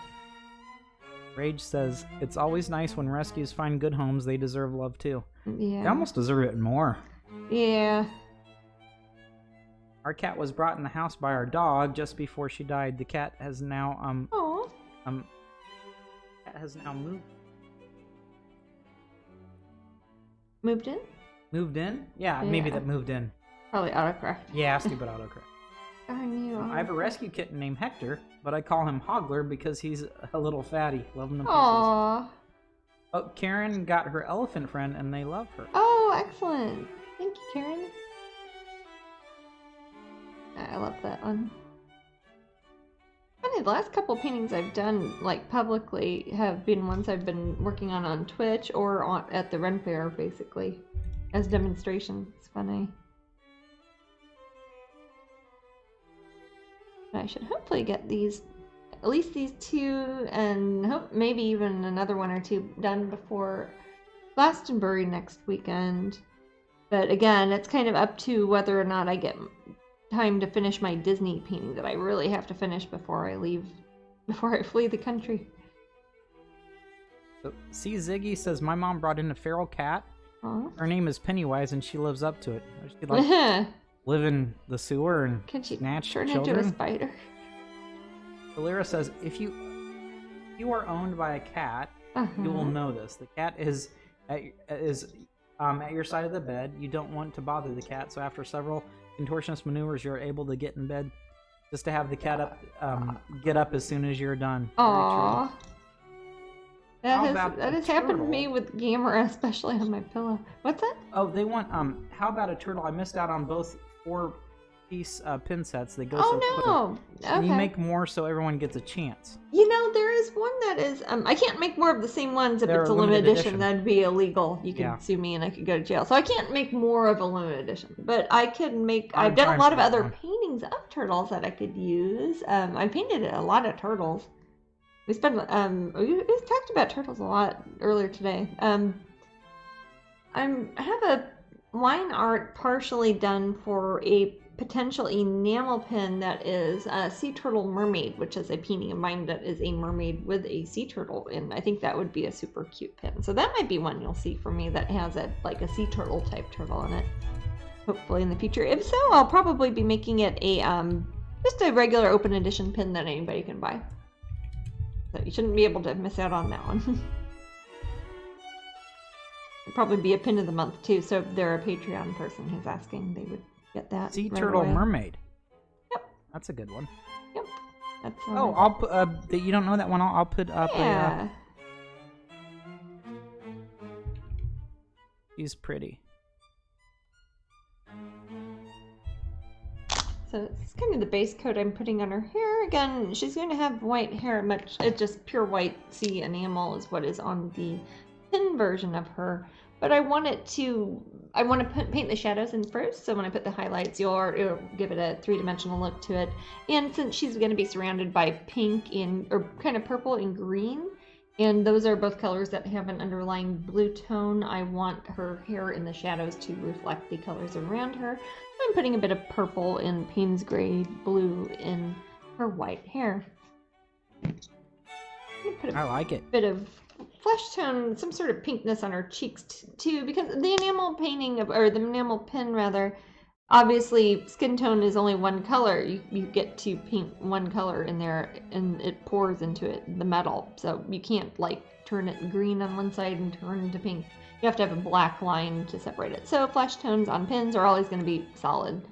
Rage says, it's always nice when rescues find good homes. They deserve love too. Yeah. They almost deserve it more. Yeah. Our cat was brought in the house by our dog just before she died. The cat has now moved. Moved in? Moved in? Yeah, maybe that moved in. Probably autocorrect. Yeah, stupid autocorrect. I knew. I have a rescue kitten named Hector, but I call him Hogler because he's a little fatty. Love him to pieces. Aww. Oh, Karen got her elephant friend and they love her. Oh, excellent. Thank you, Karen. I love that one. Funny, the last couple paintings I've done, like publicly, have been ones I've been working on Twitch or at the Ren Fair, basically, as demonstrations. It's funny. I should hopefully get these, at least these 2, and maybe even another 1 or 2 done before Glastonbury next weekend. But again, it's kind of up to whether or not I get time to finish my Disney painting that I really have to finish before I flee the country. So, see, Ziggy says, my mom brought in a feral cat. Aww. Her name is Pennywise and she lives up to it. She like live in the sewer and snatch turn children. Into a spider? Valera says, if you are owned by a cat, you will know this. The cat is at your side of the bed. You don't want to bother the cat, so after several contortionist maneuvers, you're able to get in bed just to have the cat get up as soon as you're done. Aww. That has happened to me with Gamera, especially on my pillow. What's that? Oh, they want, how about a turtle? I missed out on both 4 piece pin sets. They go oh, so quick. no. Okay. And you make more so everyone gets a chance. You know, there is one that is... I can't make more of the same ones if it's a limited edition. That'd be illegal. You could sue me and I could go to jail. So I can't make more of a limited edition. But I can make... I've done a lot of other paintings of turtles that I could use. I painted a lot of turtles. We spent... we talked about turtles a lot earlier today. I have a line art partially done for a potential enamel pin that is a sea turtle mermaid, which is a painting of mine that is a mermaid with a sea turtle, and I think that would be a super cute pin. So that might be one you'll see from me that has a sea turtle type turtle in it, hopefully in the future. If so, I'll probably be making it a just a regular open edition pin that anybody can buy. So you shouldn't be able to miss out on that one. It'd probably be a pin of the month too, so if they're a Patreon person who's asking, they would get that. Sea turtle mermaid. Yep. That's a good one. Yep. That's I'll put. You don't know that one? I'll put up. Yeah. She's pretty. So it's kind of the base coat I'm putting on her hair. Again, she's going to have white hair. It's just pure white sea enamel is what is on the pin version of her. But I want to paint the shadows in first, so when I put the highlights, it'll give it a three-dimensional look to it. And since she's going to be surrounded by pink or kind of purple and green, and those are both colors that have an underlying blue tone, I want her hair in the shadows to reflect the colors around her. So I'm putting a bit of purple and Payne's Gray blue in her white hair. I like it. Bit of flesh tone, some sort of pinkness on her cheeks too, because the enamel the enamel pin rather, obviously skin tone is only one color. You get to paint one color in there and it pours into it, the metal. So you can't like turn it green on one side and turn to pink. You have to have a black line to separate it. So flesh tones on pins are always going to be solid.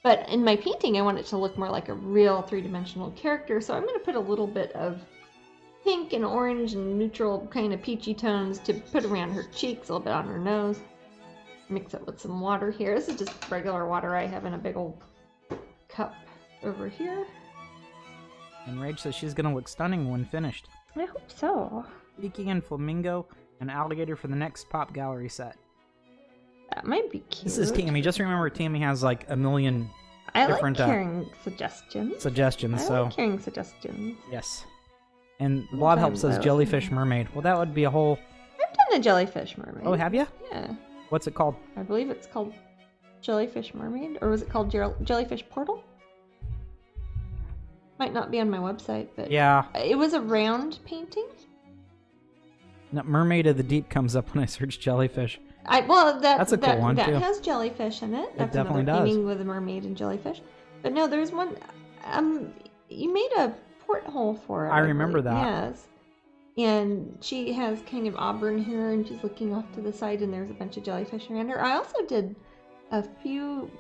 But in my painting, I want it to look more like a real three-dimensional character. So I'm going to put a little bit of pink and orange and neutral kind of peachy tones to put around her cheeks, a little bit on her nose. Mix it with some water here. This is just regular water I have in a big old cup over here. And Rage says she's going to look stunning when finished. I hope so. Peking and flamingo and alligator for the next pop gallery set. That might be cute. This is Tammy. Just remember, Tammy has like a million different like hearing suggestions. I like hearing suggestions. Yes. And Blob Help says jellyfish mermaid. Well, that would be a whole... I've done a jellyfish mermaid. Oh, have you? Yeah. What's it called? I believe it's called Jellyfish Mermaid. Or was it called Jellyfish Portal? Might not be on my website, but... Yeah. It was a round painting. No, Mermaid of the Deep comes up when I search jellyfish. That's a cool one, too. That has jellyfish in it. That's definitely another does. painting with a mermaid and jellyfish. But no, there's one... you made a porthole for it. I remember that. Yes. And she has kind of auburn hair and she's looking off to the side and there's a bunch of jellyfish around her. I also did a few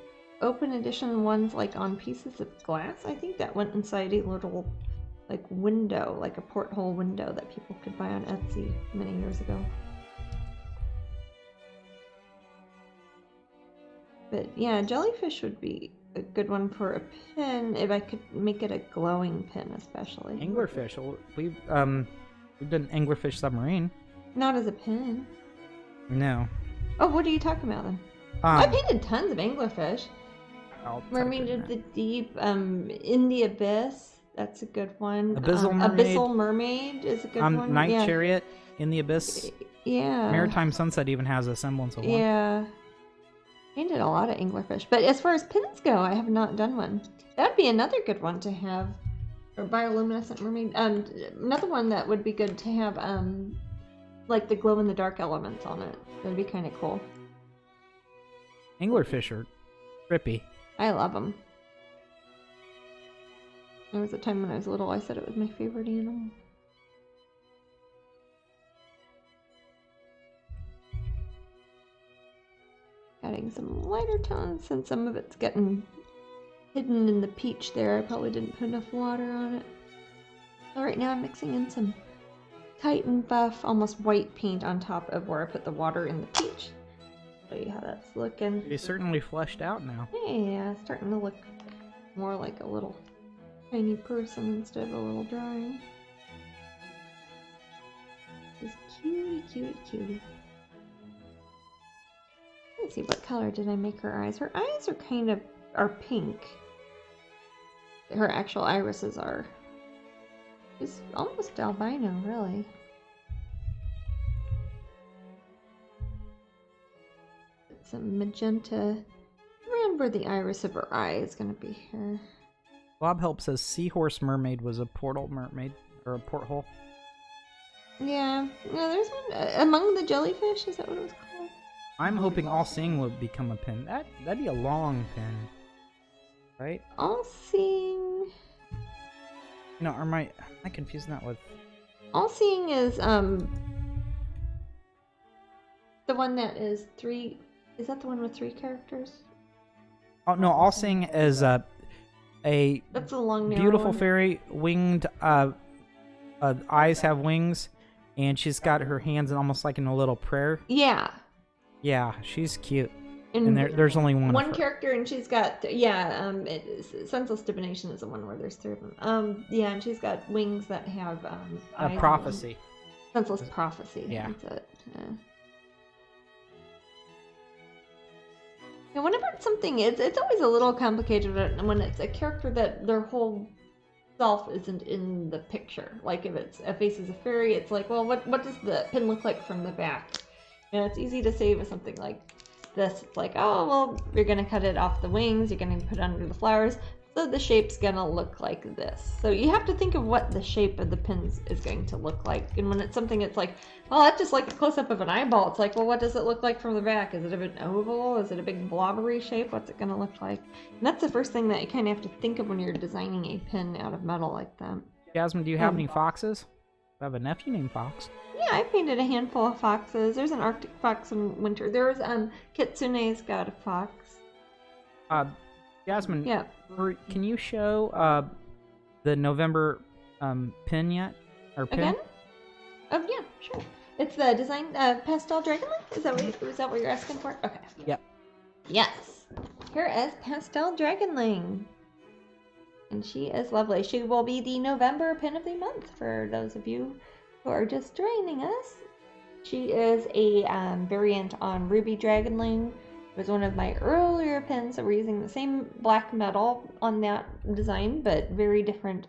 open edition ones like on pieces of glass. I think that went inside a little like window, like a porthole window that people could buy on Etsy many years ago. But yeah, jellyfish would be a good one for a pin if I could make it a glowing pin, especially. Anglerfish. We've done anglerfish submarine. Not as a pin. No. Oh, what are you talking about then? I painted tons of anglerfish. Mermaid of the Deep, In the Abyss. That's a good one. Abyssal Mermaid is a good one. Night Chariot, In the Abyss. Yeah. Maritime Sunset even has a semblance of one. Yeah. Painted a lot of anglerfish. But as far as pins go, I have not done one. That would be another good one to have. Or bioluminescent mermaid. Another one that would be good to have, like the glow-in-the-dark elements on it. That'd be kind of cool. Anglerfish are trippy. I love them. There was a time when I was little, I said it was my favorite animal. Adding some lighter tones, since some of it's getting hidden in the peach there. I probably didn't put enough water on it. So right now I'm mixing in some Titan Buff, almost white paint on top of where I put the water in the peach. Show you how that's looking. It's certainly fleshed out now. Yeah, it's starting to look more like a little tiny person instead of a little drawing. This cutie. Let's see, what color did I make her eyes? Her eyes are pink. Her actual irises are. She's almost albino, really. Some magenta around where the iris of her eye is going to be here. Bob Help says Seahorse Mermaid was a portal mermaid, or a porthole. Yeah, there's one among the jellyfish. Is that what it was called? I'm hoping All Seeing will become a pin. That'd be a long pin, right? All Seeing. No, am I confusing that with? All Seeing is the one that is 3. Is that the one with 3 characters? Oh no, All Seeing is a that's a long beautiful one. fairy, winged. Eyes have wings, and she's got her hands almost like in a little prayer. Yeah. Yeah, she's cute. And there's only one character, and she's got senseless divination is the one where there's 3 of them. Yeah, and she's got wings that have a prophecy. Senseless prophecy. Yeah. That's it. Yeah, whenever it's something, it's always a little complicated when it's a character that their whole self isn't in the picture. Like if it's a face as a fairy, it's like, well, what does the pin look like from the back? And it's easy to say with something like this. It's like, oh, well, you're going to cut it off the wings, you're going to put it under the flowers, so the shape's going to look like this. So you have to think of what the shape of the pins is going to look like. And when it's something, it's like, oh, that's just like a close-up of an eyeball. It's like, well, what does it look like from the back? Is it a bit oval? Is it a big blobbery shape? What's it going to look like? And that's the first thing that you kind of have to think of when you're designing a pin out of metal like that. Jasmine, do you have any foxes? I have a nephew named Fox. Yeah, I painted a handful of foxes. There's an Arctic fox in winter. There's Kitsune's got a fox. Jasmine, yeah. Can you show the November pin yet? Or pin? Again? Oh yeah, sure. It's the design pastel dragonling. Is that what you're asking for? Okay. Yep. Yes. Here is pastel dragonling. And she is lovely. She will be the November pin of the month for those of you who are just joining us. She is a variant on Ruby Dragonling. It was one of my earlier pins, so we're using the same black metal on that design, but very different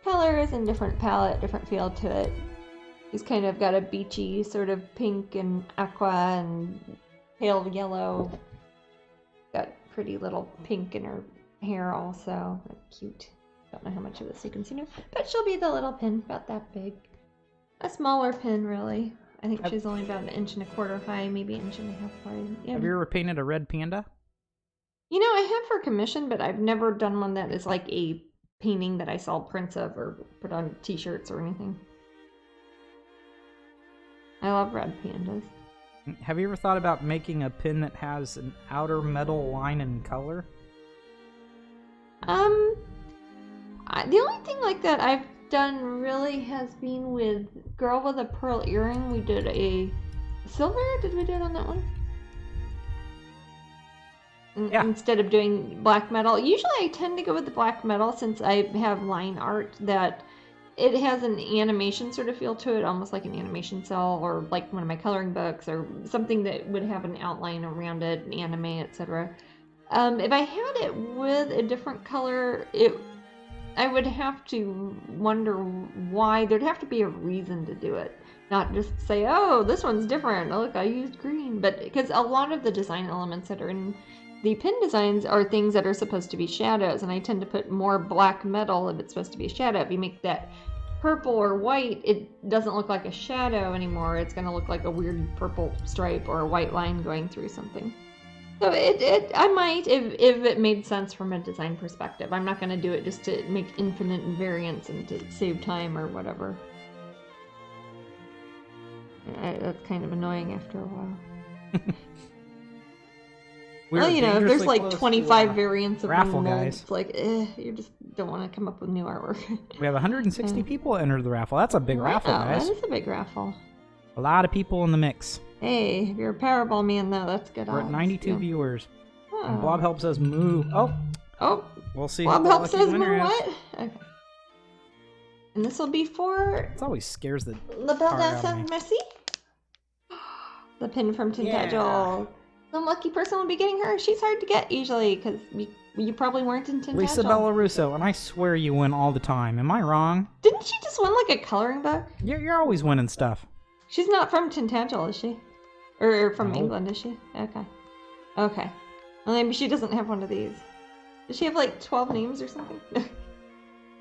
colors and different palette, different feel to it. She's kind of got a beachy sort of pink and aqua and pale yellow. Got pretty little pink in her hair also. Cute. Don't know how much of this you can see now, but she'll be the little pin about that big. A smaller pin, really. I think she's only about 1.25 inches high, maybe 1.5 inches wide. Yeah. Have you ever painted a red panda? You know, I have for commission, but I've never done one that is like a painting that I sell prints of or put on t-shirts or anything. I love red pandas. Have you ever thought about making a pin that has an outer metal line and color? The only thing like that I've done really has been with Girl with a Pearl Earring. We did a silver. Did we do it on that one? Yeah. Instead of doing black metal. Usually I tend to go with the black metal since I have line art that it has an animation sort of feel to it, almost like an animation cell or like one of my coloring books or something that would have an outline around it, an anime, etc. If I had it with a different color, I would have to wonder why. There'd have to be a reason to do it. Not just say, oh, this one's different. Oh, look, I used green. But because a lot of the design elements that are in the pin designs are things that are supposed to be shadows. And I tend to put more black metal if it's supposed to be a shadow. If you make that purple or white, it doesn't look like a shadow anymore. It's going to look like a weird purple stripe or a white line going through something. So I might, if it made sense from a design perspective. I'm not going to do it just to make infinite variants and to save time or whatever. That's kind of annoying after a while. Well, you know, if there's like 25 variants of raffle one mold, guys. It's like, you just don't want to come up with new artwork. We have 160 people enter the raffle. That's a big raffle, guys. That is a big raffle. A lot of people in the mix. Hey, if you're a Powerball man, though, that's good. We're at 92 viewers. Oh. And Blob helps us move. Oh. Oh. We'll see. Blob helps us move what? Okay. And this will be for... It always scares the La Belle de Merci? The pin from Tintagel. Yeah. Some lucky person will be getting her. She's hard to get usually because you probably weren't in Tintagel. Lisa Bella Russo, and I swear you win all the time. Am I wrong? Didn't she just win like a coloring book? You're always winning stuff. She's not from Tintagel, is she? Or from England, is she? Okay. Okay. Well, maybe she doesn't have one of these. Does she have like 12 names or something?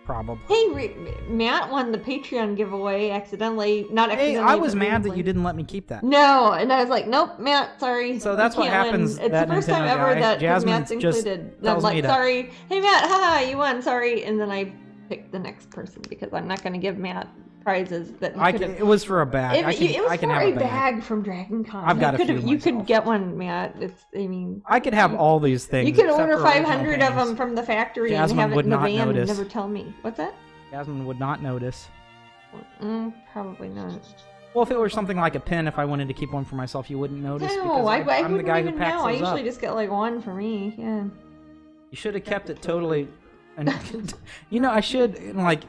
Probably. Hey, Matt won the Patreon giveaway accidentally. Not accidentally. Hey, I was mad that you didn't let me keep that. No, and I was like, nope, Matt, sorry. So that's what happens. It's the first time ever that Matt's included. I'm like, sorry. Hey, Matt, haha, you won, sorry. And then I picked the next person because I'm not going to give Matt prizes that he could have. It was for a bag. It was for a bag from Dragon Con. I've got a few You could get one, Matt. I could have all these things. You could order 500 of them from the factory and have it in the van and never tell me. What's that? Jasmine would not notice. Probably not. Well, if it were something like a pin, if I wanted to keep one for myself, you wouldn't notice. No, I'm the guy who packs those I usually just get like one for me. Yeah. You should have kept it totally. And you know, I should make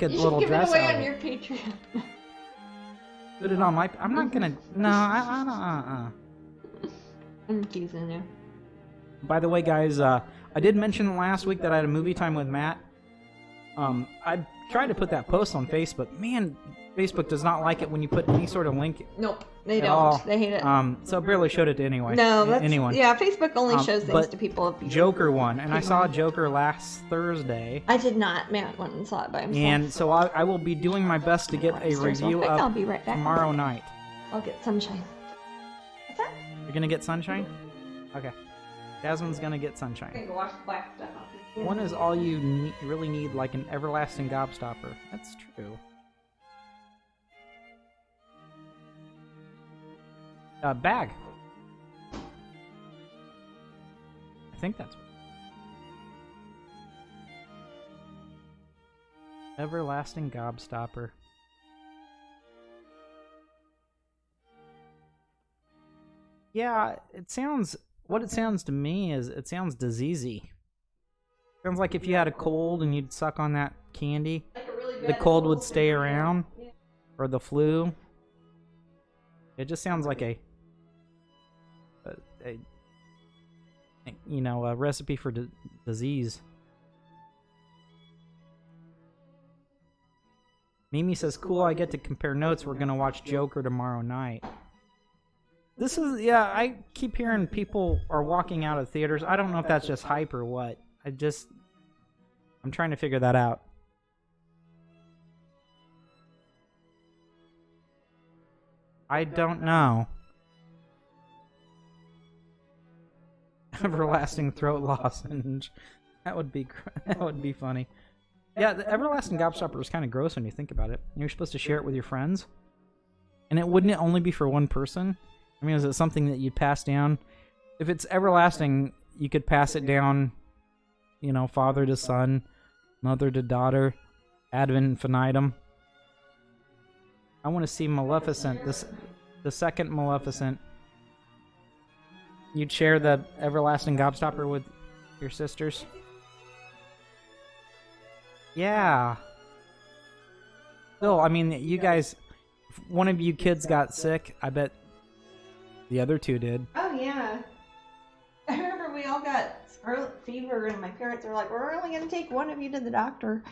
a little dress. You should give it away on your Patreon. Put it on my. I'm not gonna. No, I'm teasing you. By the way, guys, I did mention last week that I had a movie time with Matt. I tried to put that post on Facebook. Man, Facebook does not like it when you put any sort of link. Nope, they don't. They hate it. So I barely showed it to anyone. No, that's anyone. Yeah, Facebook only shows things to people. Joker won, and I saw Joker last Thursday. I did not. Matt went and saw it by himself. And so I will be doing my best to get a review up I'll be right back tomorrow night. I'll get Sunshine. What's that? You're gonna get Sunshine? Okay. Jasmine's gonna get Sunshine. I'm gonna wash the black stuff off. One is all you really need, like an everlasting gobstopper. That's true. Bag. I think that's what. Everlasting gobstopper. Yeah, it sounds. What it sounds to me is it sounds diseasy. Sounds like if you had a cold and you'd suck on that candy, the cold would stay around, or the flu. It just sounds like a recipe for disease. Mimi says, "Cool, I get to compare notes. We're gonna watch Joker tomorrow night." This is I keep hearing people are walking out of theaters. I don't know if that's just hype or what. I'm trying to figure that out. I don't know. Everlasting throat lozenge. That would be funny. Yeah, the everlasting gobstopper is kind of gross when you think about it. You're supposed to share it with your friends, and wouldn't it only be for one person? I mean, is it something that you'd pass down? If it's everlasting, you could pass it down. You know, father to son, mother to daughter, ad infinitum. I want to see Maleficent, the second Maleficent. You'd share the everlasting gobstopper with your sisters? Yeah. Still, I mean, you guys, if one of you kids got sick, I bet the other two did. Oh, yeah. I remember we all got scarlet fever, and my parents were like, we're only going to take one of you to the doctor.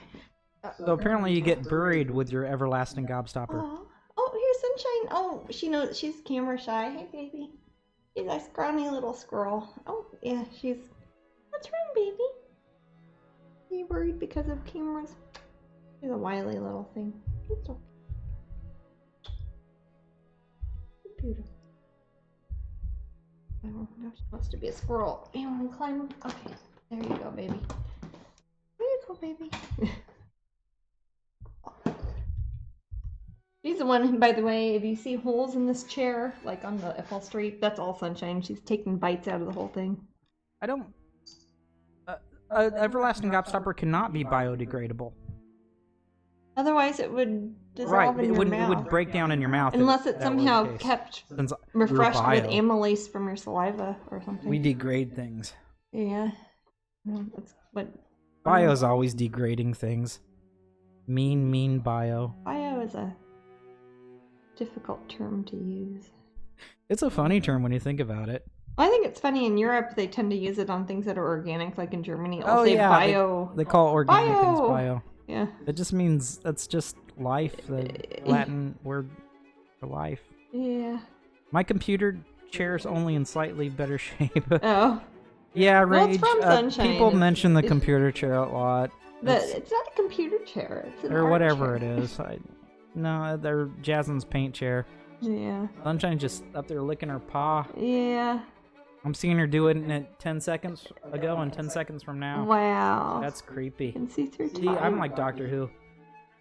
So apparently you get buried with your everlasting gobstopper. Oh, here's Sunshine. Oh, she knows she's camera shy. Hey, baby. She's a scrawny little squirrel. Oh, yeah, What's wrong, baby? Are you worried because of cameras? She's a wily little thing. It's okay. Beautiful. Oh, no, she wants to be a squirrel. You want to climb? Okay, there you go, baby. There you go, baby. She's the one, by the way, if you see holes in this chair, like on the upholstery, that's all Sunshine. She's taking bites out of the whole thing. I don't... everlasting gobstopper cannot be biodegradable. Otherwise, it would dissolve in your mouth. It would break down in your mouth. Unless it somehow kept refreshed with amylase from your saliva or something. We degrade things. Yeah. That's what... Bio's always degrading things. Mean bio. Bio is a difficult term to use. It's a funny term when you think about it. I think it's funny in Europe they tend to use it on things that are organic, like in Germany. Bio. They call organic things bio. Yeah. It just means that's just life, the Latin word for life. Yeah. My computer chair's only in slightly better shape. Oh. Yeah, Rage. Well, it's from Sunshine. People mention the computer chair a lot. It's not a computer chair. It's an or art whatever chair. it is. No, they're Jasmine's paint chair. Yeah. Sunshine's just up there licking her paw. Yeah. I'm seeing her do it in 10 seconds ago and 10 seconds from now. Wow. That's creepy. You can see through time. See, I'm like Doctor Who.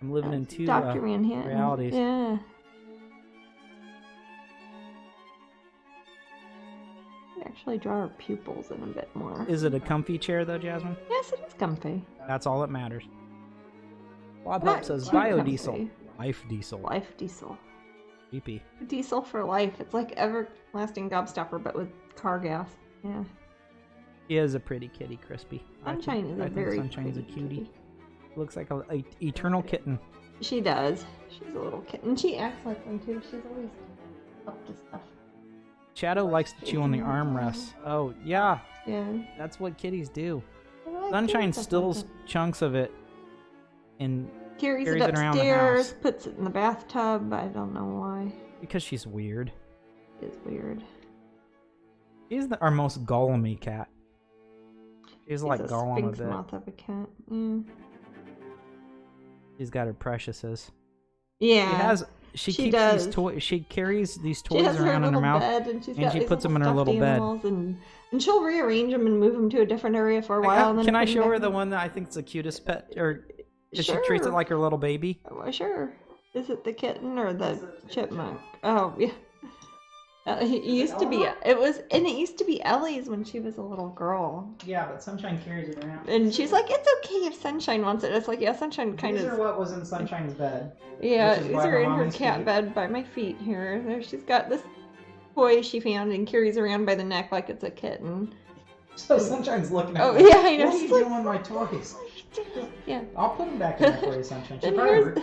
I'm living in two Dr. Manhattan. realities. Yeah. Actually draw her pupils in a bit more. Is it a comfy chair though, Jasmine? Yes, it is comfy. That's all that matters. Bob Not Hope says too biodiesel. comfy. Life diesel. Life diesel. Creepy. Diesel for life. It's like everlasting gobstopper, but with car gas. Yeah. She is a pretty kitty, Crispy. Sunshine is a very Sunshine's a pretty cutie. kitty. Looks like a eternal kitten. She does. She's a little kitten. She acts like one too. She's always up to stuff. Shadow likes to chew on the armrests. Oh, yeah. Yeah. That's what kitties do. Like Sunshine stuff steals like that. chunks of it and carries it around the upstairs, house. puts it in the bathtub. I don't know why. because she's weird. It's weird. She's our most Gollum-y cat. She's like a Gollum a sphinx bit. moth of a cat. Yeah. She's got her preciouses. Yeah. She she keeps does. these toys. She carries these She toys has her around in her little mouth, bed, and she puts them in her little bed. And she'll rearrange them and move them to a different area for a while. And then Can I put 'em show back her in. the one that I think is the cutest pet? Or does Sure. she treats it like her little baby? Well, sure. Is it the kitten or the chipmunk? Oh, yeah. It used to be. It used to be Ellie's when she was a little girl. Yeah, but Sunshine carries it around. And she's like, it's okay if Sunshine wants it. It's like, yeah, Sunshine kind These of. are what was in Sunshine's bed. Yeah, which is these by are her in her mommy's cat feet. bed by my feet here. There, she's got this toy she found and carries around by the neck like it's a kitten. So Sunshine's looking at Oh, me. yeah, I know. What are you She's like, doing with my toys? yeah. I'll put them back in there for you, Sunshine. She And probably here's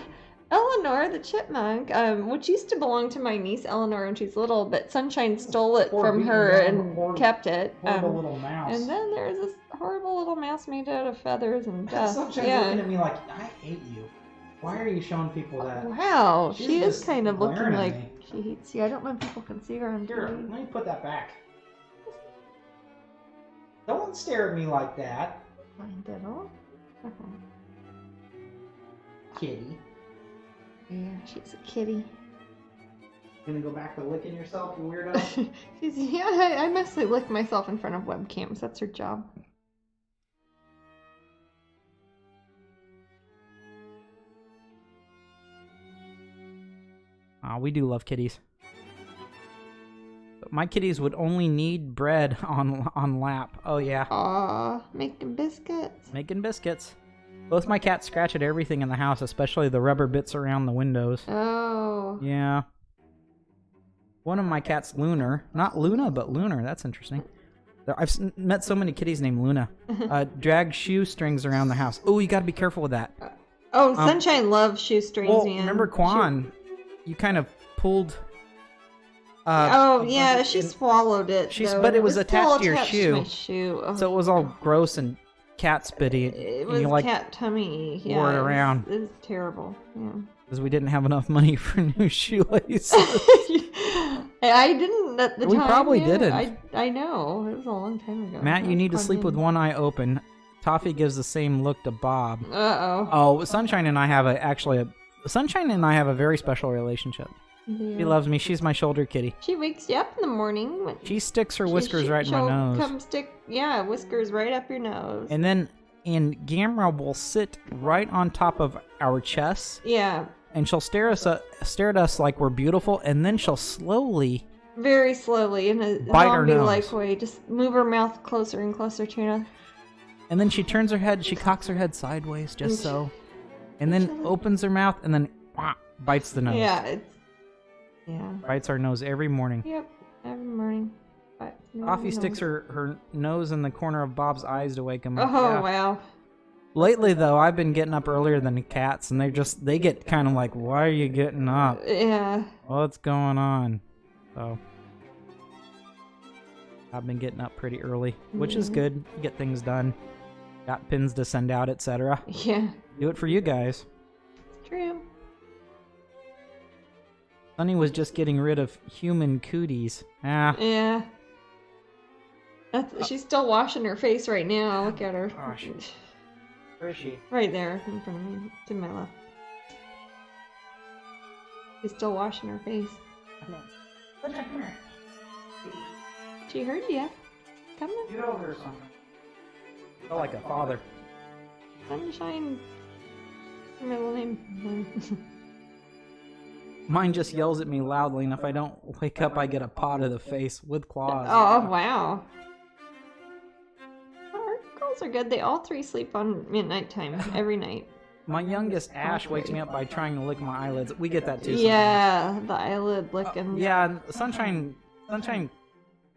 Eleanor, the chipmunk, which used to belong to my niece Eleanor when she's little, but Sunshine stole it Poor from beaten her down, and poor- kept it. horrible little mouse. And then there's this horrible little mouse made out of feathers and dust. Sunshine's looking at me like, I hate you. Why are you showing people that? Wow, She's she is just kind of looking glaring at like me. she hates you. I don't know if people can see her on Here, TV. let me put that back. Don't stare at me like that, Find it all. kitty. Yeah, she's a kitty. Gonna go back to licking yourself, you weirdo? I mostly lick myself in front of webcams. That's her job. We do love kitties. But my kitties would only need bread on lap. Oh yeah. Aw, making biscuits. Making biscuits. Both my cats scratch at everything in the house, especially the rubber bits around the windows. Oh. Yeah. One of my cats, Lunar. Not Luna, but Lunar. That's interesting. I've met so many kitties named Luna. Drag shoestrings around the house. Oh, you gotta be careful with that. Oh, Sunshine loves shoestrings, Well, man. remember Quan? You kind of pulled... oh, yeah, she swallowed it, though. But it was still attached to your attached shoe. my shoe. Oh. So it was all gross and cat spitty. It and was you like cat tummy. Yeah, wore it around. It was terrible. Yeah. Because we didn't have enough money for new shoelaces. I didn't at the time. We probably yeah. didn't. I know. It was a long time ago. Matt, I you was need to plugged sleep with in. one eye open. Toffee gives the same look to Bob. Uh-oh. Oh, Sunshine and I have Sunshine and I have a very special relationship. Yeah. She loves me. She's my shoulder kitty. She wakes you up in the morning. She sticks her whiskers right in my she'll nose. Come stick, whiskers right up your nose. And Gamera will sit right on top of our chests. Yeah. And she'll stare at us like we're beautiful, and then she'll slowly, very slowly, in a bite her zombie-like nose. way, just move her mouth closer and closer to you. And then she turns her head, she cocks her head sideways, just so. and then opens her mouth and then bites the nose. Yeah, bites our nose every morning. Yep, every morning. Coffee sticks her nose in the corner of Bob's eyes to wake him up. Oh, wow. Lately, though, I've been getting up earlier than the cats, and they get kind of like, why are you getting up? Yeah. What's going on? So, I've been getting up pretty early, which is good. Get things done. Got pins to send out, etc. Yeah. Do it for you guys. It's true. Sunny was just getting rid of human cooties. Yeah. She's still washing her face right now. Look at her. Gosh. Where is she? Right there in front of me, to my left. She's still washing her face. Come here. She heard you. Come on. Get over or something. I feel like a father. Sunshine. My little name. Mine just yells at me loudly, and if I don't wake up, I get a paw to the face with claws. Oh, wow. Our girls are good. They all three sleep on midnight time every night. My youngest, Ash, wakes me up by trying to lick my eyelids. We get that too sometimes. Yeah, the eyelid licking. Yeah, Sunshine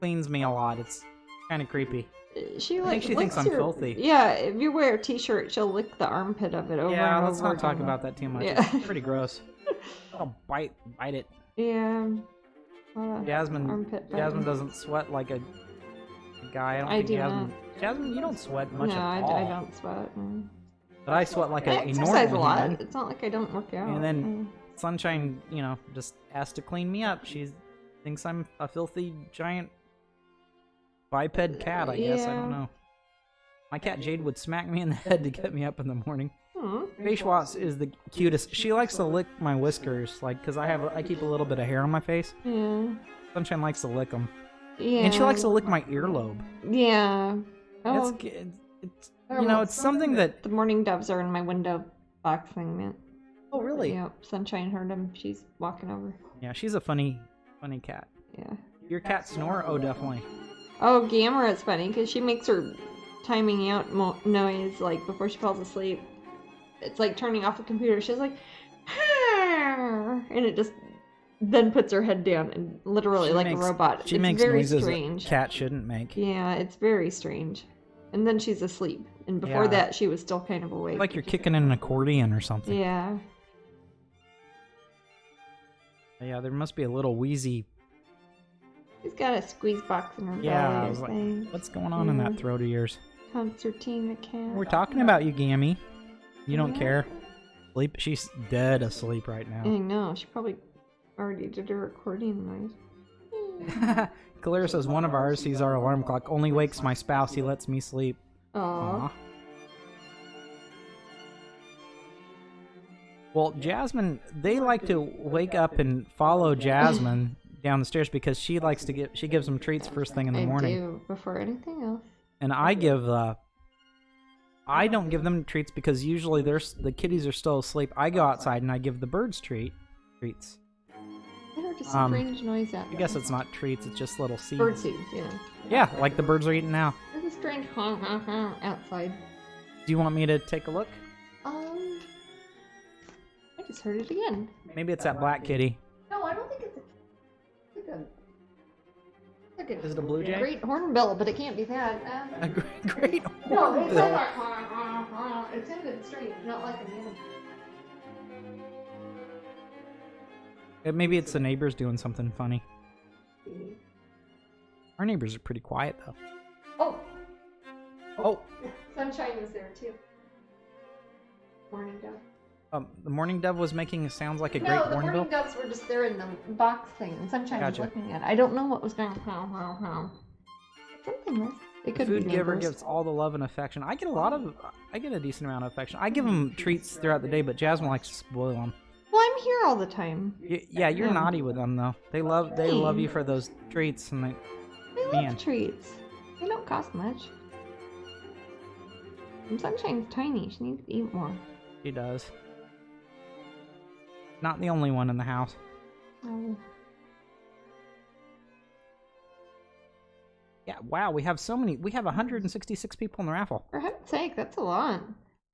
cleans me a lot. It's kind of creepy. I think she thinks I'm filthy. Yeah, if you wear a t-shirt, she'll lick the armpit of it over and over. Yeah, let's not talk about that too much. Yeah. It's pretty gross. I'll bite it. Yeah. Jasmine doesn't sweat like a guy. I don't think Jasmine, you don't sweat much at all. No, I don't sweat. No. But I sweat like a normal exercise a lot. human. It's not like I don't work out. And then Sunshine, just has to clean me up. She thinks I'm a filthy giant biped cat, I guess. I don't know. My cat Jade would smack me in the head to get me up in the morning. Face wash is the cutest. She likes to lick my whiskers, because I keep a little bit of hair on my face. Yeah. Sunshine likes to lick them. Yeah. And she likes to lick my earlobe. Yeah. Oh. It's something that the morning doves are in my window box thing, man. Oh, really? Yeah. Sunshine heard them. She's walking over. Yeah, she's a funny cat. Yeah. Your cat snore? Oh, definitely. Oh, Gamera is funny because she makes her timing out noise before she falls asleep. It's like turning off the computer. She's like, and it just then puts her head down and literally a robot. She makes very noises strange. That cat shouldn't make. Yeah, it's very strange. And then she's asleep. And before that, she was still kind of awake. Like you're kicking in an accordion or something. Yeah. Yeah, there must be a little wheezy. She's got a squeeze box in her belly. Yeah, I was like, what's going on in that throat of yours? Concertina cat. We're talking about you, Gammy. You don't care. Sleep. She's dead asleep right now. I know. She probably already did her accordion noise. Claire says one of ours, he's our alarm clock, only wakes my spouse. He lets me sleep. Aww. Well, Jasmine, they like to wake up and follow Jasmine down the stairs because she likes to she gives them treats first thing in the morning. I do, before anything else. And I don't give them treats because usually the kitties are still asleep. I go outside and I give the birds treats. I heard a strange noise out there. I guess it's not treats, it's just little seeds. Bird seeds, yeah. Yeah, like the birds are eating now. There's a strange outside. Do you want me to take a look? I just heard it again. Maybe it's that black kitty. No, I don't think it's Is it a blue jay? Great hornbill, but it can't be that. A great hornbill. No, it sounded strange, not like an animal. Maybe it's the neighbors doing something funny. Our neighbors are pretty quiet, though. Oh! Sunshine was there, too. Morning dove. The morning dove was making sounds like a great hornbill? No, the morning doves were just there in the box thing, and Sunshine was looking at it. I don't know what was going on. Something was. It could be Food giver gives all the love and affection. I get a decent amount of affection. I give them treats throughout the day, but Jasmine likes to spoil them. Well, I'm here all the time. Yeah, you're naughty with them, though. They love you for those treats, and they love treats. They don't cost much. And Sunshine's tiny. She needs to eat more. She does. Not the only one in the house. Oh. Yeah, wow, we have so many. We have 166 people in the raffle. For heaven's sake, that's a lot.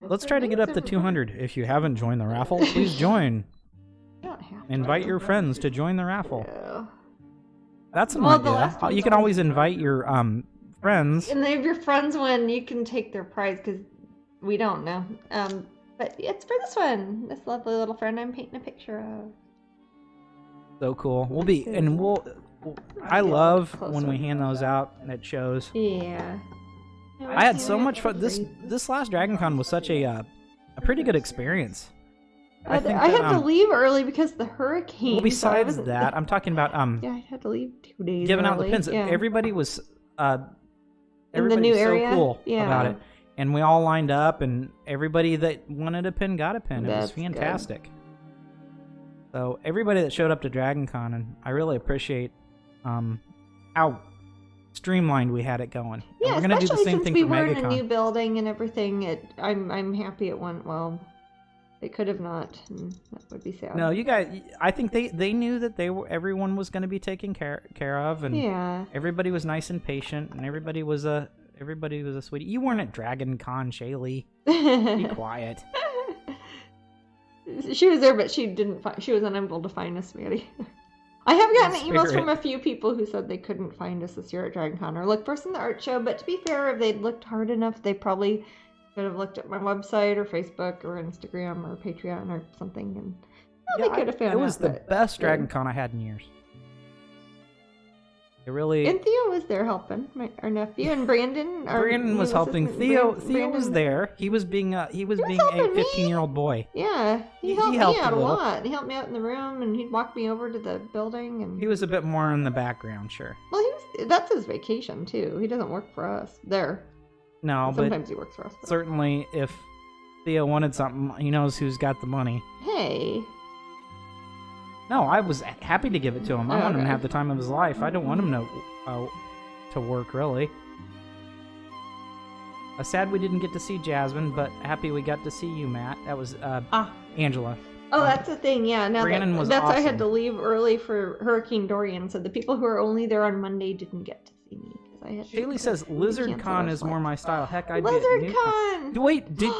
Let's try to get up to 200. If you haven't joined the raffle, please join. Invite your friends to join the raffle. Yeah. That's an idea. You can always invite your friends. And if your friends win, you can take their prize because we don't know. But it's for this one. This lovely little friend I'm painting a picture of. So cool. I love when we hand those out at shows. Yeah. I had so much fun. This last Dragon Con was such a pretty good experience. I had to leave early because of the hurricane. Well, besides that, I'm talking about yeah, I had to leave 2 days giving early. out the pins. Yeah. Everybody was in the new area. So cool about it, and we all lined up, and everybody that wanted a pin got a pin. It was fantastic. Good. So everybody that showed up to Dragon Con, and I really appreciate how streamlined we had it going. Yeah, and we're gonna do the same thing we for were MegaCon. in a new building and everything. I'm happy it went well. It could have not, and that would be sad. No, you guys. I think they knew that everyone was going to be taken care of, and everybody was nice and patient, and everybody was a sweetie. You weren't at Dragon Con, Shaylee. Be quiet. She was there, but she was unable to find us, Maddie. I have gotten emails from a few people who said they couldn't find us this year at Dragon Con or look for us in the art show. But to be fair, if they'd looked hard enough, they probably could have looked at my website or Facebook or Instagram or Patreon or something, and they could have found it. It was the best Dragon Con I had in years. It really. And Theo was there helping our nephew, and Brandon. Brandon was helping. Theo was there. He was being a 15-year-old boy. Yeah, he helped me out a lot. He helped me out in the room, and he'd walk me over to the building. And he was a bit more in the background, sure. Well, that's his vacation too. He doesn't work for us there. No, sometimes he works for us. Certainly, if Theo wanted something, he knows who's got the money. Hey. No, I was happy to give it to him. I want him to have the time of his life. I don't want him to work, really. Sad we didn't get to see Jasmine, but happy we got to see you, Matt. That was Angela. Oh, that's the thing, yeah. Now Brandon was that's awesome. I had to leave early for Hurricane Dorian, so the people who are only there on Monday didn't get to see me. Shaylee says Lizard Con is more my style. Heck, I'd Lizard be at Con! Wait, did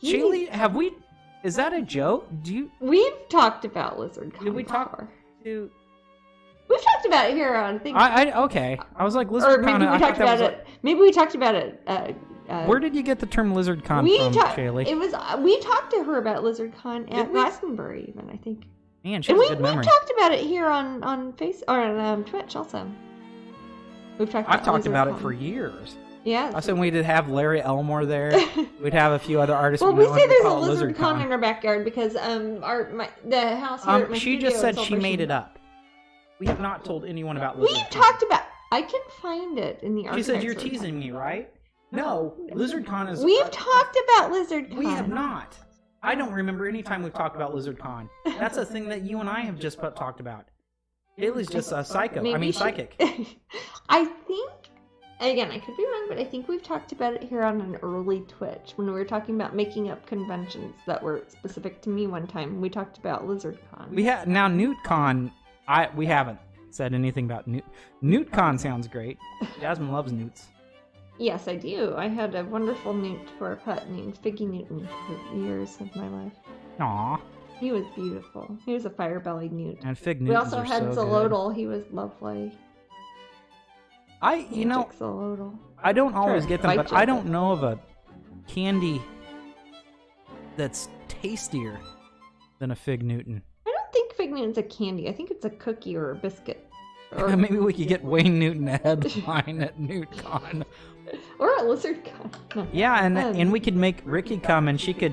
Shaylee, have we... Is that a joke? We've talked about Lizard Con. Did we talk to... We've talked about it here on... Okay. I was like, Lizard Con... Maybe we talked about it... where did you get the term Lizard Con from, Shaylee? We talked to her about Lizard Con at Glastonbury, even, I think. Man, she has a good memory. We've talked about it here on Twitch also. I've talked about it for years. Yeah. I said we'd have Larry Elmore there. We'd have a few other artists. Well, we say there's a Lizard Con in our backyard because the house here at my she just said she made it up. We have not told anyone about Lizard Con. We've talked about... I can find it in the archives. She said you're teasing me, right? No, Lizard Con is... We've talked about Lizard Con. We have not. I don't remember any time we've talked about Lizard Con. That's a thing that you and I have just talked about. Haley's just a psychic. I think, again, I could be wrong, but I think we've talked about it here on an early Twitch when we were talking about making up conventions that were specific to me one time. We talked about Lizard Con. Now NewtCon. We haven't said anything about Newt. NewtCon sounds great. Jasmine loves newts. Yes, I do. I had a wonderful newt for a pet named Figgy Newton for years of my life. Aww. He was beautiful. He was a fire-bellied newt. And Fig Newtons We also had so Zolotl. Good. He was lovely. Zolotl. I don't always get them, but I don't know of a candy that's tastier than a Fig Newton. I don't think Fig Newton's a candy. I think it's a cookie or a biscuit. Or maybe we could get Wayne Newton a headline at NewtCon. Or at Lizard Con. No. Yeah, and we could make Ricky come and she could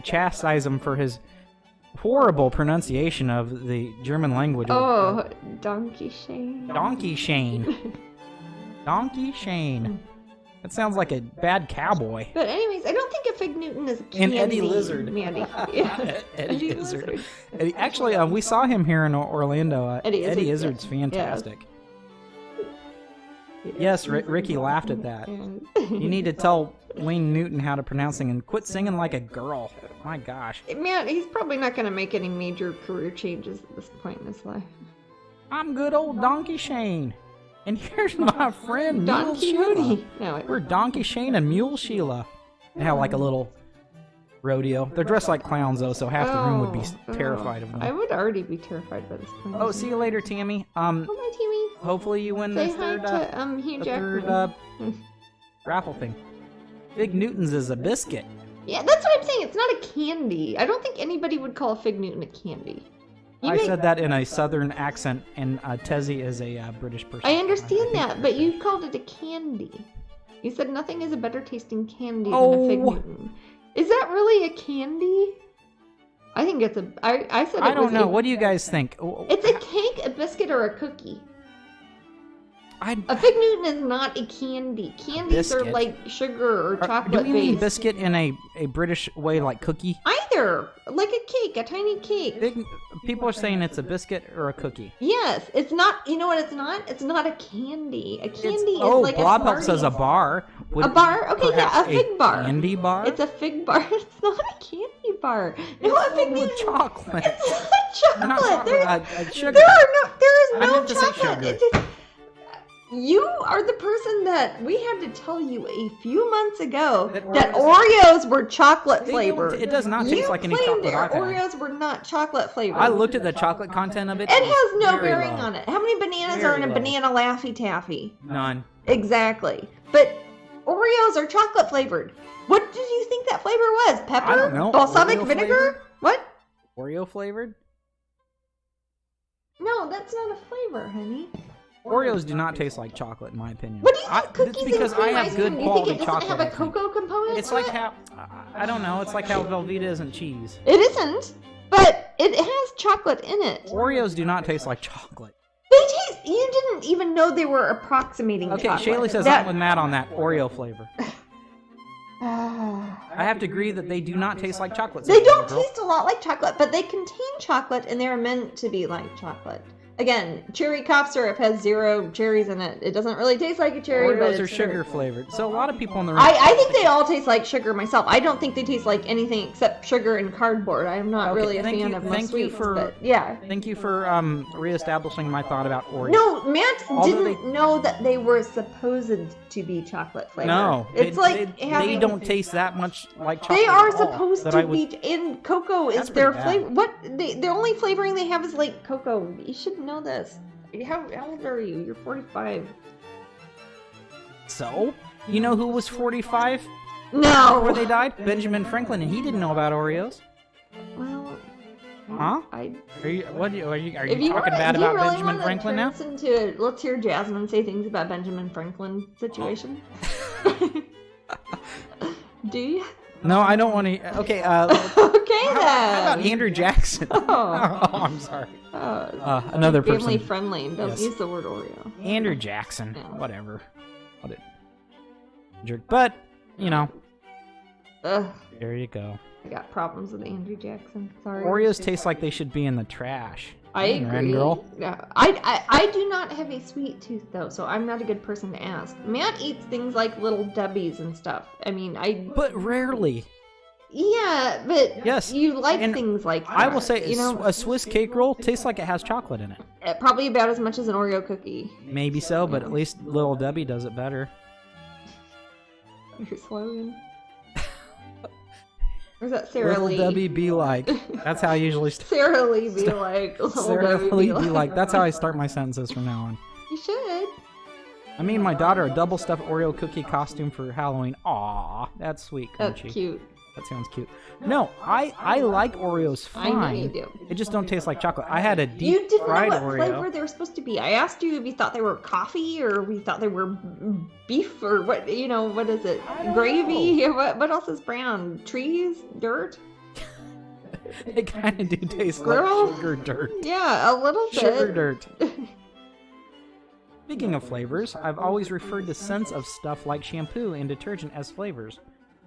chastise him for his horrible pronunciation of the German language. Oh, Donkey Shane. Donkey Shane. Donkey Shane. That sounds like a bad cowboy. But anyways, I don't think a Fig Newton is a candy. And Eddie Lizard. Mandy. Yeah. Eddie Lizard. Actually, we saw him here in Orlando. Eddie Izzard's fantastic. Yes, Ricky laughed at that. You need to tell Wayne Newton how to pronounce it and quit singing like a girl. My gosh. Man, he's probably not going to make any major career changes at this point in his life. I'm good old Donkey Shane. And here's my friend, Mule Donkey Sheila. Hootie. No, We're Donkey Shane and Mule Sheila. And have like a little rodeo. They're dressed like clowns though, so half the room would be terrified of them. I would already be terrified by this point. Oh, see you later, Tammy. Bye, Tammy. Hopefully you win Say this hi to Hugh Jackman. raffle thing. Fig Newtons is a biscuit. Yeah, that's what I'm saying. It's not a candy. I don't think anybody would call a Fig Newton a candy. I said that in a southern accent, and Tezzy is a British person. I understand that, but you called it a candy. You said nothing is a better tasting candy than a Fig Newton. Is that really a candy? I think it's a... I said it I don't know. What do you guys think? It's a cake, a biscuit, or a cookie. A Fig Newton is not a candy. Candies are like sugar or chocolate based. Do you mean biscuit in a British way, like cookie? Either. Like a cake, a tiny cake. People are saying it's a biscuit or a cookie. Yes. It's not... You know what it's not? It's not a candy. A candy is like a Blob Help says a bar. A bar? Okay, yeah, a fig bar. Candy bar? It's a fig bar. It's not a candy bar. No, a Fig Newton. Chocolate. It's not chocolate. Sugar. There is no chocolate. Say sugar. You are the person that we had to tell you a few months ago that Oreos were chocolate flavored. It does not taste like any chocolate I've had. Oreos were not chocolate flavored. I looked at the chocolate content of it. It has no bearing on it. How many bananas are in a banana Laffy Taffy? None. Exactly. But Oreos are chocolate flavored. What did you think that flavor was? Pepper? I don't know. Balsamic Oreo vinegar? Flavored? What? Oreo flavored? No, that's not a flavor, honey. Oreos do not taste like chocolate, in my opinion. What do you think cookies It's because and cream I have ice good cream? quality You think it chocolate. doesn't have a cocoa component? It's like how I don't know. It's like how Velveeta isn't cheese. It isn't, but it has chocolate in it. Oreos do not taste like chocolate. They taste. You didn't even know they were approximating chocolate. Okay, Shaylee says I'm with Matt on that Oreo flavor. I have to agree that they do not taste like chocolate. They don't taste a lot like chocolate, but they contain chocolate, and they're meant to be like chocolate. Again, cherry cough syrup has 0 cherries in it. It doesn't really taste like a cherry, but Oreos are sugar flavored. So a lot of people in the room. I think they all taste like sugar myself. I don't think they taste like anything except sugar and cardboard. I'm not really a fan of most sweets, but yeah. Thank you for reestablishing my thought about Oreos. No, Matt didn't know that they were supposed to be chocolate flavored. No, it's they don't taste that much like chocolate. They are supposed to be, and cocoa is their flavor. What? The only flavoring they have is like cocoa. You should know this. How old are you? You're 45. So, you know who was 45? No. Before they died? Benjamin Franklin, and he didn't know about Oreos. Well, huh? Are you talking bad about really Benjamin Franklin now? Let's hear Jasmine say things about Benjamin Franklin situation. Do you? No, I don't want to. Okay. Okay then. How about Andrew Jackson? Oh, I'm sorry. Another person. Family friendly. Don't use the word Oreo. Andrew Jackson. Yeah. Whatever. What a jerk. But you know. There you go. I got problems with Andrew Jackson. Sorry. Oreos taste like they should be in the trash. I agree. Girl. Yeah, I do not have a sweet tooth though, so I'm not a good person to ask. Matt eats things like Little Debbie's and stuff. I mean, But rarely. Yeah, but yes, you like things like that. I will say, a Swiss cake roll tastes like it has chocolate in it. Probably about as much as an Oreo cookie. Maybe so, but at least Little Debbie does it better. Your slogan. Or is that Sarah Lee? Little Debbie be like. That's how I usually start. Sarah Lee be like. Sarah Lee be like. That's how I start my sentences from now on. You should. I mean, my daughter a double stuffed Oreo cookie costume for Halloween. Aw, that's sweet. That's cute. That sounds cute. No, I like Oreos fine. I know you do. It just don't taste like chocolate. I had a deep fried Oreo. You didn't know what flavor they were supposed to be. I asked you if you thought they were coffee or we thought they were beef or what. What is it? Gravy? What else is brown? Trees? Dirt? They kind of do taste Squirrel? like sugar dirt. Yeah, a little bit. Sugar dirt. Speaking of flavors, I've always referred to scents of stuff like shampoo and detergent as flavors.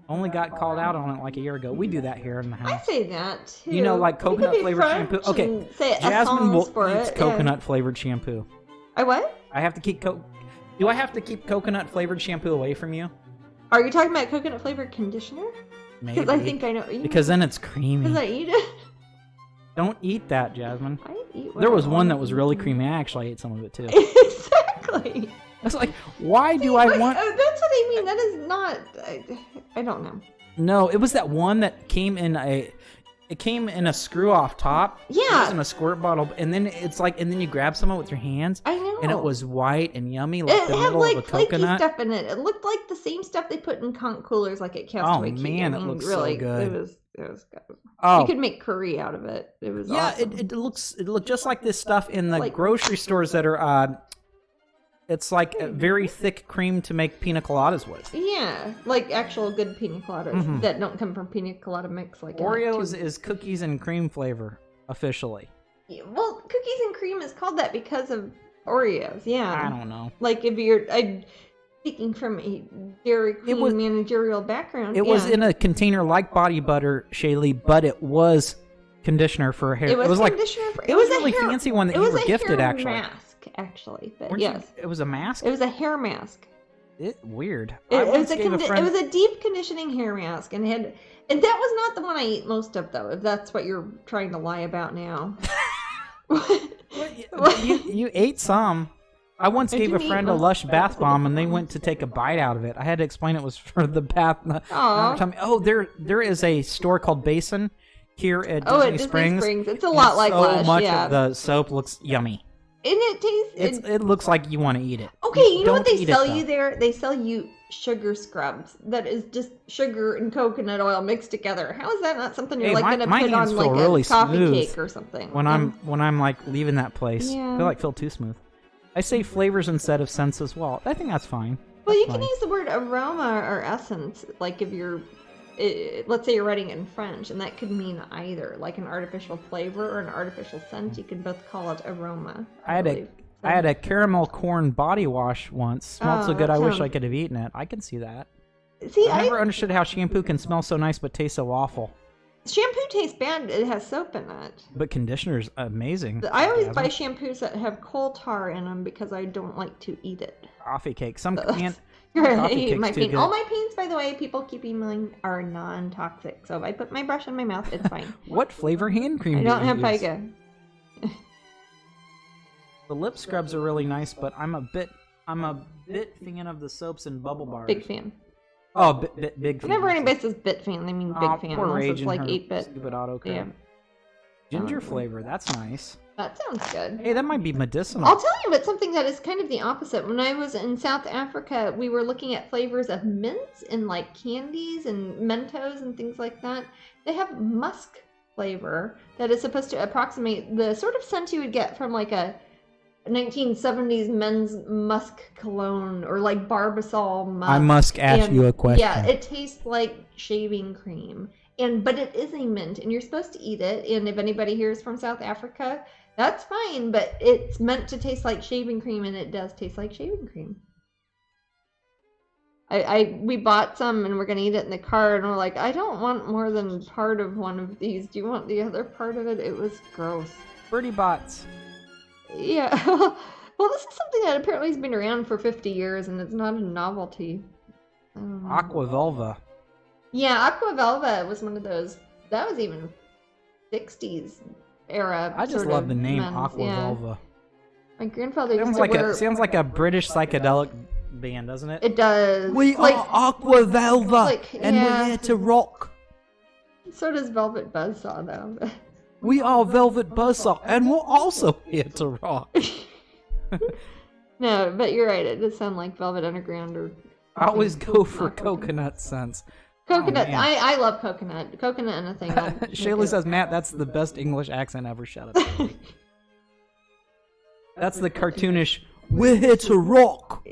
Only got called out on it like a year ago. We do that here in the house. I say that too. You know, like coconut flavored shampoo. Okay, Jasmine eats coconut flavored shampoo. I what? I have to keep Do I have to keep coconut flavored shampoo away from you? Are you talking about coconut flavored conditioner? Maybe. Because I think I know. Because then it's creamy. Because I eat it. Don't eat that, Jasmine. I eat. There was one that was really creamy. I actually ate some of it too. Exactly. It's like, why do I want... That's what I mean. That is not... I don't know. No, it was that one that came in a screw off top. Yeah. It was in a squirt bottle, and then and then you grab some of it with your hands. I know. And it was white and yummy, like the middle of a coconut. It had flaky stuff in it. It looked like the same stuff they put in conch coolers, like at Castaway Cay. Man, it looks really so good. It was good. Oh. You could make curry out of it. It was awesome. It looked just like this stuff in the grocery stores that are. It's like a very thick cream to make pina coladas with. Yeah, like actual good pina coladas that don't come from pina colada mix. Like Oreos is cookies and cream flavor officially. Yeah, well, cookies and cream is called that because of Oreos. Yeah, I don't know. Like if you're speaking from a Dairy Queen managerial background, it was in a container like body butter, Shaylee, but it was conditioner for hair. It was like conditioner for. It was a really fancy one that you were gifted. Actually, but it was a mask. It was a hair mask. Weird. It was a deep conditioning hair mask, and that was not the one I ate most of, though. If that's what you're trying to lie about now. You ate some. I once gave a friend a Lush bath bomb, and they went to take a bite out of it. I had to explain it was for the bath. There is a store called Basin here at Disney Springs. It's a lot like Lush. So much of the soap looks yummy. And it tastes... It looks like you want to eat it. Okay, you know what they sell you there? They sell you sugar scrubs. That is just sugar and coconut oil mixed together. How is that not something you're going to put on like a coffee cake or something? When I'm like leaving that place, I feel too smooth. I say flavors instead of scents as well. I think that's fine. Well, you can use the word aroma or essence, like if you're... let's say you're writing it in French, and that could mean either, like an artificial flavor or an artificial scent. You can both call it aroma. I had a caramel corn body wash once. Smelled so good, I wish I could have eaten it. I can see that. See, I never understood how shampoo can smell so nice but taste so awful. Shampoo tastes bad. It has soap in it. But conditioner's amazing. I always buy shampoos that have coal tar in them because I don't like to eat it. Coffee cake. Some can't. My paint. All my paints, by the way, people keep emailing, are non-toxic. So if I put my brush in my mouth, it's fine. What flavor hand cream? I don't have Pica. The lip scrubs are really nice, but I'm a bit fan of the soaps and bubble bars. Big fan. Oh, big fan. Whenever anybody says bit fan, they mean big fan. Poor It's like 8-bit. Stupid autocorrect. Yeah. Ginger flavor. That's nice. That sounds good. Hey, that might be medicinal. I'll tell you about something that is kind of the opposite. When I was in South Africa, we were looking at flavors of mints and like candies and Mentos and things like that. They have musk flavor that is supposed to approximate the sort of scent you would get from like a 1970s men's musk cologne or like Barbasol musk. I must ask you a question. Yeah, it tastes like shaving cream. But it is a mint, and you're supposed to eat it. And if anybody here is from South Africa, that's fine, but it's meant to taste like shaving cream, and it does taste like shaving cream. We bought some, and we're going to eat it in the car, and we're like, I don't want more than part of one of these. Do you want the other part of it? It was gross. Birdie bots. Yeah. Well, this is something that apparently has been around for 50 years, and it's not a novelty. Aqua Velva. Yeah, Aqua Velva was one of those. That was even 60s era. I just love the name Aqua Velva. My grandfather sounds like a British psychedelic band, doesn't it? It does. We are Aqua Velva, and we're here to rock. So does Velvet Buzzsaw, though. We are Velvet Buzzsaw, and we're also here to rock. No, but you're right. It does sound like Velvet Underground or. I always go for coconut scents. Coconut. I love coconut. Coconut and a thing. Shaylee says, Matt, that's the best English accent ever. Shut up. That's the cartoonish, we're here to rock.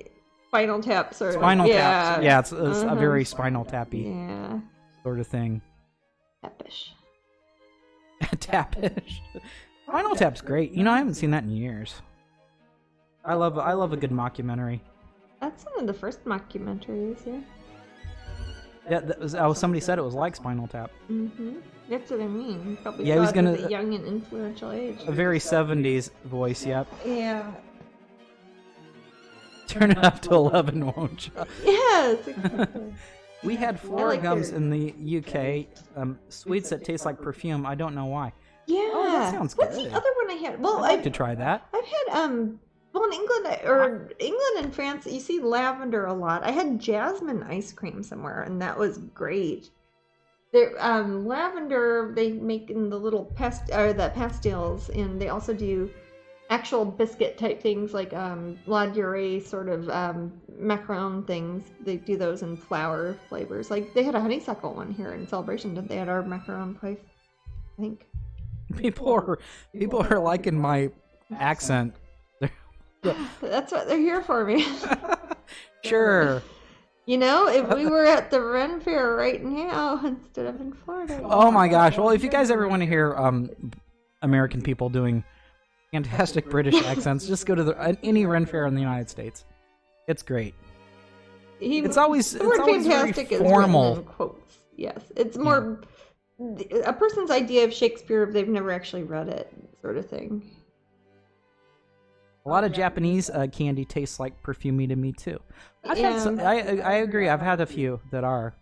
Spinal Tap sort of. Spinal Tap. Yeah, it's a very Spinal Tappy sort of thing. Tappish. Tappish. Spinal Tap's great. You know, I haven't seen that in years. I love a good mockumentary. That's one of the first mockumentaries, yeah. Yeah, somebody said it was like Spinal Tap. Mm-hmm. That's what I mean. Probably he was gonna at a young and influential age. A very 70s voice, yep. Yeah. Turn it up to 11, won't you? Yes, exactly. We had Flora gums in the UK, sweets that taste like perfume. I don't know why. Yeah. Oh, that sounds good. What's the other one I had? Well, I'd like to try that. I've had well, in England and France, you see lavender a lot. I had jasmine ice cream somewhere, and that was great. They're lavender. They make in the little the pastils, and they also do actual biscuit type things like la durée sort of macaron things. They do those in flower flavors. Like they had a honeysuckle one here in Celebration. Did they at our macaron place? I think. People are liking my accent. That's what they're here for, me. Sure. You know, if we were at the Ren Fair right now instead of in Florida. Oh my gosh. Well, if you guys ever want to hear American people doing fantastic British accents, just go to any Ren Fair in the United States. It's great. It's always fantastic very formal. Is in quotes. Yes. It's more a person's idea of Shakespeare if they've never actually read it, sort of thing. A lot of Japanese candy tastes like perfumey to me too. I agree. I've had a few that are.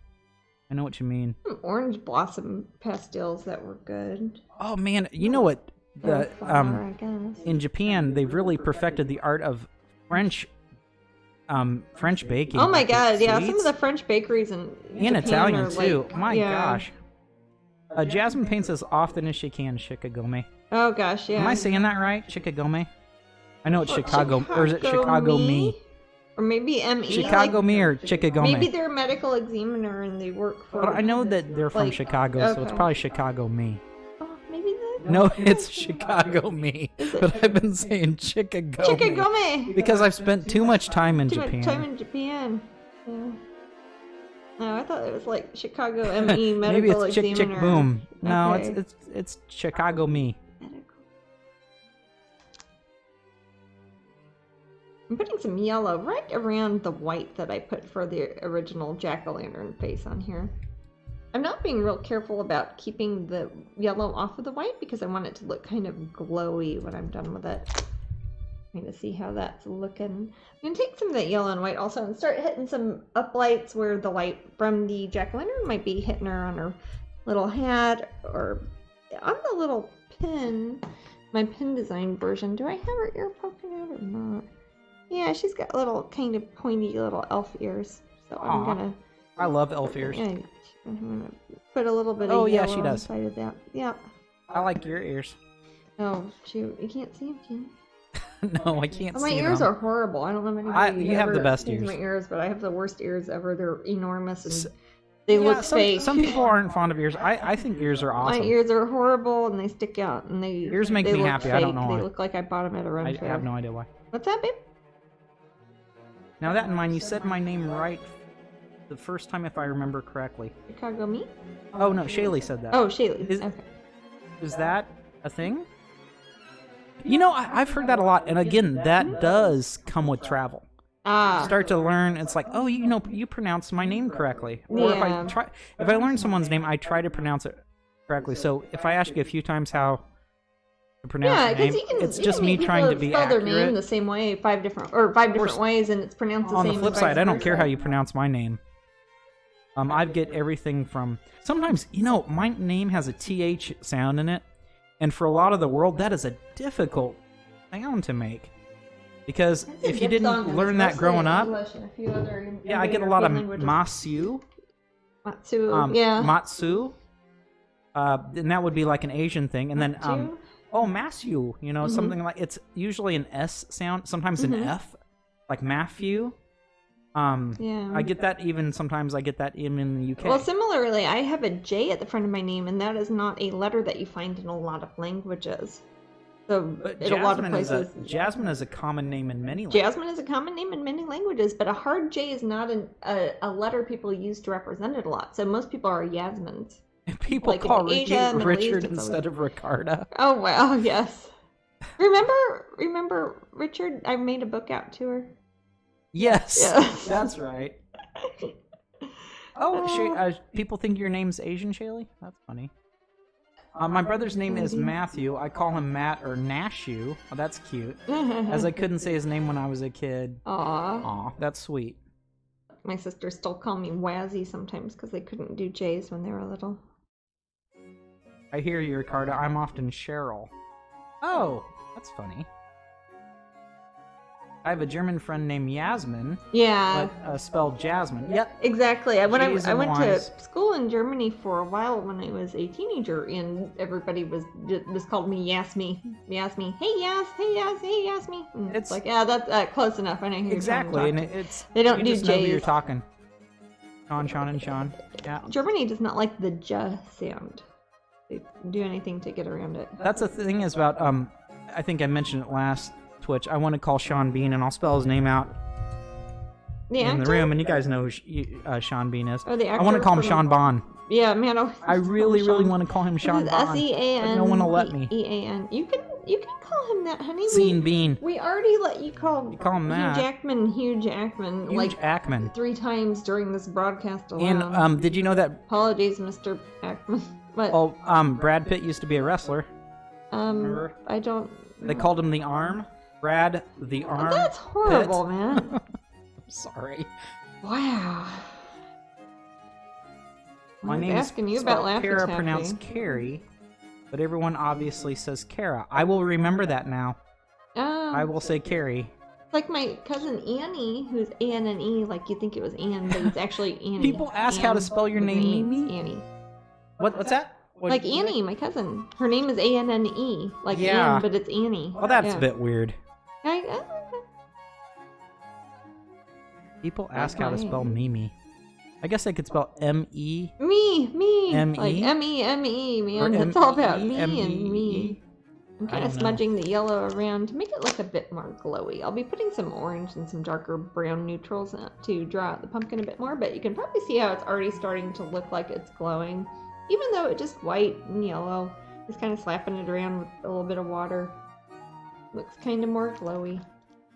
I know what you mean. Orange blossom pastels that were good. Oh man, you know what? I guess. In Japan, they've really perfected the art of French baking. Oh my god, yeah, some of the French bakeries in Japan Italian too. Like, my gosh. Jasmine paints as often as she can shikigome. Oh gosh, yeah. Am I saying that right? Shikigome? I know it's Chicago, or is it Chicago me? Or maybe M.E. Chicago me or Chicagome? Maybe they're a medical examiner and they work for... Well, I know that they're from Chicago, so it's probably Chicago me. Oh, maybe that... No, it's Chicago me. But I've been saying Chicagome. Chicagome! Because I've spent too much time in Japan. Too much time in Japan. Yeah. No, I thought it was like Chicago M.E. medical Maybe it's examiner. Chick Boom. No, okay. it's Chicago me. I'm putting some yellow right around the white that I put for the original jack-o'-lantern face on here. I'm not being real careful about keeping the yellow off of the white because I want it to look kind of glowy when I'm done with it. I'm going to see how that's looking. I'm going to take some of that yellow and white also and start hitting some uplights where the light from the jack-o'-lantern might be hitting her on her little hat or on the little pin, my pin design version. Do I have her ear poking out or not? Yeah, she's got little kind of pointy little elf ears. So I'm gonna. I love elf ears. I'm gonna put a little bit of yellow she does. inside of that. Yeah. I like your ears. Oh shoot! You can't see them, can you? No, I can't see my them. ears are horrible. I don't know if anybody you have the best sees ears. my ears, but I have the worst ears ever. They're enormous and they look fake. Some people aren't fond of ears. I think ears are awesome. My ears are horrible and they stick out and ears make me happy. Fake. I don't know why. They look like I bought them at a run fair. I have no idea why. What's that, babe? Now that in mind, you said my name right the first time, if I remember correctly. Chicago me? Oh no, Shaylee said that. Oh, Shaylee. Okay. Is that a thing? You know, I've heard that a lot, and again, that does come with travel. Start to learn. It's like, oh, you know, you pronounce my name correctly. Or if I learn someone's name, I try to pronounce it correctly. So if I ask you a few times how to pronounce the name, it's just me trying to be accurate. Their name the same way, five different ways, and it's pronounced the same. On the flip side, I don't care how you pronounce my name. I get everything from sometimes, you know, my name has a TH sound in it, and for a lot of the world, that is a difficult sound to make. Because if you didn't learn that growing up, I get a lot of Masu. Matsu. And that would be like an Asian thing, and then Matthew, you know, something like, it's usually an S sound, sometimes an F, like Matthew. I get that sometimes I get that even in the UK. Well, similarly, I have a J at the front of my name, and that is not a letter that you find in a lot of languages. So, in a lot of places. Jasmine is a common name in many languages. Jasmine is a common name in many languages, but a hard J is not a letter people use to represent it a lot. So, most people are Yasmins. People like call Richard instead of Ricarda. Oh, wow, yes. Remember Richard? I made a book out to her. Yes, that's right. Oh, people think your name's Asian, Shaylee? That's funny. My brother's name is Matthew. I call him Matt or Nashu. Oh, that's cute. As I couldn't say his name when I was a kid. Aw, that's sweet. My sisters still call me Wazzy sometimes because they couldn't do J's when they were little. I hear you, Ricardo. I'm often Cheryl. Oh, that's funny. I have a German friend named Jasmine. Yeah. But spelled Jasmine. Yep. Exactly. When I went to school in Germany for a while when I was a teenager, and everybody just called me Yasmi. Yasmi. Hey Yas. Hey Yas. Hey Yasmi. It's like, yeah, that's close enough. I know who exactly, you're and talking it's they don't you do just J's. know who you're talking. Sean, and Sean. Yeah. Germany does not like the J sound. They do anything to get around it. That's the thing is about I think I mentioned it last Twitch. I want to call Sean Bean, and I'll spell his name out in the room, and you guys know who Sean Bean is. Oh, the actor I want to call him Sean Bon. Yeah, man. I really want to call him Sean Bon. S-E-A-N. No one will let me. E-A-N. You can call him that, honey. Sean Bean. We already let you call him that. Hugh Jackman. Ackman. 3 times during this broadcast alone. And did you know that? Apologies, Mr. Ackman. What? Oh, Brad Pitt used to be a wrestler. Remember? I don't. They called him the Arm. Brad the Arm. That's horrible, Pitt. Man. I'm sorry. Wow. My name is Kara, pronounced Carrie, but everyone obviously says Kara. I will remember that now. I will say Carrie. Like my cousin Annie, who's A-N-N-E, like you think it was Anne, but it's actually Annie. People ask how to spell your name, Mimi? Annie. What's that? Like Annie, my cousin. Her name is A-N-N-E. Like Anne, but it's Annie. Well, that's a bit weird. People ask how to spell Mimi. I guess I could spell M-E. Me. M-E? Like M-E, man. It's all about me and me. I'm kind of smudging the yellow around to make it look a bit more glowy. I'll be putting some orange and some darker brown neutrals to draw out the pumpkin a bit more, but you can probably see how it's already starting to look like it's glowing. Even though it's just white and yellow, just kind of slapping it around with a little bit of water. Looks kind of more glowy,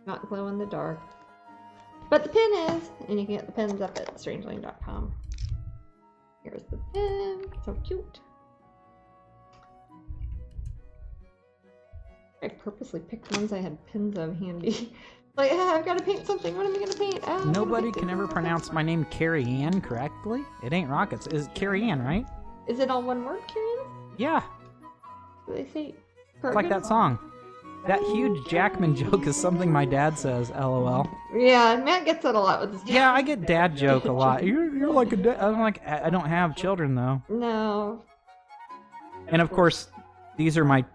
not glow in the dark. But the pin is, and you can get the pins up at strangeling.com. Here's the pin, so cute. I purposely picked ones I had pins of handy. Like, I've got to paint something. What am I going to paint? Nobody can ever pronounce my name Carrie Ann correctly. It ain't Rockets. It's Carrie Ann, right? Is it all one word, Carrie Ann? Yeah. Do they say like that song. That huge Jackman joke is something my dad says, LOL. Yeah, Matt gets that a lot with his dad. Yeah, I get dad joke a lot. You're like a dad. I'm like, I don't have children, though. No. And, of course, these are my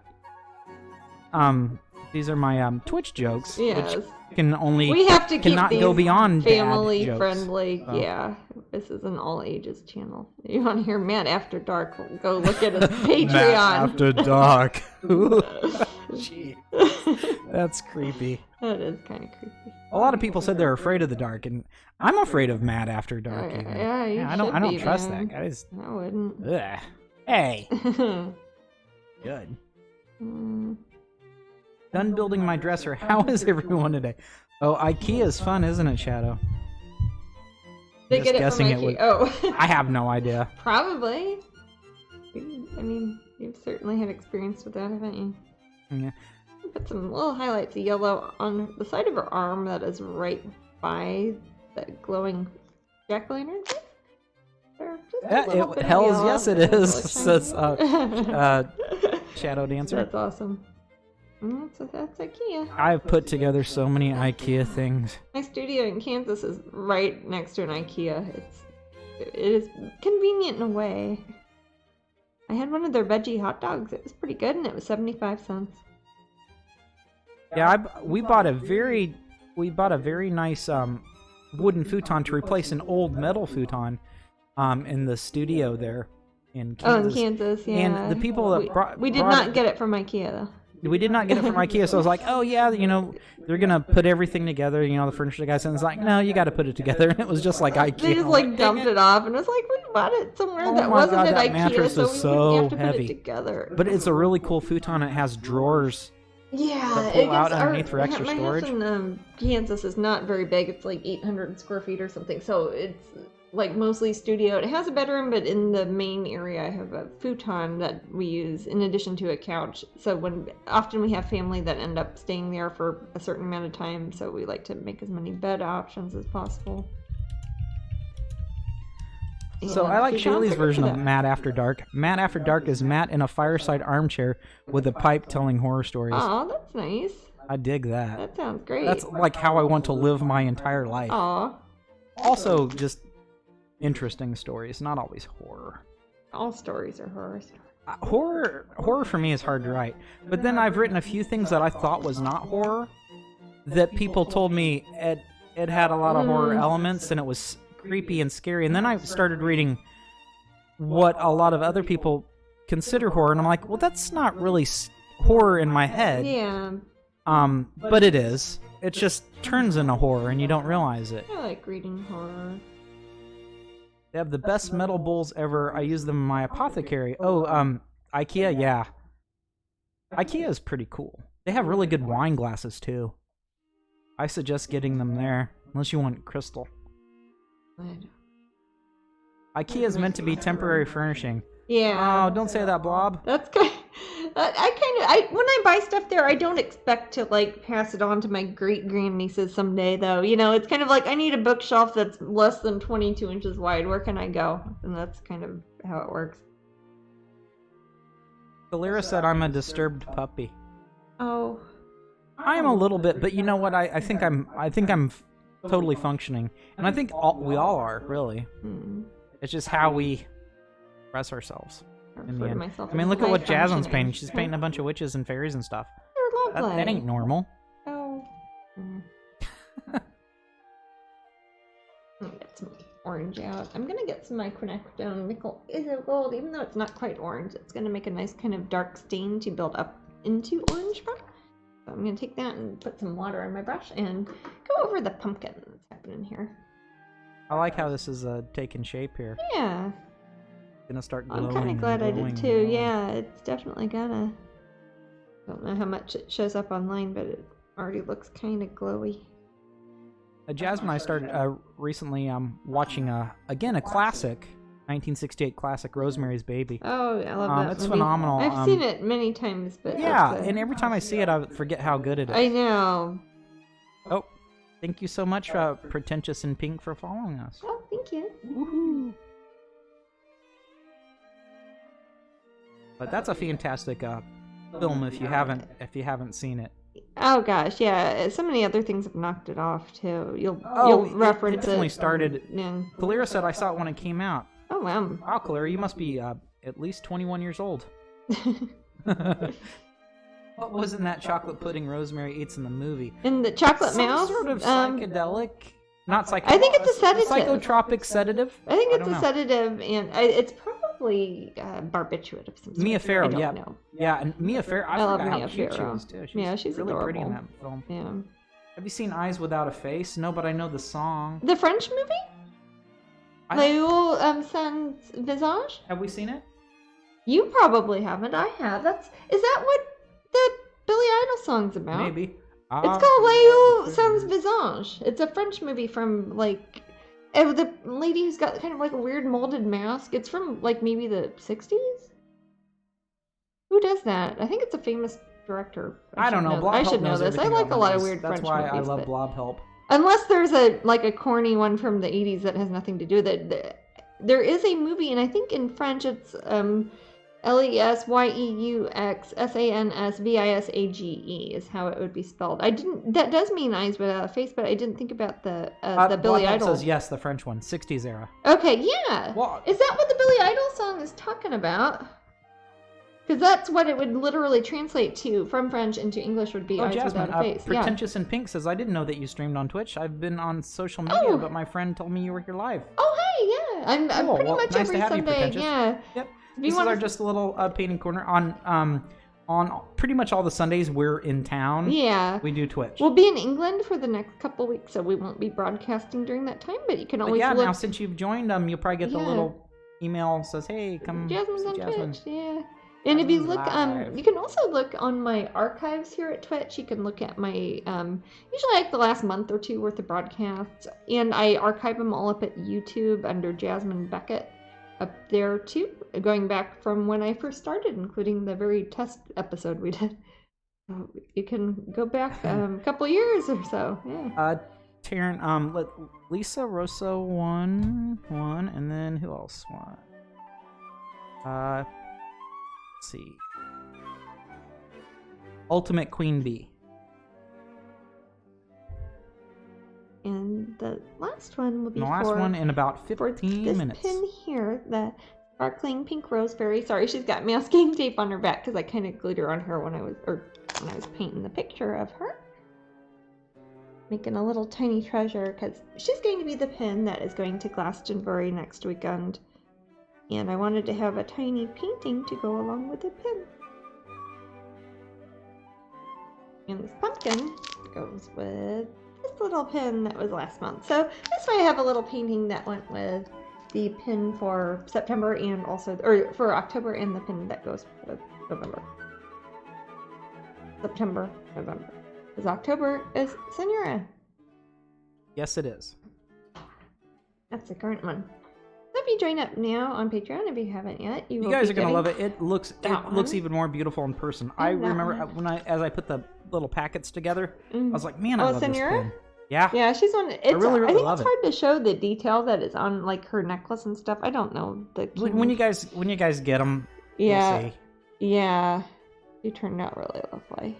Twitch jokes. Yes. Which we have to cannot keep go beyond family dad friendly. So. Yeah, this is an all ages channel. You want to hear Matt After Dark? Go look at his Patreon. Matt After Dark. Jeez. That's creepy. That is kind of creepy. A lot of people said they're afraid of the dark, and I'm afraid of Matt After Dark. Yeah, I don't trust that, guys. I wouldn't. Ugh. Hey. Good. Done building my dresser. How is everyone today? Oh, IKEA's fun, isn't it, Shadow? They get it from IKEA. Oh. I have no idea. Probably. I mean, you've certainly had experience with that, haven't you? Yeah. Put some little highlights of yellow on the side of her arm that is right by the glowing jack-o'-lantern. Yes, it is, says Shadow Dancer. That's awesome. That's IKEA. I've put together so many IKEA things. My studio in Kansas is right next to an IKEA. It is convenient in a way. I had one of their veggie hot dogs. It was pretty good, and it was 75 cents. Yeah, we bought a very nice wooden futon to replace an old metal futon in the studio there in Kansas. Oh, in Kansas, yeah. And the people that we did not get it from IKEA though. We did not get it from IKEA, so I was like, oh yeah, they're gonna put everything together, the furniture guy said, it's like, no, you gotta put it together, and it was just like IKEA. They just dumped it off, and it was like, we bought it somewhere that wasn't at IKEA, so we wouldn't have to put it together. But it's a really cool futon. It has drawers. Yeah, that pull out underneath for extra storage. My house in Kansas is not very big. It's like 800 square feet or something, so it's like mostly studio. It has a bedroom, but in the main area I have a futon that we use in addition to a couch. So often we have family that end up staying there for a certain amount of time, so we like to make as many bed options as possible. So I like Shaylee's version of Matt After Dark. Matt After Dark is Matt in a fireside armchair with a pipe telling horror stories. Oh, that's nice. I dig that. That sounds great. That's like how I want to live my entire life. Aw. Also, just interesting stories, not always horror. All stories are horror stories. Horror for me is hard to write. But then I've written a few things that I thought was not horror that people told me it had a lot of horror elements and it was creepy and scary. And then I started reading what a lot of other people consider horror, and I'm like, well, that's not really horror in my head. Yeah. But it is. It just turns into horror and you don't realize it. I like reading horror. They have the best metal bowls ever. I use them in my apothecary. Oh, IKEA, yeah. IKEA is pretty cool. They have really good wine glasses, too. I suggest getting them there, unless you want crystal. IKEA is meant to be temporary furnishing. Yeah. Oh, don't say that, Blob. That's kind. When I buy stuff there, I don't expect to like pass it on to my great grandnieces someday, though. You know, it's kind of like I need a bookshelf that's less than 22 inches wide. Where can I go? And that's kind of how it works. Kalira said I'm a disturbed puppy. Oh. I am a little bit, but you know what? I think I'm totally functioning, and I think we all are really. It's just how we express ourselves. In the end. I mean, look at what Jasmine's painting. She's painting a bunch of witches and fairies and stuff. They're lovely. That ain't normal. Oh. I'll get some orange out. I'm gonna get some of my quinacridone nickel is it gold, even though it's not quite orange. It's gonna make a nice kind of dark stain to build up into orange from. So I'm gonna take that and put some water on my brush and go over the pumpkin that's happening here. I like how this is taking shape here. Yeah. Gonna start glowing. I'm kind of glad I did too. Yeah, it's definitely gonna. Don't know how much it shows up online, but it already looks kind of glowy. Jasmine and I started recently watching again a classic, 1968 classic, Rosemary's Baby. Oh, I love that It's movie. phenomenal. I've seen it many times, but yeah, and every time I see it, I forget how good it is. I know. Oh, thank you so much, Pretentious in Pink, for following us. Oh, thank you. Woohoo! But that's a fantastic film if you haven't seen it. Oh gosh, yeah. So many other things have knocked it off too. You'll reference it. Definitely started. Yeah. Kalira said I saw it when it came out. Oh wow. Wow, Kalira, you must be at least 21 years old. What was in that chocolate pudding Rosemary eats in the movie? In the chocolate mouse? Sort of psychedelic. Not psychedelic. I think it's a sedative. Psychotropic sedative. I think it's a sedative, and it's probably barbiturate of some sort. Mia Farrow, I don't yeah, know. Yeah, and Mia Farrow. I love forgot Mia how cute she Farrow. was too. She's really adorable. pretty in that film. Yeah. Have you seen Eyes Without a Face? No, but I know the song. The French movie? Léo Sans Visage? Have we seen it? You probably haven't. I have. Is that what the Billy Idol song's about? Maybe. It's called Léo Sans Visage. It's a French movie from like the lady who's got kind of like a weird molded mask. It's from like maybe the 60s. Who does that? I think it's a famous director. I don't know. I should know this. I like a lot of weird French movies. That's why I love Blob Help. Unless there's a corny one from the 80s that has nothing to do with it. There is a movie, and I think in French it's Leyeuxsansvisage is how it would be spelled. That does mean Eyes Without a Face, but I didn't think about the Billy Blob Idol. Says yes, the French one, 60s era. Okay, yeah. Well, is that what the Billy Idol song is talking about? Because that's what it would literally translate to from French into English would be Eyes Jasmine, Without a Face. Pretentious in Pink says, I didn't know that you streamed on Twitch. I've been on social media, but my friend told me you were here live. Oh, hey, yeah. I'm pretty much nice every to have Sunday. You, yeah. Yep. This is our just a little painting corner. On pretty much all the Sundays we're in town. Yeah. We do Twitch. We'll be in England for the next couple weeks, so we won't be broadcasting during that time, but you can always look. Now since you've joined, you'll probably get the little email says, hey, come. Jasmine's on Twitch, yeah. And if you look, you can also look on my archives here at Twitch. You can look at my, usually like the last month or two worth of broadcasts. And I archive them all up at YouTube under Jasmine Beckett up there too, going back from when I first started, including the very test episode we did. So you can go back a couple years or so, yeah. Taryn, let Lisa Rosso one, and then who else won? Let's see. Ultimate Queen Bee. the last one will be the last one in about 15 minutes. This pin here, the sparkling pink roseberry. Sorry, she's got masking tape on her back because I kind of glued her on her when I was painting the picture of her. Making a little tiny treasure because she's going to be the pin that is going to Glastonbury next weekend. And I wanted to have a tiny painting to go along with the pin. And this pumpkin goes with this little pin that was last month. So that's why I have a little painting that went with the pin for September and also, or for October, and the pin that goes with November. September, November. Because October is Senora. Yes, it is. That's the current one. So if you join up now on Patreon, if you haven't yet, you guys are gonna love it. It looks even more beautiful in person. I remember as I put the little packets together, I was like, man, I love Senora? this pin. Yeah. Yeah, she's one. I really I think love it's hard to show the detail that is on like her necklace and stuff. I don't know when you guys get them. Yeah. You'll see. Yeah. They turned out really lovely.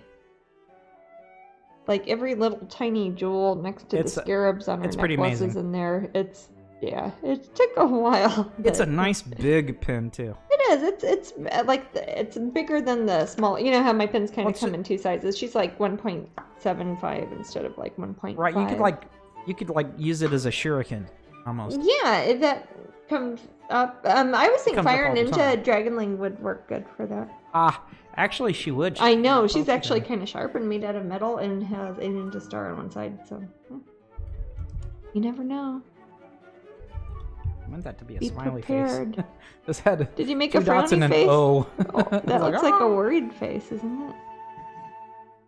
Like every little tiny jewel next to the scarabs on her necklace is in there. It took a while. It's a nice big pin too. It is. It's bigger than the small. You know how my pins kind of come in two sizes. She's like 1.75 instead of like 1.5. Right. You could use it as a shuriken almost. Yeah, if that comes up. I was thinking Fire Ninja Dragonling would work good for that. Actually, she would. I know. She's actually kind of sharp and made out of metal and has a ninja star on one side. So you never know. I meant that to be a Be smiley prepared. face. Did you make a dots frowny and an face? O. That looks like a worried face, isn't it?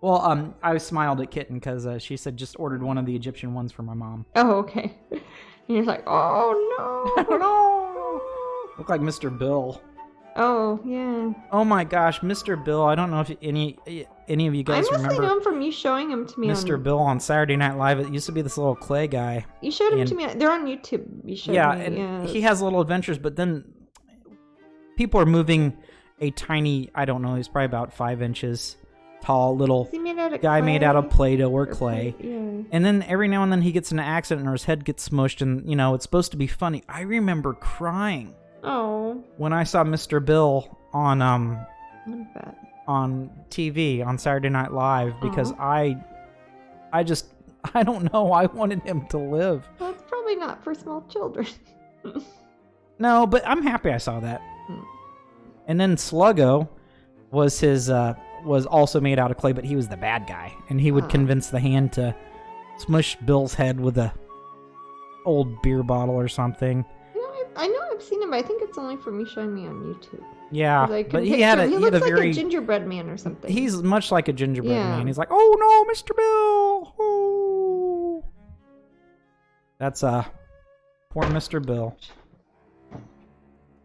Well, I smiled at Kitten because she said just ordered one of the Egyptian ones for my mom. Oh, okay. And you're like, oh no, no. Look like Mr. Bill. Oh yeah. Oh my gosh, Mr. Bill! I don't know if any of you guys remember. I mostly know him from you showing him to me. Mr. Bill on Saturday Night Live. It used to be this little clay guy. You showed him to me. They're on YouTube. You showed me. And he has little adventures. But then people are moving a tiny. I don't know. He's probably about 5 inches tall, little guy made out of Play-Doh or clay. Yeah. And then every now and then he gets in an accident or his head gets smushed, and it's supposed to be funny. I remember crying. Oh. When I saw Mr. Bill on TV on Saturday Night Live, because I don't know, I wanted him to live. Well, it's probably not for small children. No, but I'm happy I saw that. And then Sluggo was was also made out of clay, but he was the bad guy, and he would convince the hand to smush Bill's head with a old beer bottle or something. I know I've seen him, but I think it's only for me showing me on YouTube. Yeah, but he looks like a gingerbread man or something. He's much like a gingerbread man. He's like, oh no, Mr. Bill! Oh. That's poor Mr. Bill.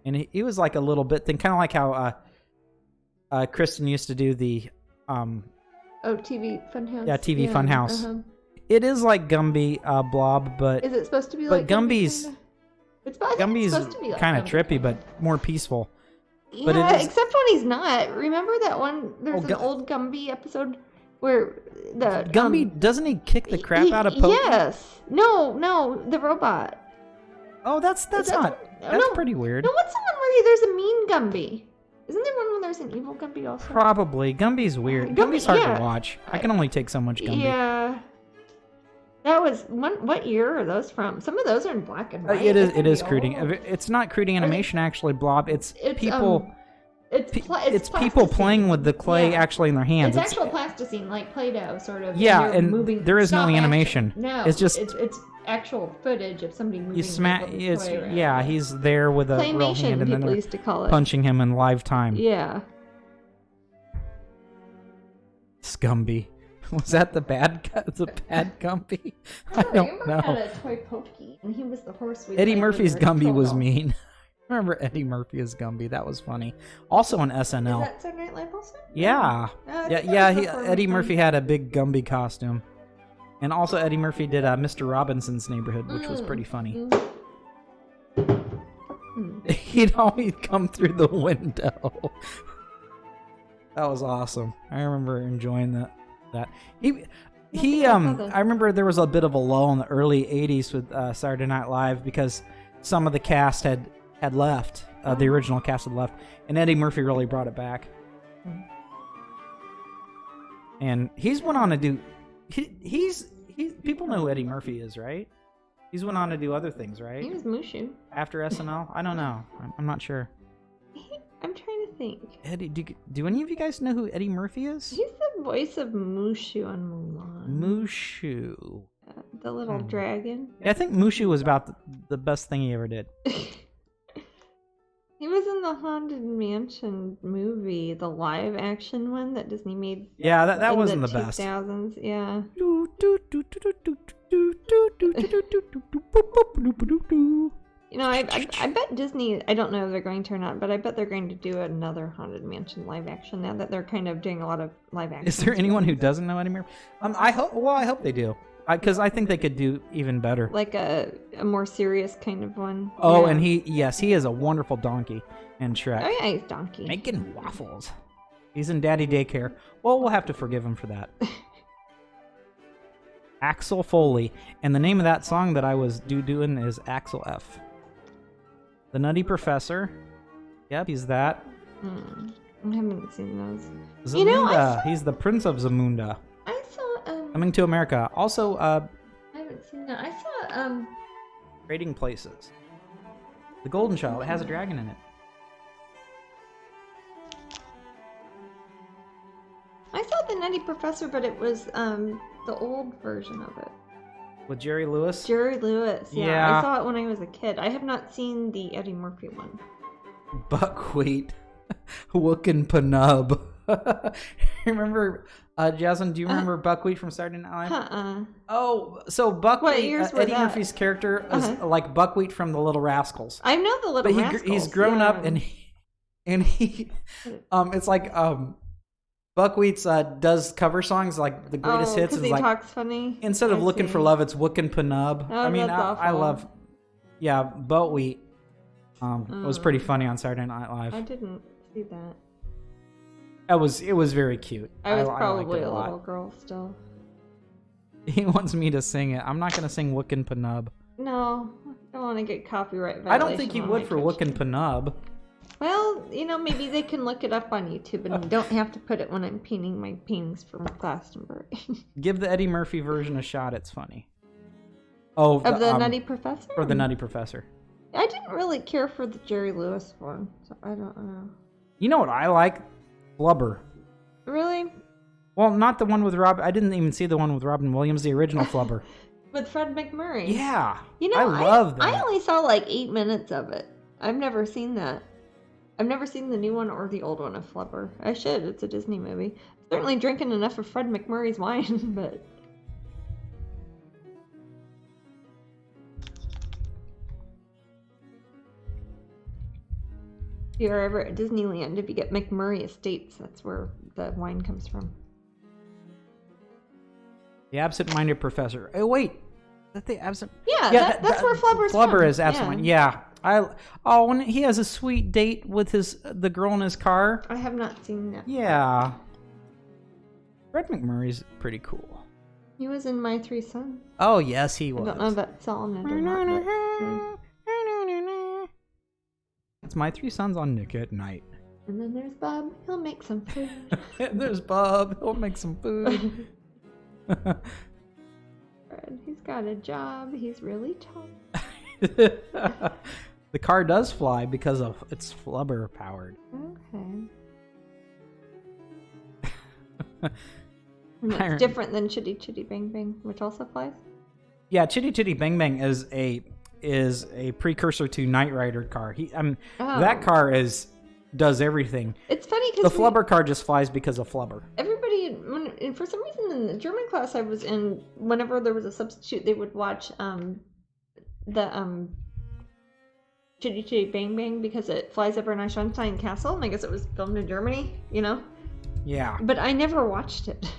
And he was like a little bit thing, kind of like how Kristen used to do the TV Funhouse. Yeah, TV Funhouse. Uh-huh. It is like Gumby Blob, but is it supposed to be like Gumby's? Gumby's like kind of trippy, but more peaceful. Yeah, but except when he's not. Remember that one? There's an old Gumby episode where the Gumby doesn't he kick the crap out of Pokey? Yes. No, the robot. Oh, that's pretty weird. No, what's the one where there's a mean Gumby? Isn't there one where there's an evil Gumby also? Probably. Gumby's weird. Gumby's hard to watch. I can only take so much Gumby. Yeah. That was what year are those from? Some of those are in black and white. It is crude. It's not crude animation actually, Blob. It's people. It's people playing with the clay actually in their hands. It's actual plasticine, like Play-Doh, sort of. Yeah, and there is no animation. No, it's just it's actual footage of somebody moving. You smack. He's there with a real hand, and then they're used to call it. Punching him in live time. Yeah. Scumby. Was that the bad Gumby? I don't know. Had a toy Pokey, and he was the horse. Eddie Murphy's Gumby was mean. I remember Eddie Murphy as Gumby. That was funny. Also on SNL. Is that Saturday Night Live also? Yeah. Eddie Murphy had a big Gumby costume. And also Eddie Murphy did Mr. Robinson's Neighborhood, which was pretty funny. He'd always come through the window. That was awesome. I remember enjoying that. I remember there was a bit of a lull in the early 80s with Saturday Night Live because some of the cast had left. The original cast had left. And Eddie Murphy really brought it back. And he's went on to do... He's people know who Eddie Murphy is, right? He's went on to do other things, right? He was Mushu. After SNL? I don't know. I'm not sure. I'm trying to think. Eddie, do any of you guys know who Eddie Murphy is? He's the voice of Mushu on Mulan. Mushu. The little dragon. Yeah, I think Mushu was about the best thing he ever did. He was in the Haunted Mansion movie, the live action one that Disney made. Yeah, that wasn't the best. 2000s, yeah. You know, I bet Disney, I don't know if they're going to or not, but I bet they're going to do another Haunted Mansion live action now that they're kind of doing a lot of live action. Is there anyone who doesn't know Eddie Murphy? I hope they do. Because I think they could do even better. Like a more serious kind of one. Oh, yeah. And he is a wonderful donkey in Shrek. Oh yeah, he's Donkey. Making waffles. He's in Daddy Daycare. Well, we'll have to forgive him for that. Axel Foley. And the name of that song that I was doing is Axel F. The Nutty Professor. Yep, he's that. I haven't seen those. Zamunda. You know, he's the Prince of Zamunda. I saw Coming to America. Also, I haven't seen that. I saw Trading Places. The Golden Child. It has a dragon in it. I saw The Nutty Professor, but it was the old version of it. With Jerry Lewis? Jerry Lewis, yeah. I saw it when I was a kid. I have not seen the Eddie Murphy one. Buckwheat. Wookin' Panub. Remember, Jasmine, do you remember Buckwheat from Saturday Night Live? Oh, so Buckwheat, Eddie Murphy's character is like Buckwheat from The Little Rascals. I know The Little Rascals. But he's grown up and he it's like Buckwheat's does cover songs like the greatest hits. Because he talks funny. Instead of looking for love, it's Wookin' Panub. Oh, I love, Buckwheat. It was pretty funny on Saturday Night Live. I didn't see that. It was very cute. I was probably a little girl still. He wants me to sing it. I'm not going to sing Wookin' Panub. No, I don't want to get copyright violation. I don't think you would for Wookin' Panub. Well, maybe they can look it up on YouTube and don't have to put it when I'm painting my paintings from Glastonbury. Give the Eddie Murphy version a shot. It's funny. Oh, of the Nutty Professor? Or the Nutty Professor. I didn't really care for the Jerry Lewis one, so I don't know. You know what I like? Flubber. Really? Well, not the one with Rob. I didn't even see the one with Robin Williams, the original Flubber. With Fred McMurray. Yeah. I love that. I only saw like 8 minutes of it. I've never seen that. I've never seen the new one or the old one of Flubber. I should. It's a Disney movie. Certainly drinking enough of Fred McMurray's wine, but... If you're ever at Disneyland, if you get McMurray Estates, that's where the wine comes from. The Absent-Minded Professor. Oh, wait. Is that the absent? Yeah, that's where Flubber's Flubber from. is absent-minded. Yeah. When he has a sweet date with the girl in his car. I have not seen that. Yeah. Fred McMurray's pretty cool. He was in My Three Sons. Oh, yes, he was. I don't know about Solomon or not, but... It's My Three Sons on Nick at Night. And then there's Bob. He'll make some food. And there's Bob. He'll make some food. Fred, he's got a job. He's really tall. The car does fly because of it's flubber powered. Okay. And it's different than Chitty Chitty Bang Bang, which also flies? Yeah, Chitty Chitty Bang Bang is a precursor to Knight Rider car. That car does everything. It's funny because the flubber car just flies because of flubber. Everybody, for some reason, in the German class I was in, whenever there was a substitute, they would watch the Chitty Chitty Bang Bang because it flies over Neuschwanstein Castle, and I guess it was filmed in Germany, Yeah. But I never watched it.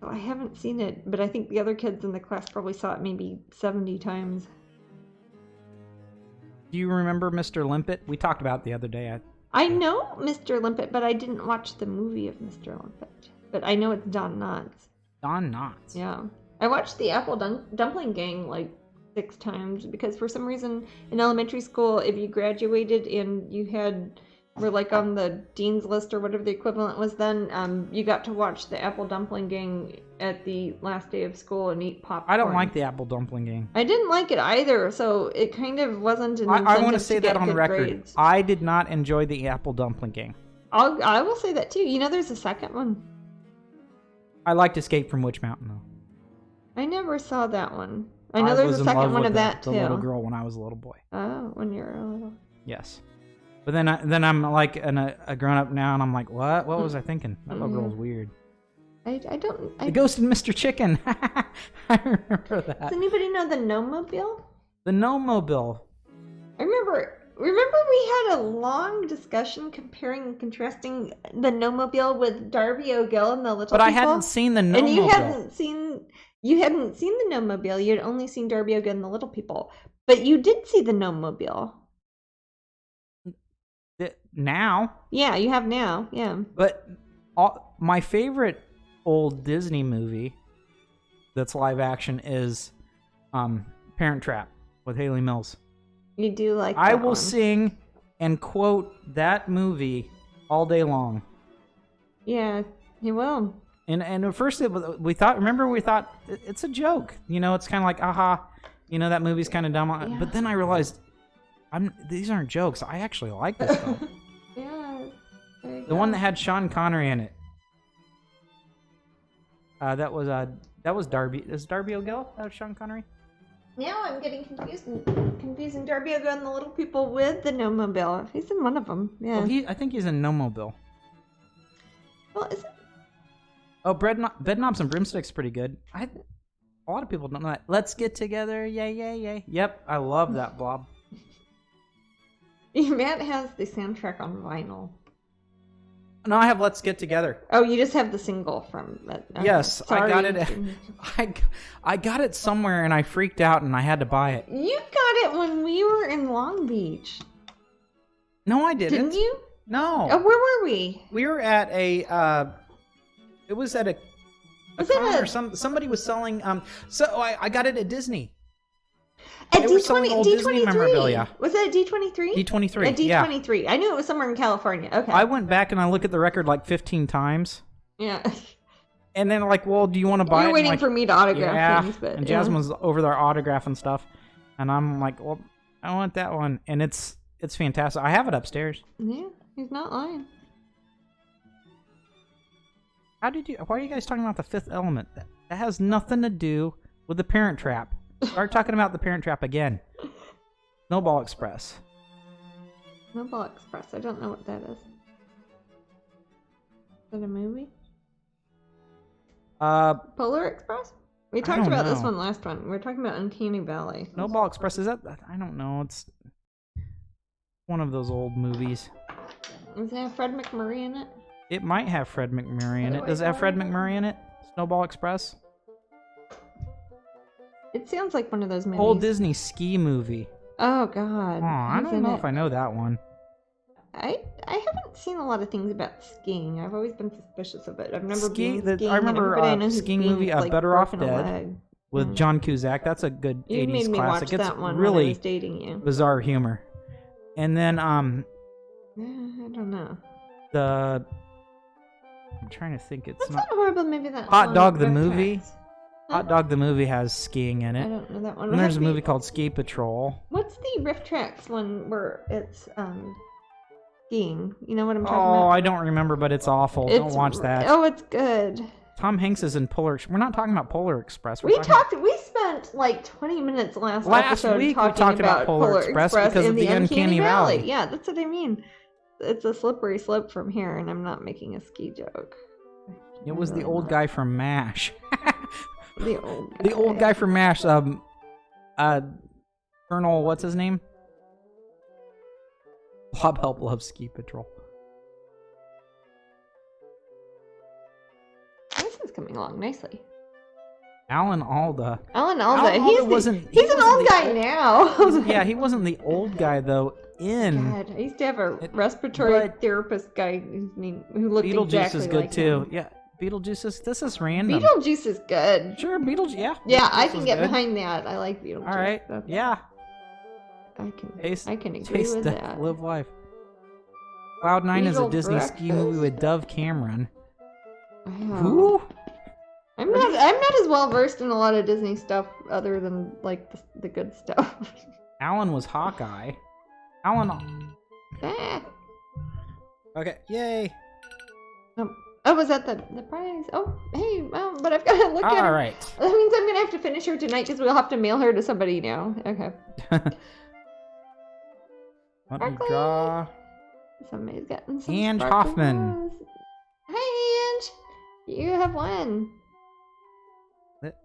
So I haven't seen it, but I think the other kids in the class probably saw it maybe 70 times. Do you remember Mr. Limpet? We talked about it the other day. I know Mr. Limpet, but I didn't watch the movie of Mr. Limpet. but I know it's Don Knotts. Don Knotts. Yeah. I watched the Apple Dumpling Gang like 6 times because for some reason in elementary school, if you graduated and you were like on the dean's list or whatever the equivalent was then, you got to watch the Apple Dumpling Gang at the last day of school and eat popcorn. I don't like the Apple Dumpling Gang. I didn't like it either, so it kind of wasn't an incentive I want to say that on the record. Grades. I did not enjoy the Apple Dumpling Gang. I will say that too. You know, there's a second one. I liked Escape from Witch Mountain though. I never saw that one. I know there's a second one of that too. The little girl when I was a little boy. Oh, when you were a little. Yes, but then I'm like a grown up now, and I'm like, what? What was I thinking? That little girl's weird. I don't. The Ghost and Mr. Chicken. I remember that. Does anybody know the Gnome-mobile? The Gnome-mobile. I remember we had a long discussion comparing and contrasting the Gnome-mobile with Darby O'Gill and the Little People. But I hadn't seen the Gnome-mobile. And you hadn't seen the Gnome-mobile. You had only seen Darby O'Gill and the Little People. But you did see the Gnome-mobile. Now? Yeah, you have now. Yeah. But my favorite old Disney movie that's live action is Parent Trap with Haley Mills. You do like that I will one. sing and quote that movie all day long. Yeah, you will. And at first we thought it's a joke. You know, it's kind of like, aha, you know, that movie's kind of dumb. Yeah. But then I realized these aren't jokes. I actually like this film. Yeah. The one that had Sean Connery in it. That was Darby. Is Darby O'Gill? That was Sean Connery? Now I'm getting confusing Darby O'Gill and the Little People with the Gnome-mobile. He's in one of them. Yeah. Well, I think he's in Gnome-mobile. Well, is it? Oh, Bed Knobs and Broomstick's pretty good. A lot of people don't know that. Let's Get Together, yay, yay, yay. Yep, I love that, Blob. Matt has the soundtrack on vinyl. No, I have Let's Get Together. Oh, you just have the single from it. Okay. Yes, sorry. I got it. I got it somewhere and I freaked out and I had to buy it. You got it when we were in Long Beach. No, I didn't. Didn't you? No. Oh, where were we? We were at a. It was at a. Somebody was selling. So I got it at Disney. At they were selling old Disney memorabilia. Was it at D23? D23. At D23. Yeah. I knew it was somewhere in California. Okay. I went back and I looked at the record like 15 times. Yeah. And then like, well, do you want to buy it? You're waiting for me to autograph things, but and Jasmine was over there autograph and stuff, and I'm like, well, I want that one, and it's fantastic. I have it upstairs. Yeah, he's not lying. Why are you guys talking about The Fifth Element? That has nothing to do with The Parent Trap. Start talking about The Parent Trap again. Snowball Express. Snowball Express. I don't know what that is. Is that a movie? Polar Express? We talked about this one last one. We were talking about Uncanny Valley. Snowball Express, is that? I don't know. It's one of those old movies. Does it have Fred MacMurray in it? It might have Fred MacMurray in it. Does it have Fred MacMurray in it? Snowball Express? It sounds like one of those movies. Old Disney ski movie. Oh, God. Oh, I don't know if I know that one. I haven't seen a lot of things about skiing. I've always been suspicious of it. I've never been skiing. I remember a skiing movie, like Better Off Dead, with John Cusack. That's a good 80s classic. You made me watch that one really when I was dating you. Bizarre humor. And then, I don't know. I'm trying to think. What's that horrible movie that Hot Dog the movie? Hot Dog the movie has skiing in it. I don't know that one. And there's a movie called Ski Patrol. What's the Riff Tracks one where it's skiing? You know what I'm talking about? Oh, I don't remember, but it's awful. Don't watch that. Oh, it's good. Tom Hanks is in Polar. We're not talking about Polar Express. We spent like 20 minutes last episode week talking about Polar Express because of the Uncanny Valley. Yeah, that's what I mean. It's a slippery slope from here, and I'm not making a ski joke. It was the old guy from MASH. The old guy from MASH. Colonel, what's his name? Bob Help loves Ski Patrol. This is coming along nicely. Alan Alda. He's an old guy now. Yeah, he wasn't the old guy though. God, I used to have a respiratory therapist guy who looked Beetlejuice exactly is good like too. him. Yeah, Beetlejuice this is random. Beetlejuice is good. Sure, Beetlejuice. Yeah. Yeah, I can get behind that. I like Beetlejuice. All right. Okay. Yeah. I can agree with that. Live life. Cloud 9 is a Disney ski movie with Dove Cameron. Wow. Who? I'm not as well versed in a lot of Disney stuff other than like the good stuff. Alan was Hawkeye. Alan. Okay, yay. Oh, was that the prize? Oh, hey, well, but I've got to look at her. All right. That means I'm going to have to finish her tonight because we'll have to mail her to somebody now. Okay. Let me draw. Somebody's getting some Ange Hoffman. Hi, Ange. You have won.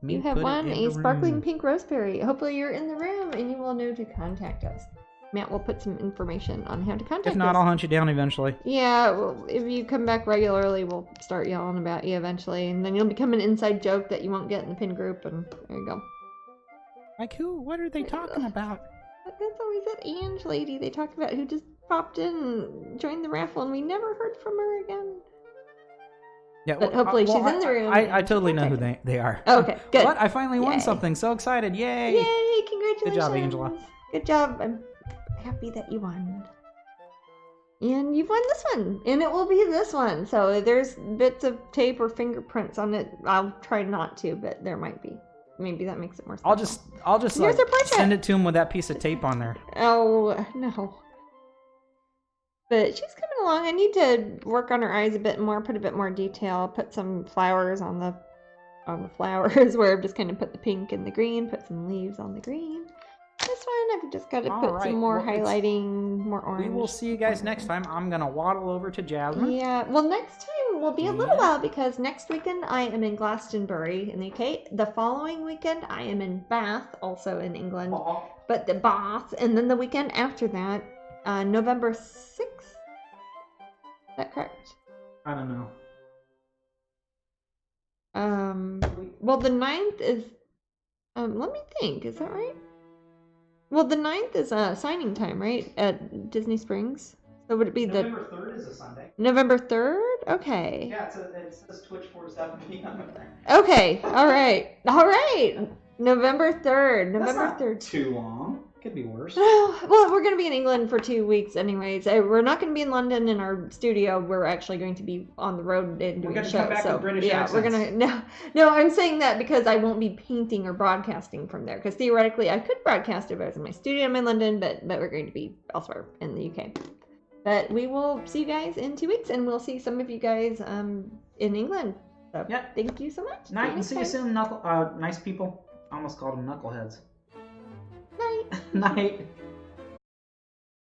You have won a sparkling pink roseberry. Hopefully you're in the room and you will know to contact us. Matt will put some information on how to contact us. If not, I'll hunt you down eventually. Yeah, well, if you come back regularly, we'll start yelling about you eventually. And then you'll become an inside joke that you won't get in the pin group. And there you go. Like who? What are they talking about? That's always that Ange lady they talk about who just popped in and joined the raffle and we never heard from her again. Yeah, but hopefully she's in the room. I totally know who they are. Oh, okay, good. What? I finally won something. So excited. Yay. Yay, congratulations. Good job, Angela. Good job. I'm happy that you won. And you've won this one. And it will be this one. So there's bits of tape or fingerprints on it. I'll try not to, but there might be. Maybe that makes it more special. I'll just like, send it to him with that piece of tape on there. Oh, no. But she's coming along. I need to work on her eyes a bit more, put a bit more detail, put some flowers on the flowers where I've just kind of put the pink and the green, put some leaves on the green. This one, I've just got to put some more highlighting, more orange. We will see you guys next time. I'm going to waddle over to Jasmine. Yeah, well, next time will be a little while because next weekend I am in Glastonbury in the UK. The following weekend I am in Bath, also in England. But the Bath, and then the weekend after that, November 6th. Is that correct? I don't know. Well, the 9th is, let me think, is that right? Well, the 9th is signing time, right? At Disney Springs. So would it be November 3rd is a Sunday. November 3rd? Okay. Yeah, it says Twitch 47 p.m. Okay, alright. Alright! November 3rd. November 3rd. Too long. Could be worse. Well, we're going to be in England for 2 weeks anyways. We're not going to be in London in our studio. We're actually going to be on the road and doing shows. Come back with British accents. We're going to... No, I'm saying that because I won't be painting or broadcasting from there. Because theoretically, I could broadcast if I was in my studio in London, but we're going to be elsewhere in the UK. But we will see you guys in 2 weeks, and we'll see some of you guys in England. So, thank you so much. Night, and see you soon, nice people. I almost called them knuckleheads. Night. Night.